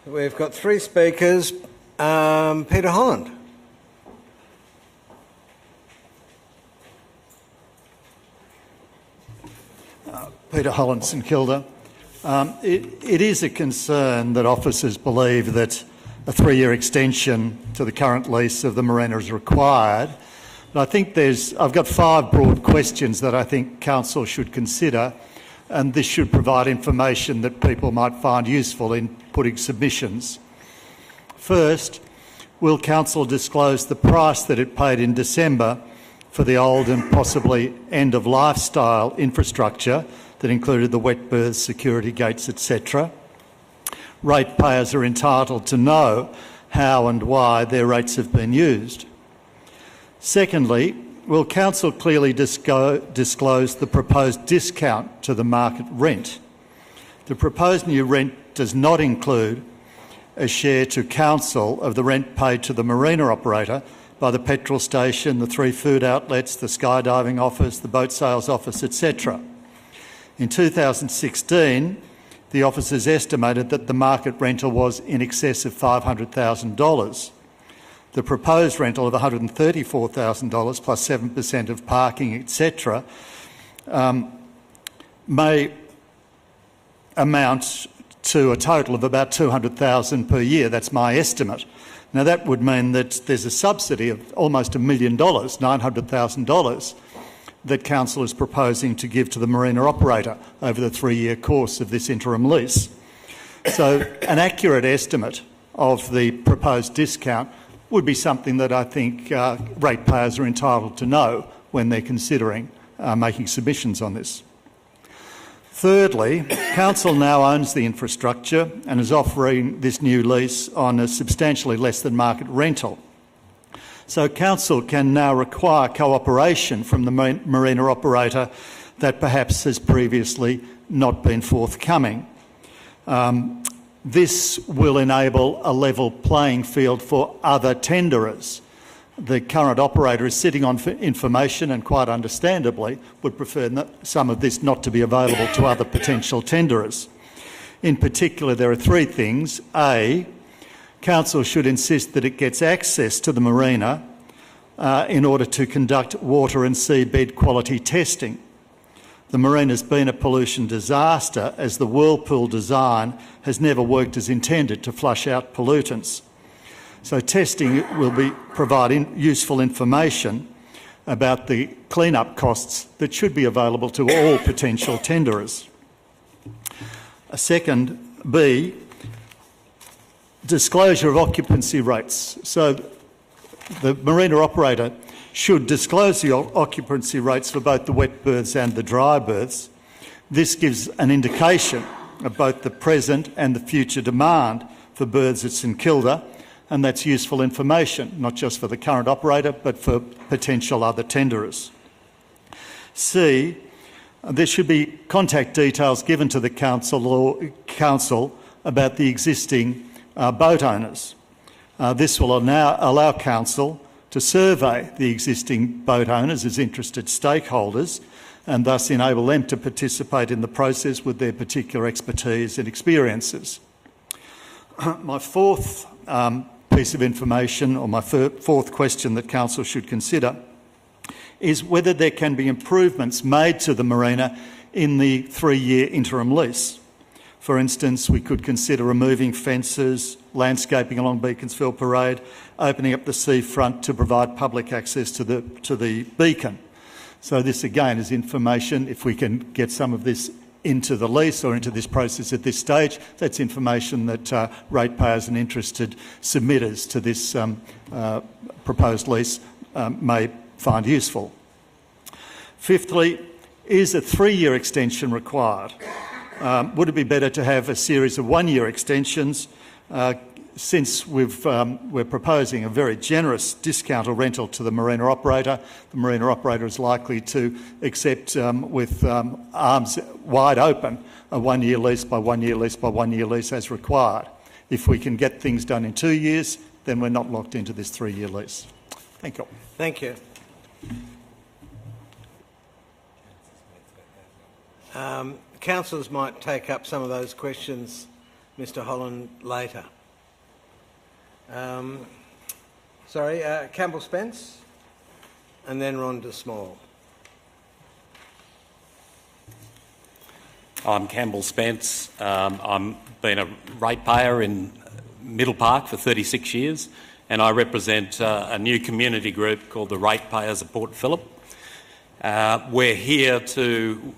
We've got three speakers. Peter Holland. Peter Holland, St Kilda. It is a concern that officers believe that a 3-year extension to the current lease of the Marina is required. But I think I've got 5 broad questions that I think Council should consider, and this should provide information that people might find useful in putting submissions. First, will Council disclose the price that it paid in December for the old and possibly end-of-life style infrastructure that included the wet berths, security gates, etc. Ratepayers are entitled to know how and why their rates have been used. Secondly, will Council clearly disclose the proposed discount to the market rent? The proposed new rent does not include a share to Council of the rent paid to the Marina operator by the petrol station, the 3 food outlets, the skydiving office, the boat sales office, etc. In 2016, the officers estimated that the market rental was in excess of $500,000. The proposed rental of $134,000 plus 7% of parking, etc., may amount to a total of about $200,000 per year. That's my estimate. Now that would mean that there's a subsidy of almost $1 million, $900,000, that Council is proposing to give to the Marina operator over the 3-year course of this interim lease. So an accurate estimate of the proposed discount would be something that I think ratepayers are entitled to know when they're considering making submissions on this. Thirdly, Council now owns the infrastructure and is offering this new lease on a substantially less than market rental. So Council can now require cooperation from the Marina operator that perhaps has previously not been forthcoming. This will enable a level playing field for other tenderers. The current operator is sitting on information and, quite understandably, would prefer some of this not to be available to other potential tenderers. In particular, there are three things. A, Council should insist that it gets access to the marina in order to conduct water and seabed quality testing. The marina has been a pollution disaster as the whirlpool design has never worked as intended to flush out pollutants. So testing will provide useful information about the clean-up costs that should be available to all potential tenderers. Second, B, disclosure of occupancy rates. So the marina operator should disclose the occupancy rates for both the wet berths and the dry berths. This gives an indication of both the present and the future demand for berths at St Kilda, and that's useful information, not just for the current operator, but for potential other tenderers. C, there should be contact details given to the council about the existing boat owners. This will allow council to survey the existing boat owners as interested stakeholders and thus enable them to participate in the process with their particular expertise and experiences. My fourth piece of information, or my fourth question that council should consider, is whether there can be improvements made to the marina in the 3-year interim lease. For instance, we could consider removing fences, landscaping along Beaconsfield Parade, opening up the seafront to provide public access to the beacon. So this again is information. If we can get some of this into the lease or into this process at this stage, that's information that ratepayers and interested submitters to this proposed lease may find useful. Fifthly, is a 3-year extension required? Would it be better to have a series of 1-year extensions? Since we're proposing a very generous discount or rental to the marina operator is likely to accept with arms wide open a 1-year lease by 1-year lease by 1-year lease as required. If we can get things done in 2 years, then we're not locked into this 3-year lease. Thank you. Thank you. Councillors might take up some of those questions, Mr Holland, later. Campbell Spence and then Rhonda Small. I'm Campbell Spence. I've been a ratepayer in Middle Park for 36 years and I represent a new community group called the Ratepayers of Port Phillip. We're here to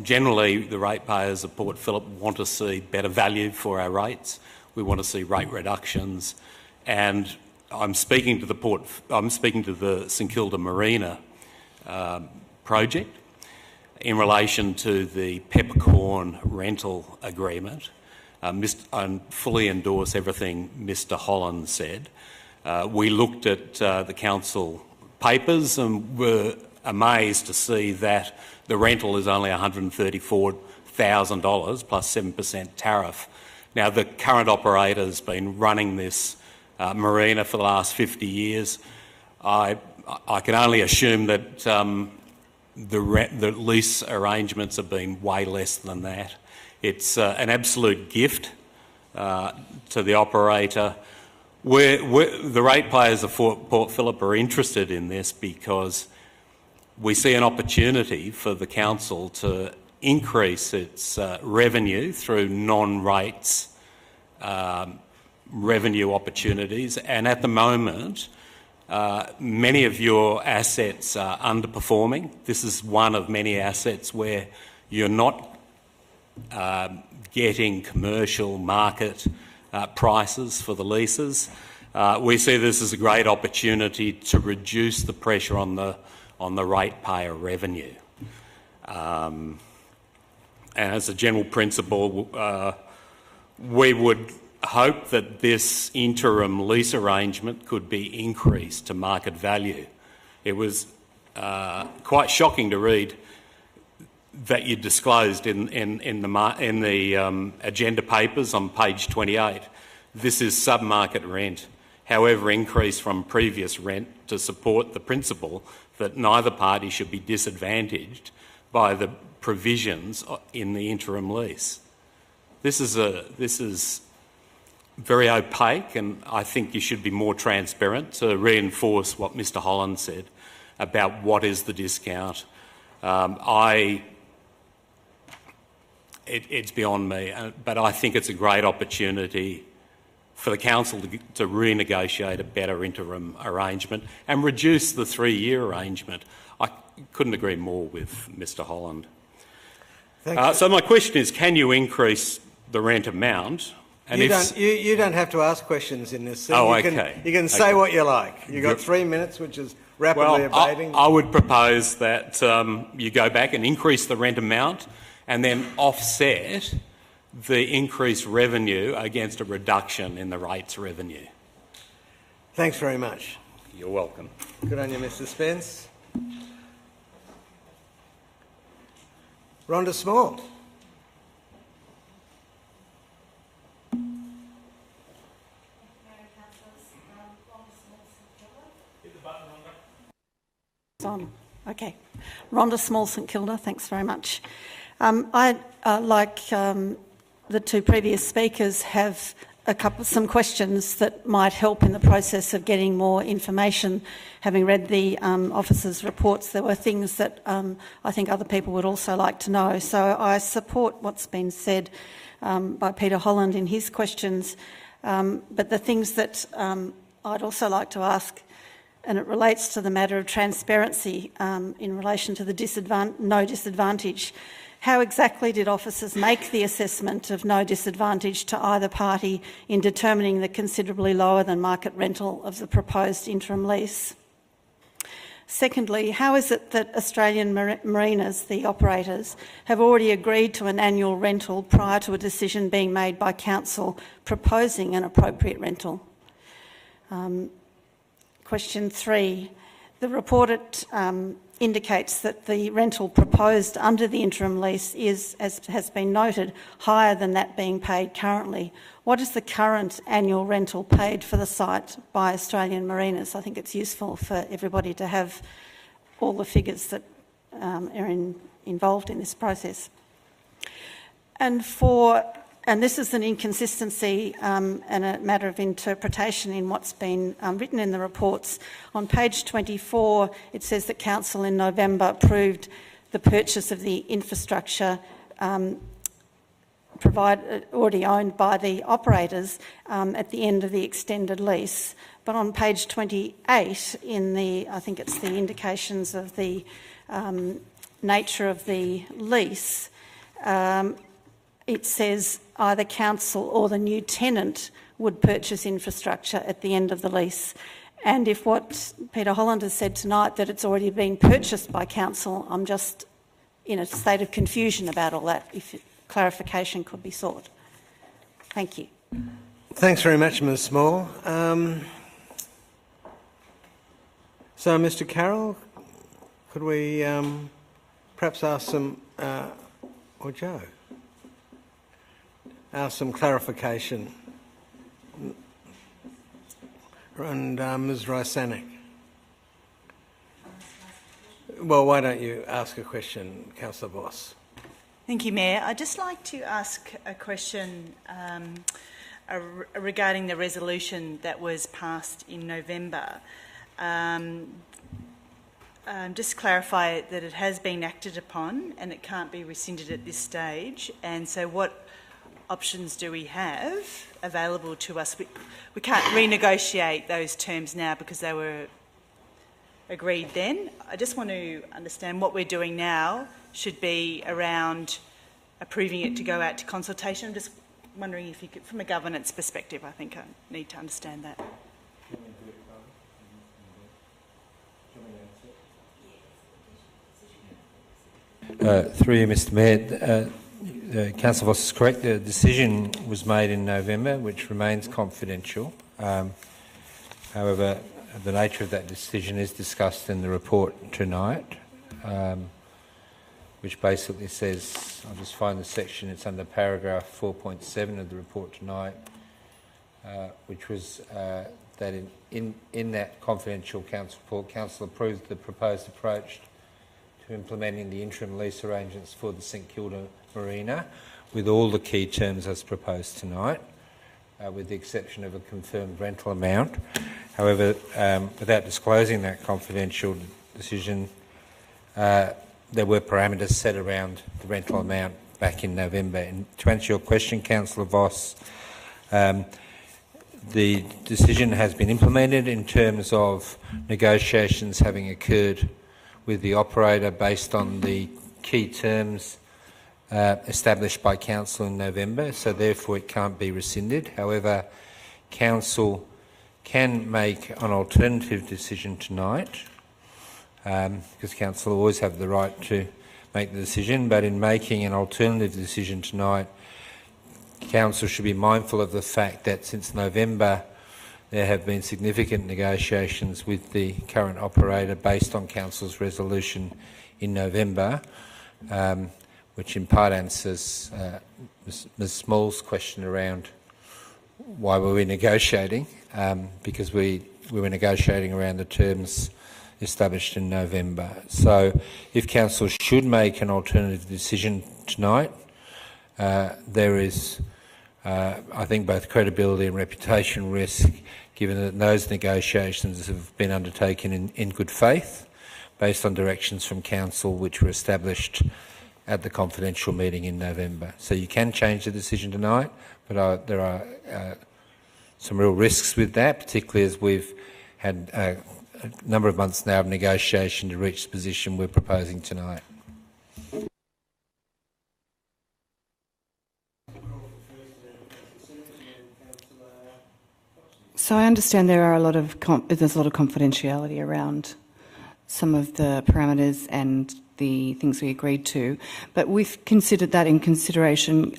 generally the ratepayers of Port Phillip want to see better value for our rates. We want to see rate reductions, and I'm speaking to the St Kilda Marina project in relation to the peppercorn rental agreement. I fully endorse everything Mr Holland said. We looked at the council papers and were amazed to see that the rental is only $134,000 plus 7% tariff. Now, the current operator has been running this marina for the last 50 years. I can only assume that the lease arrangements have been way less than that. It's an absolute gift to the operator. The ratepayers of Port Phillip are interested in this because we see an opportunity for the council to increase its revenue through non-rates revenue opportunities, and at the moment many of your assets are underperforming. This is one of many assets where you're not getting commercial market prices for the leases. We see this as a great opportunity to reduce the pressure on the ratepayer revenue. And as a general principle, we would hope that this interim lease arrangement could be increased to market value. It was quite shocking to read that you disclosed in the agenda papers on page 28. This is sub-market rent, however increased from previous rent to support the principle that neither party should be disadvantaged by the provisions in the interim lease. This is very opaque, and I think you should be more transparent to reinforce what Mr. Holland said about what is the discount. It's beyond me, but I think it's a great opportunity for the council to renegotiate a better interim arrangement and reduce the 3-year arrangement. I couldn't agree more with Mr. Holland. So my question is, can you increase the rent amount? And you don't have to ask questions in this. Oh, okay. You can say what you like. You've got 3 minutes, which is rapidly abating. I would propose that you go back and increase the rent amount and then offset the increased revenue against a reduction in the rates revenue. Thanks very much. You're welcome. Good on you, Mr. Spence. Rhonda Small. On. Okay. Rhonda Small, St Kilda, thanks very much. I, like the two previous speakers, have some questions that might help in the process of getting more information. Having read the officers' reports, there were things that I think other people would also like to know. So I support what's been said by Peter Holland in his questions, but the things that I'd also like to ask, and it relates to the matter of transparency in relation to the no disadvantage. How exactly did officers make the assessment of no disadvantage to either party in determining the considerably lower than market rental of the proposed interim lease? Secondly, how is it that Australian Marinas, the operators, have already agreed to an annual rental prior to a decision being made by council proposing an appropriate rental? Question 3. The report indicates that the rental proposed under the interim lease is, as has been noted, higher than that being paid currently. What is the current annual rental paid for the site by Australian Marinas? I think it's useful for everybody to have all the figures that are involved in this process. And this is an inconsistency and a matter of interpretation in what's been written in the reports. On page 24, it says that Council in November approved the purchase of the infrastructure already owned by the operators at the end of the extended lease. But on page 28, I think it's the indications of the nature of the lease, it says either council or the new tenant would purchase infrastructure at the end of the lease. And if what Peter Holland has said tonight, that it's already been purchased by council, I'm just in a state of confusion about all that, if clarification could be sought. Thank you. Thanks very much, Ms Small. So, Mr Carroll, could we perhaps ask some, or Joe, ask some clarification? And Ms Rysanek. Well, why don't you ask a question, Councillor Voss? Thank you, Mayor. I'd just like to ask a question regarding the resolution that was passed in November. Just clarify that it has been acted upon and it can't be rescinded at this stage. And so what options do we have available to us? We can't renegotiate those terms now because they were agreed then. I just want to understand what we're doing now should be around approving it to go out to consultation. I'm just wondering if you could, from a governance perspective, I think I need to understand that. Through you, Mr Mayor, Councillor Voss is correct. The decision was made in November, which remains confidential. However, the nature of that decision is discussed in the report tonight, which basically says, I'll just find the section, it's under paragraph 4.7 of the report tonight, which was that in that confidential council report, council approved the proposed approach to implementing the interim lease arrangements for the St Kilda Marina with all the key terms as proposed tonight, with the exception of a confirmed rental amount. However, without disclosing that confidential decision, there were parameters set around the rental amount back in November. And to answer your question, Councillor Voss, the decision has been implemented in terms of negotiations having occurred with the operator based on the key terms established by Council in November, so therefore it can't be rescinded. However, Council can make an alternative decision tonight, because Council always have the right to make the decision, but in making an alternative decision tonight, Council should be mindful of the fact that since November there have been significant negotiations with the current operator based on Council's resolution in November, which in part answers Ms Small's question around why were we negotiating, because we were negotiating around the terms established in November. So if Council should make an alternative decision tonight, there is, I think, both credibility and reputation risk, given that those negotiations have been undertaken in good faith, based on directions from Council which were established at the confidential meeting in November. So you can change the decision tonight, but there are some real risks with that, particularly as we've had a number of months now of negotiation to reach the position we're proposing tonight. So I understand there are a lot of there's a lot of confidentiality around some of the parameters and the things we agreed to, but we've considered that in consideration.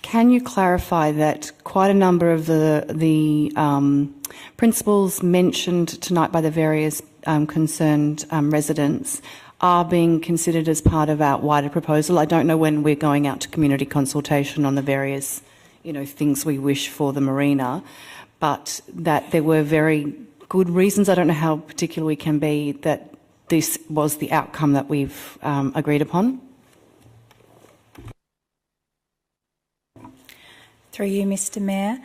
Can you clarify that quite a number of the principles mentioned tonight by the various concerned residents are being considered as part of our wider proposal? I don't know when we're going out to community consultation on the various, things we wish for the marina, but that there were very good reasons, I don't know how particular we can be, that this was the outcome that we've agreed upon. Through you, Mr Mayor.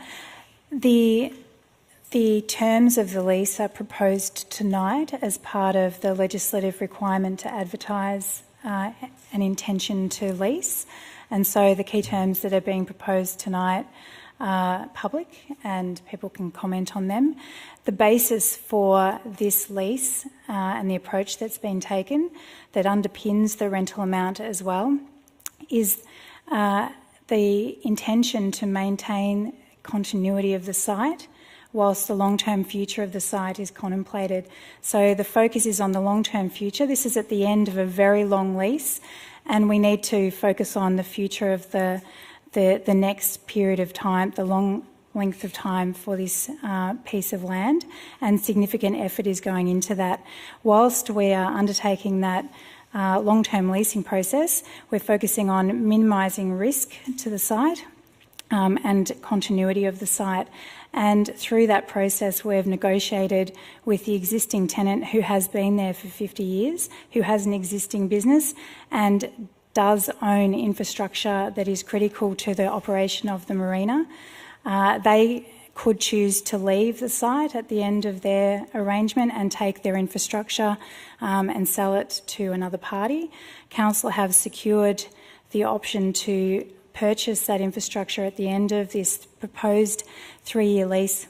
The terms of the lease are proposed tonight as part of the legislative requirement to advertise an intention to lease, and so the key terms that are being proposed tonight are public and people can comment on them. The basis for this lease and the approach that's been taken that underpins the rental amount as well is the intention to maintain continuity of the site whilst the long-term future of the site is contemplated. So the focus is on the long-term future. This is at the end of a very long lease, and we need to focus on the future of the next period of time, the long length of time for this piece of land, and significant effort is going into that. Whilst we are undertaking that long-term leasing process, we're focusing on minimising risk to the site and continuity of the site. And through that process, we've negotiated with the existing tenant who has been there for 50 years, who has an existing business and does own infrastructure that is critical to the operation of the marina. They could choose to leave the site at the end of their arrangement and take their infrastructure and sell it to another party. Council have secured the option to purchase that infrastructure at the end of this proposed 3-year lease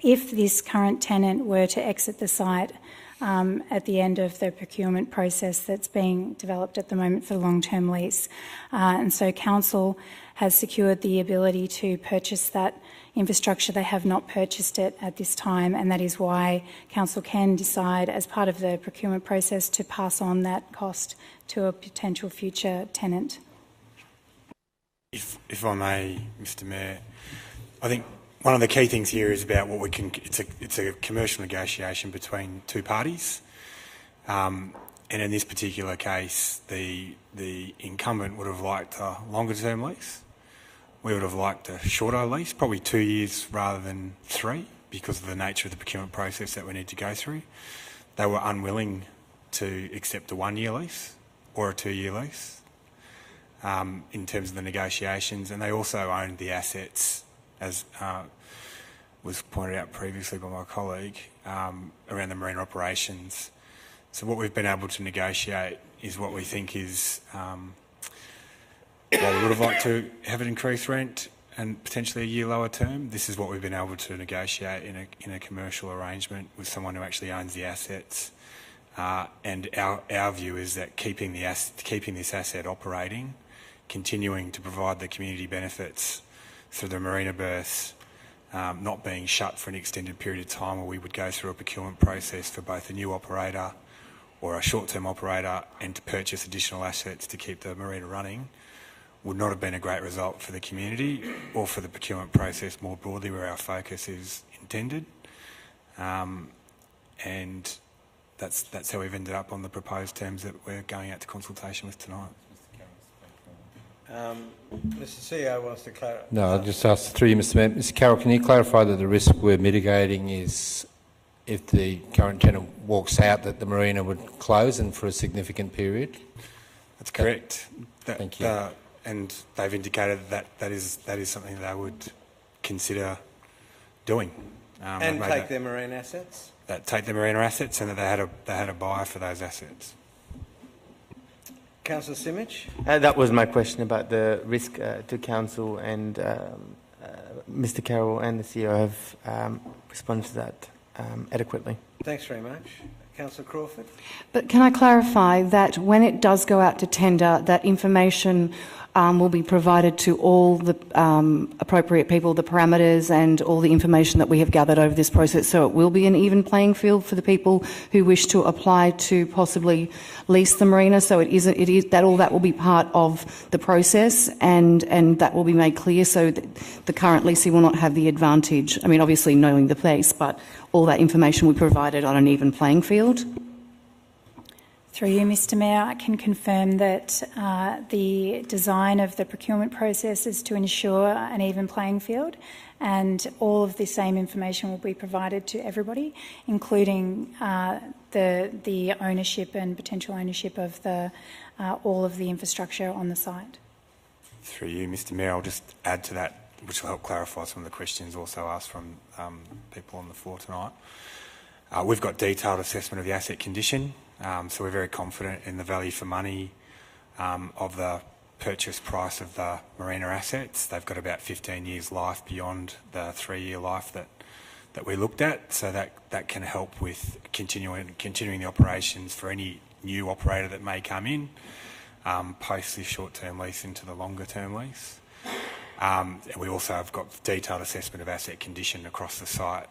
if this current tenant were to exit the site at the end of the procurement process that's being developed at the moment for the long-term lease. And so Council has secured the ability to purchase that infrastructure. They have not purchased it at this time, and that is why Council can decide as part of the procurement process to pass on that cost to a potential future tenant. If I may, Mr Mayor, I think one of the key things here is about what we can. It's a commercial negotiation between two parties, and in this particular case, the incumbent would have liked a longer term lease. We would have liked a shorter lease, probably 2 years rather than 3, because of the nature of the procurement process that we need to go through. They were unwilling to accept a 1 year lease or a 2 year lease in terms of the negotiations, and they also owned the assets, as was pointed out previously by my colleague, around the marine operations. So what we've been able to negotiate is what we think is, while we would have liked to have an increased rent and potentially a year lower term, this is what we've been able to negotiate in a commercial arrangement with someone who actually owns the assets. And our view is that keeping this asset operating, continuing to provide the community benefits through the marina berths, not being shut for an extended period of time, where we would go through a procurement process for both a new operator or a short-term operator and to purchase additional assets to keep the marina running, would not have been a great result for the community or for the procurement process more broadly, where our focus is intended. And that's how we've ended up on the proposed terms that we're going out to consultation with tonight. Mr. CEO wants to clarify. No, I'll just ask through you, Mr. Mayor. Mr. Carroll, can you clarify that the risk we're mitigating is if the current tenant walks out, that the marina would close and for a significant period? That's correct. Thank you. And they've indicated that is something they would consider doing. And take their marine assets? Take their marina assets, and that they had a buyer for those assets. Councillor Simic? That was my question about the risk to council, and Mr. Carroll and the CEO have responded to that adequately. Thanks very much. Councillor Crawford? But can I clarify that when it does go out to tender, that information will be provided to all the appropriate people, the parameters and all the information that we have gathered over this process, so it will be an even playing field for the people who wish to apply to possibly lease the marina. So it is that all that will be part of the process, and that will be made clear, so that the current leasee will not have the advantage. I mean, obviously knowing the place, but all that information will be provided on an even playing field. Through you, Mr. Mayor, I can confirm that the design of the procurement process is to ensure an even playing field, and all of the same information will be provided to everybody, including the ownership and potential ownership of all of the infrastructure on the site. Through you, Mr. Mayor, I'll just add to that, which will help clarify some of the questions also asked from people on the floor tonight. We've got detailed assessment of the asset condition. So we're very confident in the value for money of the purchase price of the marina assets. They've got about 15 years life beyond the 3-year life that we looked at, so that can help with continuing the operations for any new operator that may come in post this short-term lease into the longer-term lease. And we also have got detailed assessment of asset condition across the site.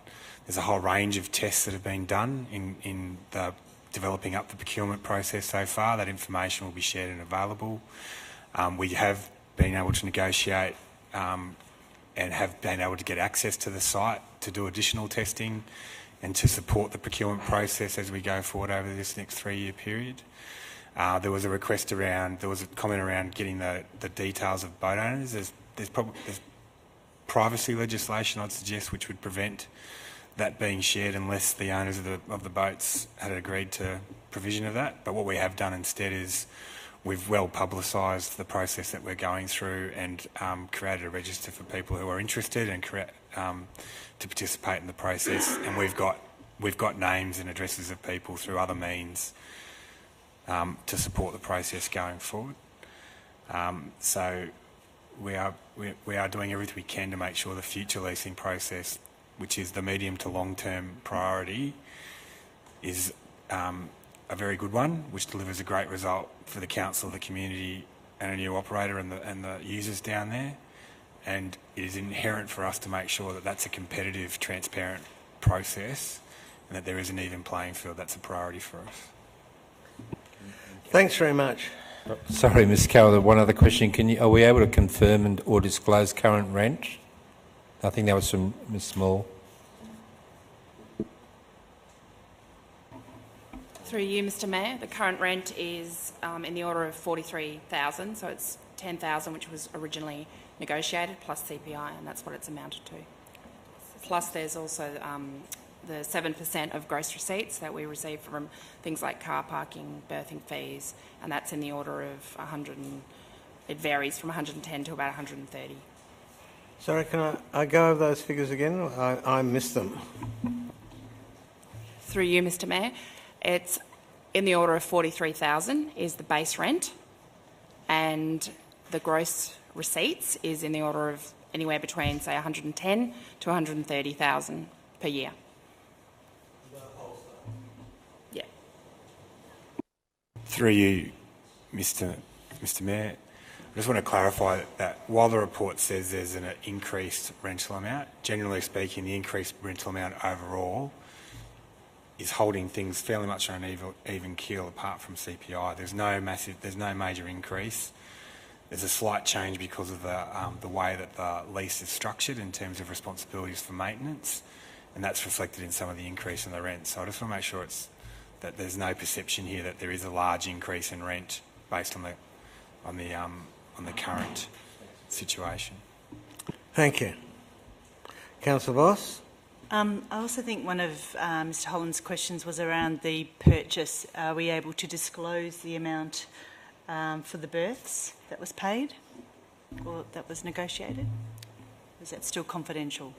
There's a whole range of tests that have been done in the developing up the procurement process so far. That information will be shared and available. We have been able to negotiate and have been able to get access to the site to do additional testing and to support the procurement process as we go forward over this next 3-year period. There was a comment around getting the details of boat owners. There's privacy legislation, I'd suggest, which would prevent that being shared unless the owners of the boats had agreed to provision of that. But what we have done instead is we've well publicised the process that we're going through and created a register for people who are interested and to participate in the process. And we've got names and addresses of people through other means to support the process going forward. So we are doing everything we can to make sure the future leasing process, which is the medium to long-term priority, is a very good one, which delivers a great result for the council, the community and a new operator and the users down there. And it is inherent for us to make sure that that's a competitive, transparent process and that there is an even playing field. That's a priority for us. Thanks very much. Sorry, Ms. Carroll, one other question. Are we able to confirm or disclose current rent? I think that was from Ms Small. Through you, Mr Mayor, the current rent is in the order of $43,000, so it's $10,000 which was originally negotiated plus CPI, and that's what it's amounted to. Plus there's also the 7% of gross receipts that we receive from things like car parking, berthing fees, and that's in the order of it varies from 110 to about 130. Sorry, can I go over those figures again? I missed them. Through you, Mr Mayor, it's in the order of $43,000 is the base rent, and the gross receipts is in the order of anywhere between, say, 110 to 130,000 per year. Yeah. Through you, Mr Mayor, I just want to clarify that while the report says there's an increased rental amount, generally speaking, the increased rental amount overall is holding things fairly much on an even keel apart from CPI. There's no major increase. There's a slight change because of the way that the lease is structured in terms of responsibilities for maintenance, and that's reflected in some of the increase in the rent. So I just want to make sure that there's no perception here that there is a large increase in rent based on the current situation. Thank you. Councillor Voss? I also think one of Mr Holland's questions was around the purchase. Are we able to disclose the amount for the berths that was paid or that was negotiated? Is that still confidential?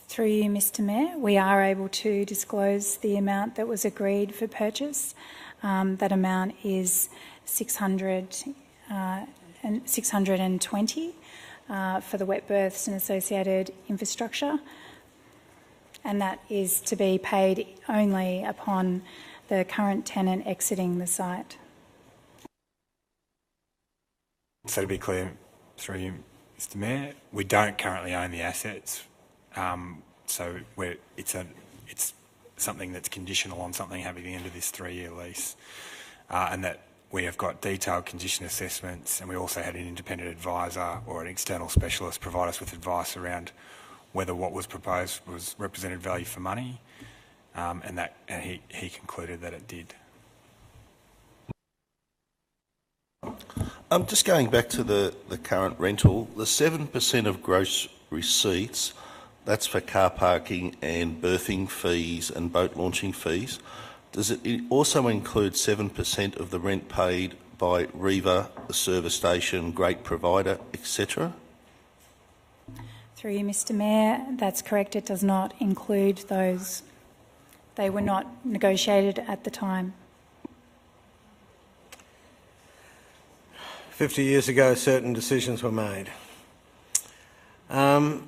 Through you, Mr Mayor, we are able to disclose the amount that was agreed for purchase. That amount is 620 for the wet berths and associated infrastructure, and that is to be paid only upon the current tenant exiting the site. So to be clear, through you, Mr Mayor, we don't currently own the assets, so it's something that's conditional on something happening at the end of this 3-year lease, and that we have got detailed condition assessments, and we also had an independent advisor or an external specialist provide us with advice around whether what was proposed was represented value for money, and he concluded that it did. Just going back to the current rental, the 7% of gross receipts, that's for car parking and berthing fees and boat launching fees. Does it also include 7% of the rent paid by Riva, the service station, Great Provider, etc.? Through you, Mr Mayor, that's correct. It does not include those. They were not negotiated at the time. 50 years ago, certain decisions were made. Are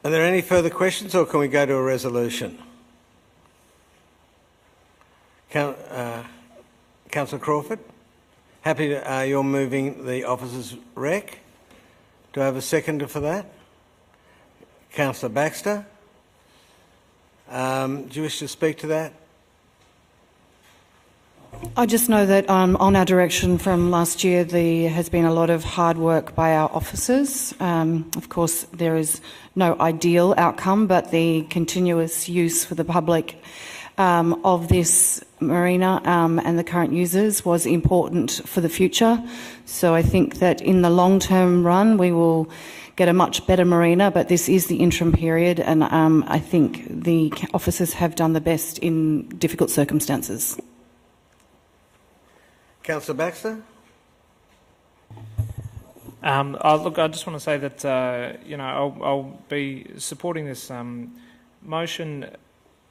there any further questions, or can we go to a resolution? Councillor Crawford, happy to, you're moving the officers' rec. Do I have a seconder for that? Councillor Baxter, do you wish to speak to that? I just know that on our direction from last year, there has been a lot of hard work by our officers. Of course, there is no ideal outcome, but the continuous use for the public of this marina and the current users was important for the future. So I think that in the long-term run, we will get a much better marina, but this is the interim period, and I think the officers have done the best in difficult circumstances. Councillor Baxter? Look, I just want to say that I'll be supporting this motion.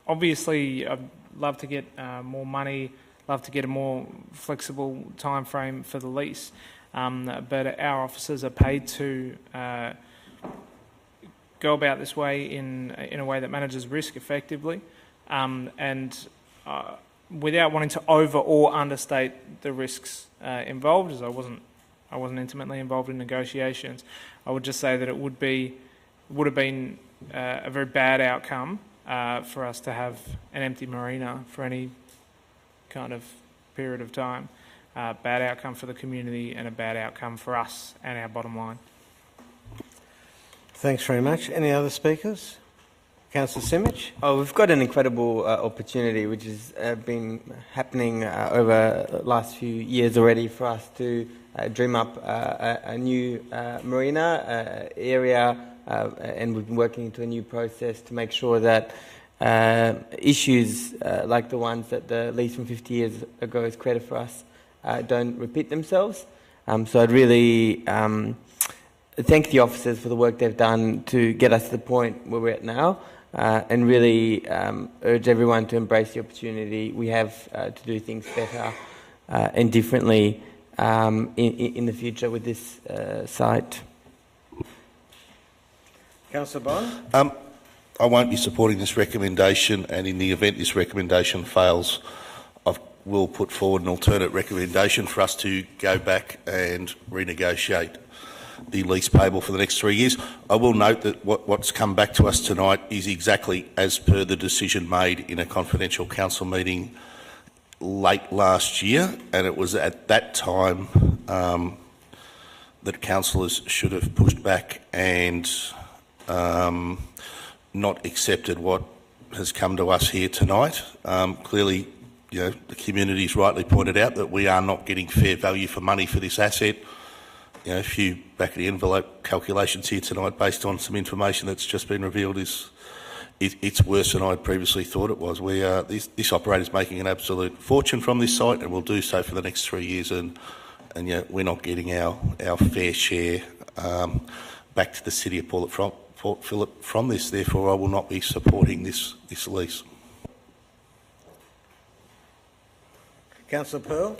Obviously, I'd love to get more money, love to get a more flexible time frame for the lease, but our officers are paid to go about this way in a way that manages risk effectively, and without wanting to over or understate the risks involved, as I wasn't intimately involved in negotiations. I would just say that it would have been a very bad outcome for us to have an empty marina for any kind of period of time. Bad outcome for the community and a bad outcome for us and our bottom line. Thanks very much. Any other speakers? Councillor Simic? Oh, we've got an incredible opportunity which has been happening over the last few years already for us to dream up a new marina area, and we've been working into a new process to make sure that issues like the ones that the lease from 50 years ago has created for us don't repeat themselves. So I'd really thank the officers for the work they've done to get us to the point where we're at now, and really urge everyone to embrace the opportunity we have to do things better and differently in the future with this site. Councillor Bond? I won't be supporting this recommendation, and in the event this recommendation fails, I will put forward an alternate recommendation for us to go back and renegotiate the lease payable for the next 3 years. I will note that what's come back to us tonight is exactly as per the decision made in a confidential council meeting late last year, and it was at that time that councillors should have pushed back and not accepted what has come to us here tonight. Clearly, the community's rightly pointed out that we are not getting fair value for money for this asset. A few back of the envelope calculations here tonight based on some information that's just been revealed it's worse than I previously thought it was. This operator's making an absolute fortune from this site and will do so for the next 3 years, and we're not getting our fair share back to the city of Port Phillip from this. Therefore, I will not be supporting this lease. Councillor Pearl?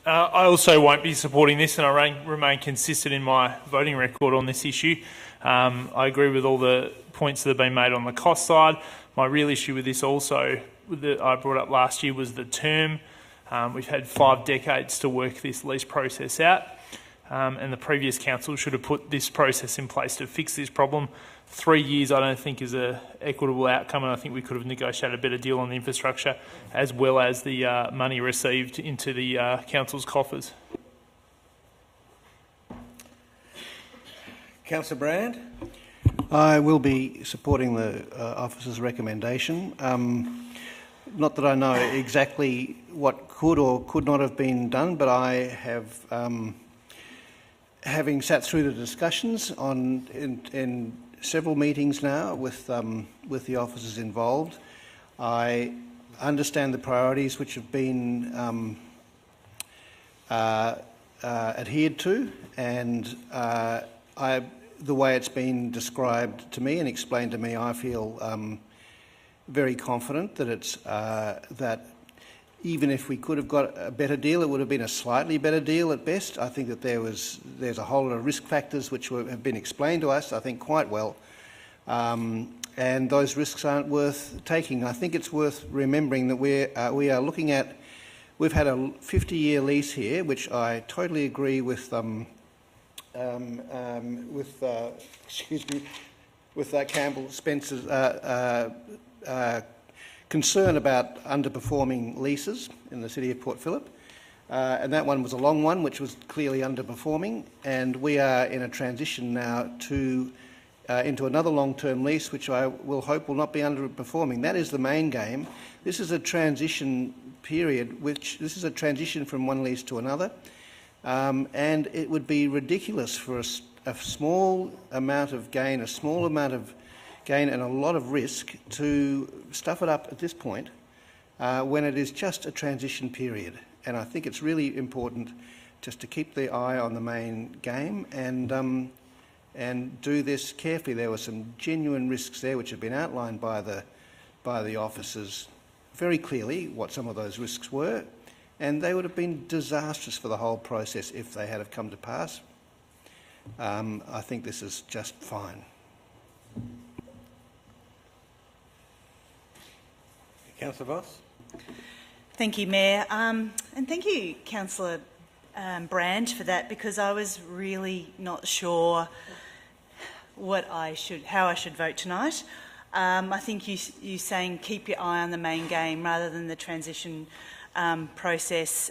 I also won't be supporting this, and I remain consistent in my voting record on this issue. I agree with all the points that have been made on the cost side. My real issue with this also, that I brought up last year, was the term. We've had 5 decades to work this lease process out, and the previous council should have put this process in place to fix this problem. 3 years I don't think is an equitable outcome, and I think we could have negotiated a better deal on the infrastructure as well as the money received into the council's coffers. Councillor Brand? I will be supporting the officer's recommendation. Not that I know exactly what could or could not have been done, but I have, having sat through the discussions in several meetings now with the officers involved, I understand the priorities which have been adhered to, and the way it's been described to me and explained to me, I feel very confident that it's that even if we could have got a better deal, it would have been a slightly better deal at best. I think that there's a whole lot of risk factors which have been explained to us, I think, quite well, and those risks aren't worth taking. I think it's worth remembering that we are looking at. We've had a 50-year lease here, which I totally agree with. With Campbell Spencer's concern about underperforming leases in the city of Port Phillip, and that one was a long one, which was clearly underperforming. And we are in a transition now into another long-term lease, which I will hope will not be underperforming. That is the main game. This is a transition period, this is a transition from one lease to another. And it would be ridiculous for a small amount of gain, and a lot of risk to stuff it up at this point when it is just a transition period. And I think it's really important just to keep the eye on the main game and do this carefully. There were some genuine risks there which have been outlined by the officers very clearly, what some of those risks were. And they would have been disastrous for the whole process if they had have come to pass. I think this is just fine. Councillor Voss? Thank you, Mayor. And thank you, Councillor Brand, for that, because I was really not sure how I should vote tonight. I think you saying keep your eye on the main game rather than the transition process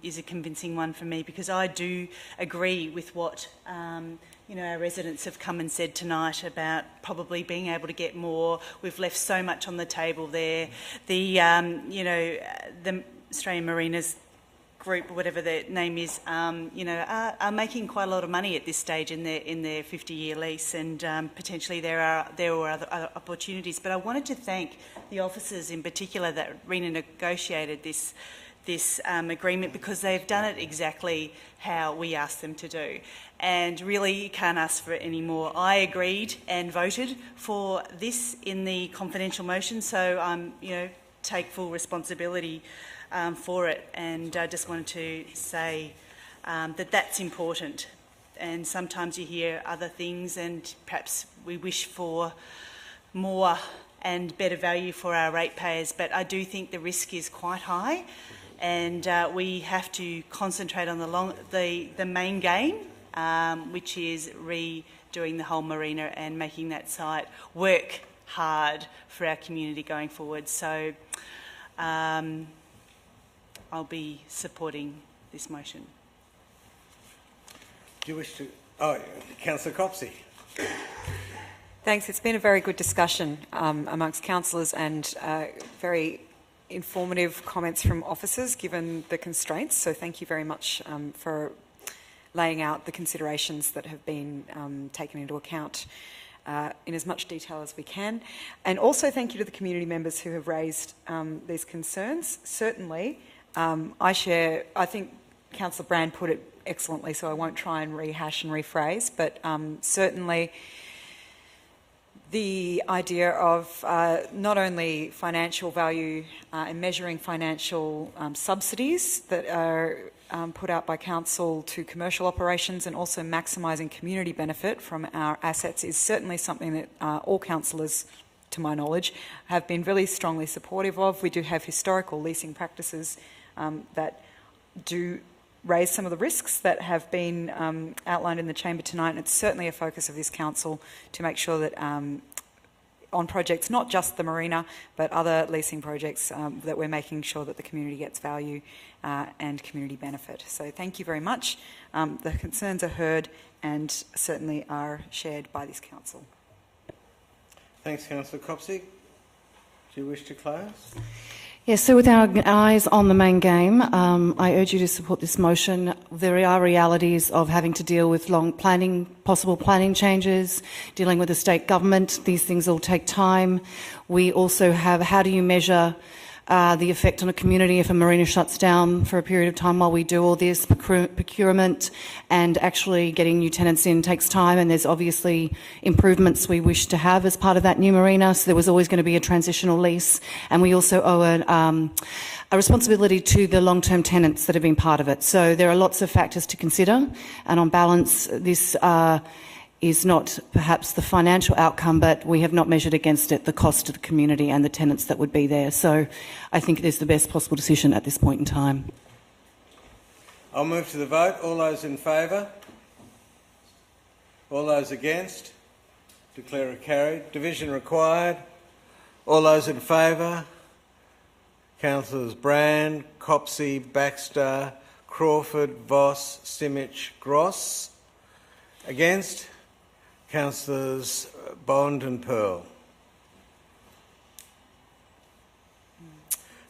is a convincing one for me, because I do agree with what you know, our residents have come and said tonight about probably being able to get more. We've left so much on the table there. The, you know, the Australian Marinas group, whatever their name is, you know, are making quite a lot of money at this stage in their 50-year lease, and potentially there are other opportunities. But I wanted to thank the officers in particular that renegotiated this agreement, because they've done it exactly how we asked them to do. And really, you can't ask for it anymore. I agreed and voted for this in the confidential motion, so you know, take full responsibility for it. And I just wanted to say that that's important. And sometimes you hear other things, and perhaps we wish for more and better value for our ratepayers. But I do think the risk is quite high, and we have to concentrate on the main game, which is redoing the whole marina and making that site work hard for our community going forward. So I'll be supporting this motion. Do you wish to... Oh, Councillor Copsey. Thanks. It's been a very good discussion amongst councillors, and very informative comments from officers given the constraints. So thank you very much for laying out the considerations that have been taken into account in as much detail as we can. And also thank you to the community members who have raised these concerns. Certainly, I think Councillor Brand put it excellently, so I won't try and rehash and rephrase, but certainly the idea of not only financial value and measuring financial subsidies that are put out by council to commercial operations, and also maximising community benefit from our assets, is certainly something that all councillors, to my knowledge, have been really strongly supportive of. We do have historical leasing practices that do raise some of the risks that have been outlined in the chamber tonight, and it's certainly a focus of this council to make sure that on projects, not just the marina, but other leasing projects, that we're making sure that the community gets value and community benefit. So thank you very much. The concerns are heard and certainly are shared by this council. Thanks, Councillor Copsey. Do you wish to close? Yes, so with our eyes on the main game, I urge you to support this motion. There are realities of having to deal with long planning, possible planning changes, dealing with the state government. These things all take time. We also have, how do you measure the effect on a community if a marina shuts down for a period of time while we do all this procurement, and actually getting new tenants in takes time, and there's obviously improvements we wish to have as part of that new marina, so there was always going to be a transitional lease, and we also owe a responsibility to the long-term tenants that have been part of it. So there are lots of factors to consider, and on balance this is not perhaps the financial outcome, but we have not measured against it the cost to the community and the tenants that would be there. So I think it is the best possible decision at this point in time. I'll move to the vote. All those in favour? All those against? Declare it carried. Division required. All those in favour? Councillors Brand, Copsey, Baxter, Crawford, Voss, Simic, Gross. Against? Councillors Bond and Pearl.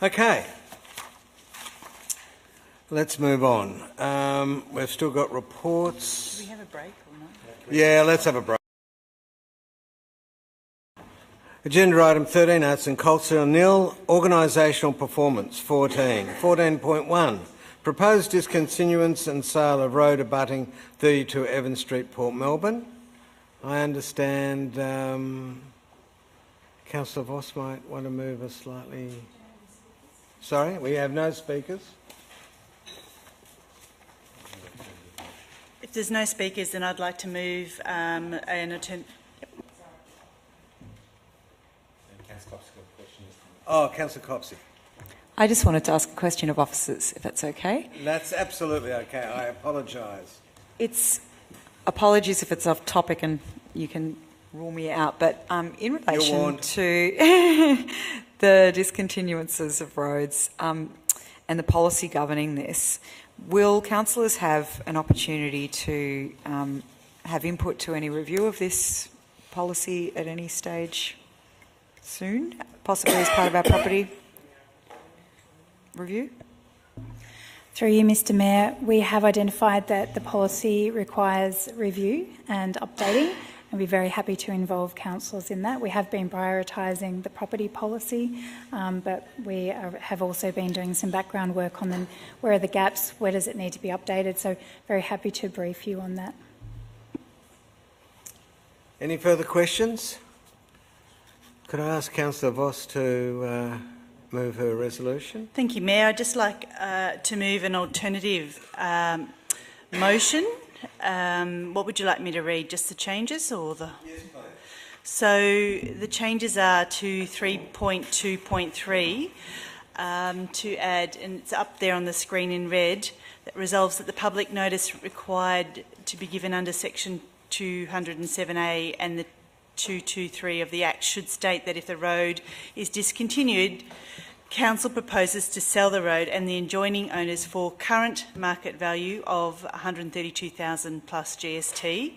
Okay. Let's move on. We've still got reports. Do we have a break or not? Yeah, let's have a break. Agenda item 13, Arts and Culture, nil. Organisational performance, 14. 14.1, proposed discontinuance and sale of road abutting 32 Evans Street, Port Melbourne. I understand Councillor Voss might want to move us slightly. Sorry, we have no speakers. If there's no speakers, then I'd like to move an attempt. Oh, Councillor Copsey. I just wanted to ask a question of officers, if that's okay. That's absolutely okay. I apologise. It's apologies if it's off topic and you can rule me out, but in relation to the discontinuances of roads and the policy governing this, will councillors have an opportunity to have input to any review of this policy at any stage soon, possibly as part of our property review? Through you, Mr Mayor, we have identified that the policy requires review and updating, and we're very happy to involve councillors in that. We have been prioritising the property policy, but we have also been doing some background work on them. Where are the gaps? Where does it need to be updated? So very happy to brief you on that. Any further questions? Could I ask Councillor Voss to move her resolution? Thank you, Mayor. I'd just like to move an alternative motion. What would you like me to read? Just the changes or the... Yes, please. So the changes are to 3.2.3 to add, and it's up there on the screen in red, that resolves that the public notice required to be given under section 207A and the 223 of the Act should state that if the road is discontinued, Council proposes to sell the road and the adjoining owners for current market value of $132,000 plus GST.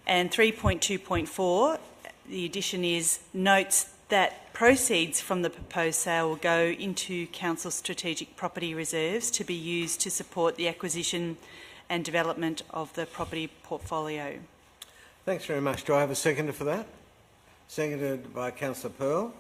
And 3.2.4, the addition is notes that proceeds from the proposed sale will go into Council's strategic property reserves to be used to support the acquisition and development of the property portfolio. Thanks very much. Do I have a seconder for that? Seconded by Councillor Pearl.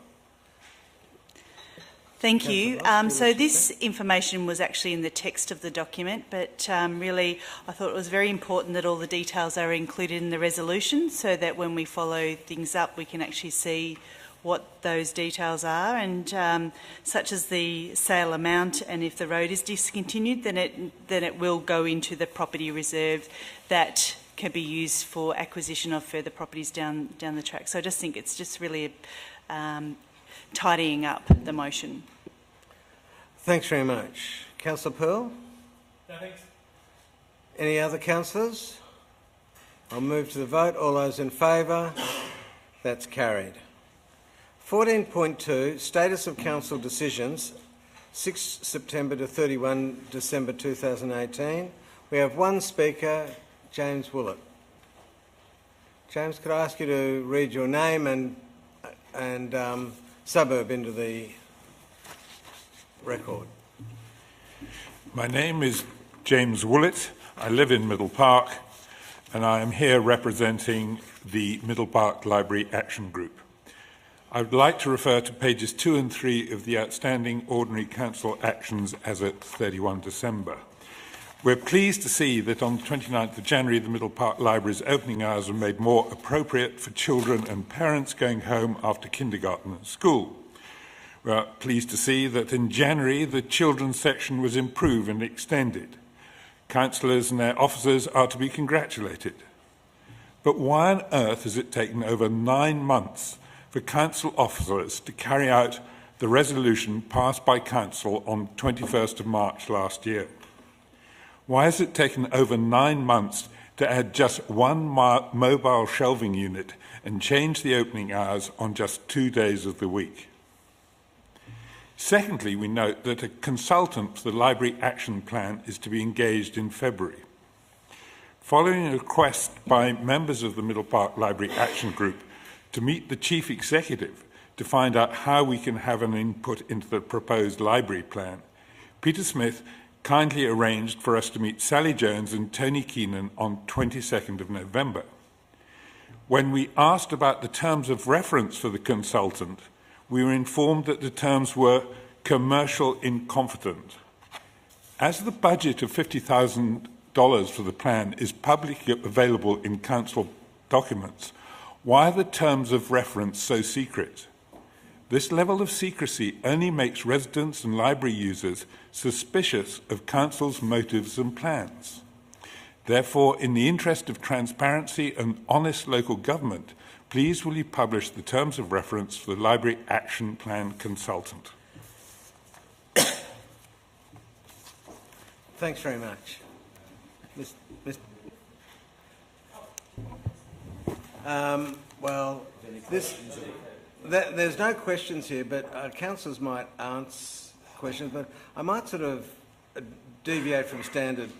Thank you. So this information was actually in the text of the document, but really I thought it was very important that all the details are included in the resolution so that when we follow things up we can actually see what those details are, and such as the sale amount, and if the road is discontinued then it will go into the property reserve that can be used for acquisition of further properties down the track. So I just think it's just really tidying up the motion. Thanks very much. Councillor Pearl? No, thanks. Any other councillors? I'll move to the vote. All those in favour? That's carried. 14.2, Status of Council Decisions, 6 September to 31 December 2018. We have one speaker, James Willett. James, could I ask you to read your name and suburb into the record? My name is James Willett. I live in Middle Park and I am here representing the Middle Park Library Action Group. I would like to refer to pages 2 and 3 of the outstanding ordinary council actions as at 31 December. We're pleased to see that on the 29th of January the Middle Park Library's opening hours were made more appropriate for children and parents going home after kindergarten and school. We are pleased to see that in January the children's section was improved and extended. Councillors and their officers are to be congratulated. But why on earth has it taken over 9 months for council officers to carry out the resolution passed by council on 21st of March last year? Why has it taken over 9 months to add just one mobile shelving unit and change the opening hours on just 2 days of the week? Secondly, we note that a consultant for the Library Action Plan is to be engaged in February. Following a request by members of the Middle Park Library Action Group to meet the Chief Executive to find out how we can have an input into the proposed library plan, Peter Smith kindly arranged for us to meet Sally Jones and Tony Keenan on 22nd of November. When we asked about the terms of reference for the consultant, we were informed that the terms were commercial in confidence. As the budget of $50,000 for the plan is publicly available in council documents, why are the terms of reference so secret? This level of secrecy only makes residents and library users suspicious of council's motives and plans. Therefore, in the interest of transparency and honest local government, please will you publish the terms of reference for the Library Action Plan consultant? Thanks very much. There's no questions here, but councillors might answer questions, but I might sort of deviate from standard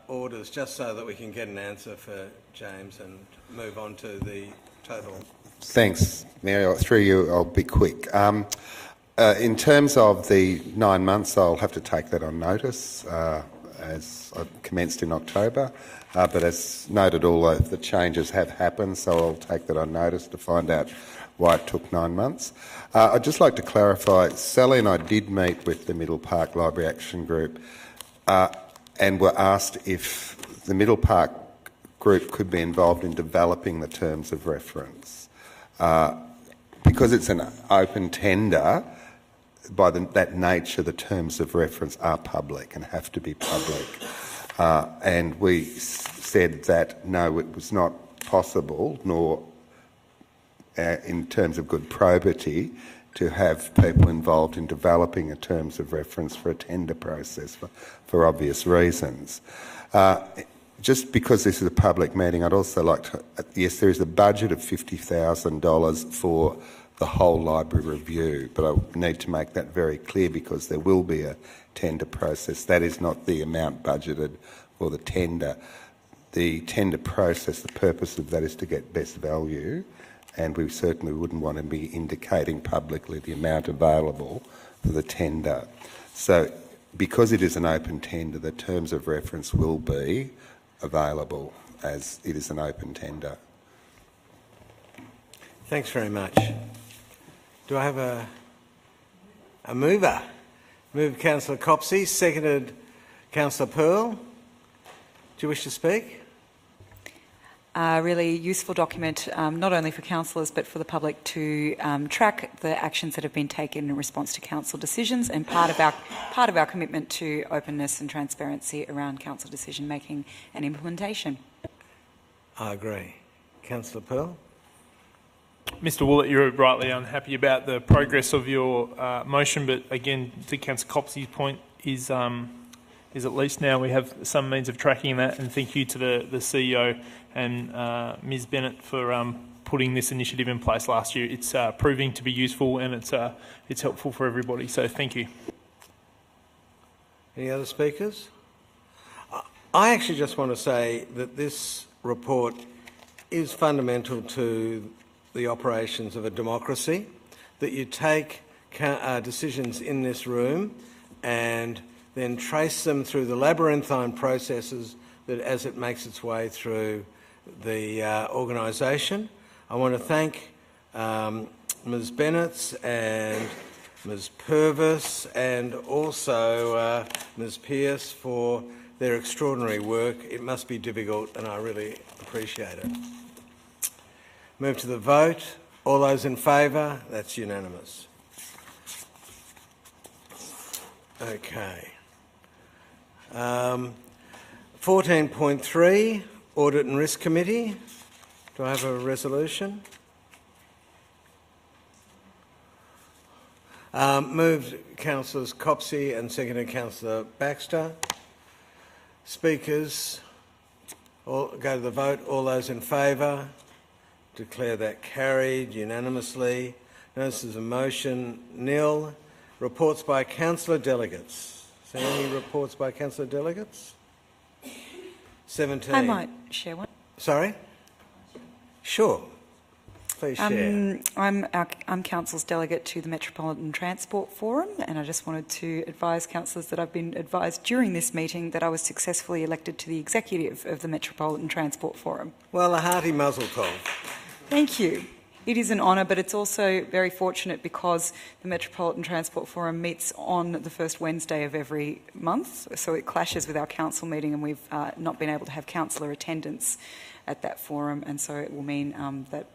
orders, just so that we can get an answer for James and move on to the total. Thanks, Mayor. Through you, I'll be quick. In terms of the 9 months, I'll have to take that on notice, as I commenced in October. But as noted, all of the changes have happened, so I'll take that on notice to find out why it took 9 months. I'd just like to clarify, Sally and I did meet with the Middle Park Library Action Group and were asked if the Middle Park Group could be involved in developing the terms of reference. Because it's an open tender, by that nature, the terms of reference are public and have to be public. And we said that no, it was not possible, nor in terms of good probity, to have people involved in developing a terms of reference for a tender process for obvious reasons. Just because this is a public meeting, I'd also like to, yes, there is a budget of $50,000 for the whole library review, but I need to make that very clear because there will be a tender process. That is not the amount budgeted for the tender. The tender process, the purpose of that is to get best value, and we certainly wouldn't want to be indicating publicly the amount available for the tender. So because it is an open tender, the terms of reference will be available as it is an open tender. Thanks very much. Do I have a mover? Moved Councillor Copsey, seconded Councillor Pearl. Do you wish to speak? A really useful document, not only for councillors but for the public to track the actions that have been taken in response to council decisions, and part of our commitment to openness and transparency around council decision making and implementation. I agree. Councillor Pearl. Mr. Woolett, you're rightly unhappy about the progress of your motion, but again, to Councillor Copsey's point, is at least now we have some means of tracking that, and thank you to the CEO and Ms Bennett for putting this initiative in place last year. It's proving to be useful, and it's helpful for everybody, so thank you. Any other speakers? I actually just want to say that this report is fundamental to the operations of a democracy, that you take decisions in this room and then trace them through the labyrinthine processes that as it makes its way through the organisation. I want to thank Ms Bennett and Ms Purvis and also Ms Pearce for their extraordinary work. It must be difficult, and I really appreciate it. Move to the vote. All those in favour? That's unanimous. Okay. 14.3, Audit and Risk Committee. Do I have a resolution? Moved Councillors Copsey and seconded Councillor Baxter. Speakers, go to the vote. All those in favour? Declare that carried unanimously. Notice of motion, nil. Reports by councillor delegates. Is there any reports by councillor delegates? 17. I might share one. Sorry? Sure. Please share. I'm council's delegate to the Metropolitan Transport Forum, and I just wanted to advise councillors that I've been advised during this meeting that I was successfully elected to the executive of the Metropolitan Transport Forum. Well, a hearty muzzle tov. Thank you. It is an honour, but it's also very fortunate because the Metropolitan Transport Forum meets on the first Wednesday of every month, so it clashes with our council meeting, and we've not been able to have councillor attendance at that forum, and so it will mean that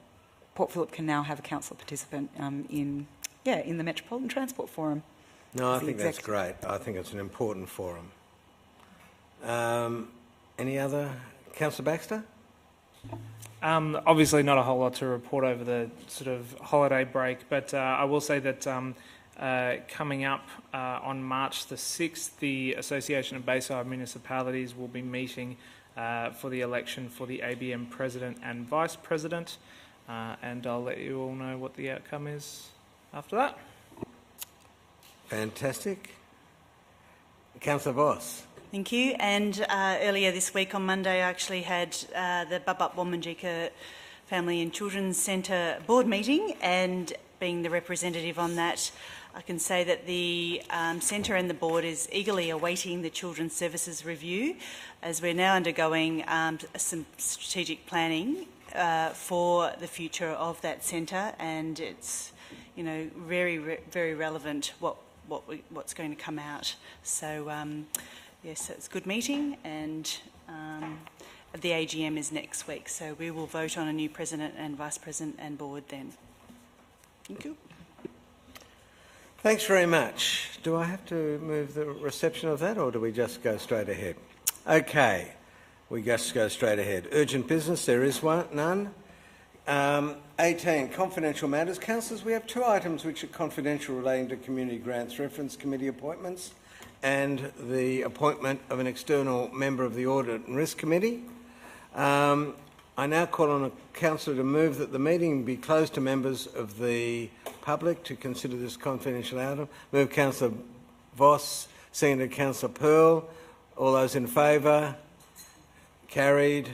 Port Phillip can now have a council participant in the Metropolitan Transport Forum. No, I think that's great. I think it's an important forum. Any other? Councillor Baxter? Obviously not a whole lot to report over the sort of holiday break, but I will say that coming up on March the 6th, the Association of Bayside Municipalities will be meeting for the election for the ABM President and Vice President, and I'll let you all know what the outcome is after that. Fantastic. Councillor Voss. Thank you. And earlier this week on Monday, I actually had the Babap Wominjeka Family and Children's Centre board meeting, and being the representative on that, I can say that the centre and the board is eagerly awaiting the Children's Services Review, as we're now undergoing some strategic planning for the future of that centre, and it's, you know, very relevant what's going to come out. So yes, it's a good meeting, and the AGM is next week, so we will vote on a new president and vice president and board then. Thank you. Thanks very much. Do I have to move the reception of that, or do we just go straight ahead? Okay, we just go straight ahead. Urgent business, there is none. 18, confidential matters. Councillors, we have 2 items which are confidential relating to Community Grants Reference Committee appointments and the appointment of an external member of the Audit and Risk Committee. I now call on a councillor to move that the meeting be closed to members of the public to consider this confidential item. Move Councillor Voss, seconded Councillor Pearl. All those in favour? Carried.